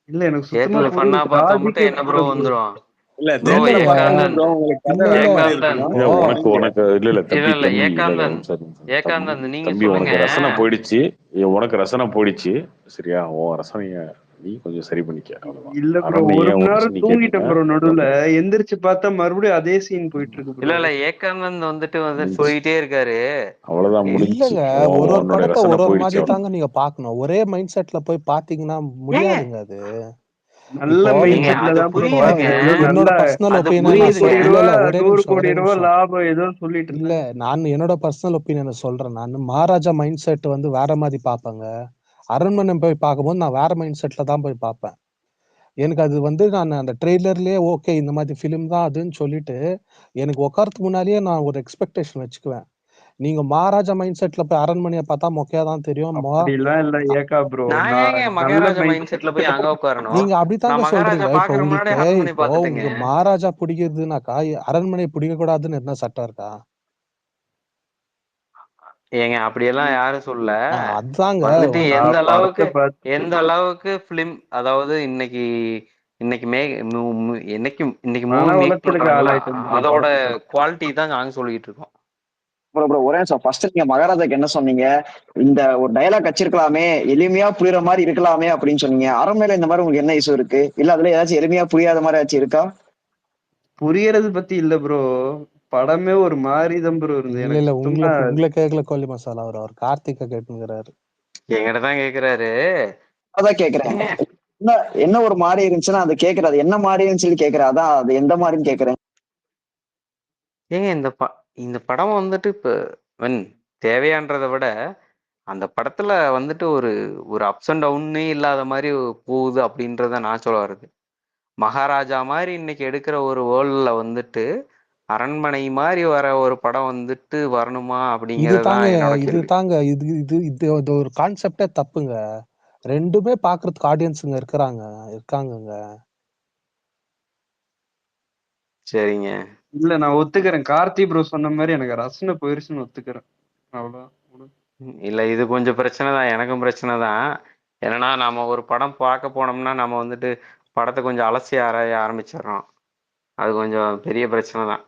இல்ல எனக்கு சுத்தமா தியேட்டர்ல ஃபன்னா புரியல. பார்த்தா லாஜிக்கே மட்டும் என்ன ப்ரோ புரியல ப்ரோ. வந்துரும்? இல்ல ப்ரோ இல்ல தியேட்டர்ல பாத்தீங்கன்னா ஏகாந்தன் ப்ரோ உங்களுக்கு கதை இல்ல வேற இல்ல மாதிரி ஏகாந்தன் இருக்கும். இப்போ உனக்கு இல்ல இல்ல இல்ல தம்பி இல்ல இல்ல ஏகாந்தன் ஒரு நிமிஷம் ஏகாந்தன் நீங்க தம்பி சொல்லுங்க. உனக்கு ரசனை போயிடுச்சு. உனக்கு ரசனை போயிடுச்சு சரியா? உன் ரசனைய நீ கொஞ்சம் சரி பண்ணிக்க, அவ்வளவுதான். இல்ல ப்ரோ அரண்மனைய ஒரு மணி ஒரு நேரம் நிமிஷம் நீ தூங்கிட்டேன் கேட்டுக்க. ப்ரோ நடுவுல. ஓகே. எந்திரிச்சு பார்த்தா மறுபடியும் அதே சீன் போயிட்டு இருக்கு இல்ல ப்ரோ. இல்ல ஏகாந்தன் வந்துட்டு முடிஞ்சு போயிட்டே இருக்காரு. அவ்வளவுதான், முடிஞ்சு. இல்லங்க ஒரு ஒரு உன்னோட படத்தை ரசனை ஒரு ஒரு போயிடுச்சு, மாதிரி அவ்வளவுதான். தாங்க நீங்க பாக்கணும். ஒரே மைண்ட் செட்ல போய் பாத்தீங்கன்னா ஏங்க முடியாதுங்க அது. நல்ல இப்போ மைண்ட் நீங்க ஏங்க செட்ல அது தான் ப்ரோ இப்போ புரியுதுங்க, ஏதோ என்னோட நல்ல பர்சனல் அது 100 ஒப்பீனியன் நான் புரியுதுங்க. கோடி சொல்றேன். இல்ல ரூபா இல்ல ஒரே 100 நிமிஷம் ஒரே கோடி ரூபா நிமிஷம். லாபம் ஏதோ சொல்லிட்டு இல்ல இருந்தாங்க. நான் என்னோட பர்சனல் ஒப்பீனியன் சொல்றேன். நான் மகாராஜா மைண்ட் செட் வந்து வேற மாதிரி பார்ப்பேங்க. அரண்மனை போய் பார்க்கும்போது நான் வேற மைண்ட் செட்ல தான் போய் பார்ப்பேன். எனக்கு அது வந்து நான் அந்த ட்ரெய்லர்லயே ஓகே இந்த மாதிரி ஃபிலிம் தான் அதுன்னு சொல்லிட்டு எனக்கு உட்காரத்துக்கு முன்னாடியே நான் ஒரு எக்ஸ்பெக்டேஷன் வச்சுக்குவேன். நீங்க மகாராஜா மைண்ட் செட்ல போய் அரண்மனையை பார்த்தா மொக்கையா தான் தெரியும். அப்படிலாம் இல்ல ஏக்கா ப்ரோ. நான் ஏங்க நான் நல்ல மகாராஜா மைண்ட் மைண்ட் செட்ல போய் அங்க உட்காரணும்? நீங்க அப்படித்தாங்க நான் மகாராஜா சொல்றீங்க. இப்போ பாக்குற முன்னாடி உங்களுக்கு அரண்மனை இப்போ பாத்துட்டேங்க. உங்களுக்கு மகாராஜா பிடிக்கிறதுனாக்கா அரண்மனை பிடிக்க கூடாதுன்னு என்ன சட்டம் இருக்கா? ஏங்க அப்படியெல்லாம் யாரும் சொல்ல. அதாங்க வந்துட்டு படத்தை பார்த்து எந்த அளவுக்கு பிலிம், அதாவது இன்னைக்கு இன்னைக்கு என்னைக்கு இன்னைக்கு மூவி மன மேக் உளைச்சலுக்கு பண்றாங்கல்ல, ஆளாயிட்டேன் ப்ரோ அதோட படத்தை பார்த்து. குவாலிட்டி தான் நாங்க சொல்லிட்டு இருக்கோம். ப்ரோ ப்ரோ ஒரே நிமிஷம். ஃபர்ஸ்ட் நீங்க மகாராஜாக்கு என்ன சொன்னீங்க? இந்த ஒரு டயலாக் வச்சிருக்கலாமே, எளிமையா புரியுற மாதிரி இருக்கலாமே அப்படின்னு சொன்னீங்க. அரண்மனையில இந்த மாதிரி உங்களுக்கு என்ன இஷ்யூ இருக்கு? இல்ல அதுல ஏதாச்சும் எளிமையா புரியாத மாதிரி ஏதாச்சும் இருக்கா? புரியறது பத்தி இல்ல ப்ரோ. படமே ஒரு மாதிரி தான் ப்ரோ இருந்தது இல்ல எனக்கு இல்ல சுத்தமா. உங்களை கேட்கல கோலி மசாலா. அவர் கார்த்திகை கேட்டுங்கிறாரு. என்கிட்ட தான் கேக்குறாரு. அதான் கேக்குறேன். என்ன என்ன ஒரு மாதிரி இருந்துச்சுன்னா அதை கேக்குறது என்ன மாதிரின்னு சொல்லி கேக்குறேன். அதான் அது எந்த மாதிரின்னு கேக்குறேன். ஏங்க இந்த படம் வந்துட்டு இப்ப தேவையான்றதை விட அந்த படத்துல வந்துட்டு ஒரு ஒரு அப்ஸ் அண்ட் டவுனே இல்லாத மாதிரி போகுது அப்படின்றத நான் சொல்ல வருது. மகாராஜா மாதிரி இன்னைக்கு எடுக்கிற ஒரு வேர்ல்ட்ல வந்துட்டு அரண்மனை மாதிரி வர ஒரு படம் வந்துட்டு வரணுமா இது அப்படிங்கறதுதான் தாங்க என்னோட இது கேள்வி. தாங்க இது இது இது இது ஒரு கான்செப்டே தப்புங்க. ரெண்டுமே பாக்குறதுக்கு ஆடியன்ஸுங்க இருக்காங்கங்க. சரிங்க. இல்ல நான் ஒத்துக்கிறேன். கார்த்தி ப்ரோ சொன்ன மாதிரி எனக்கு ரசனை போயிருச்சுன்னு ஒத்துக்கிறேன். அவ்வளவுதான். இல்ல இது கொஞ்சம் பிரச்சனை தான், எனக்கும் பிரச்சனை தான். ஏன்னா நம்ம ஒரு படம் பார்க்க போனோம்னா நம்ம வந்துட்டு படத்தை கொஞ்சம் அலசி ஆராய ஆரம்பிச்சிடுறோம். அது கொஞ்சம் பெரிய பிரச்சனை தான்.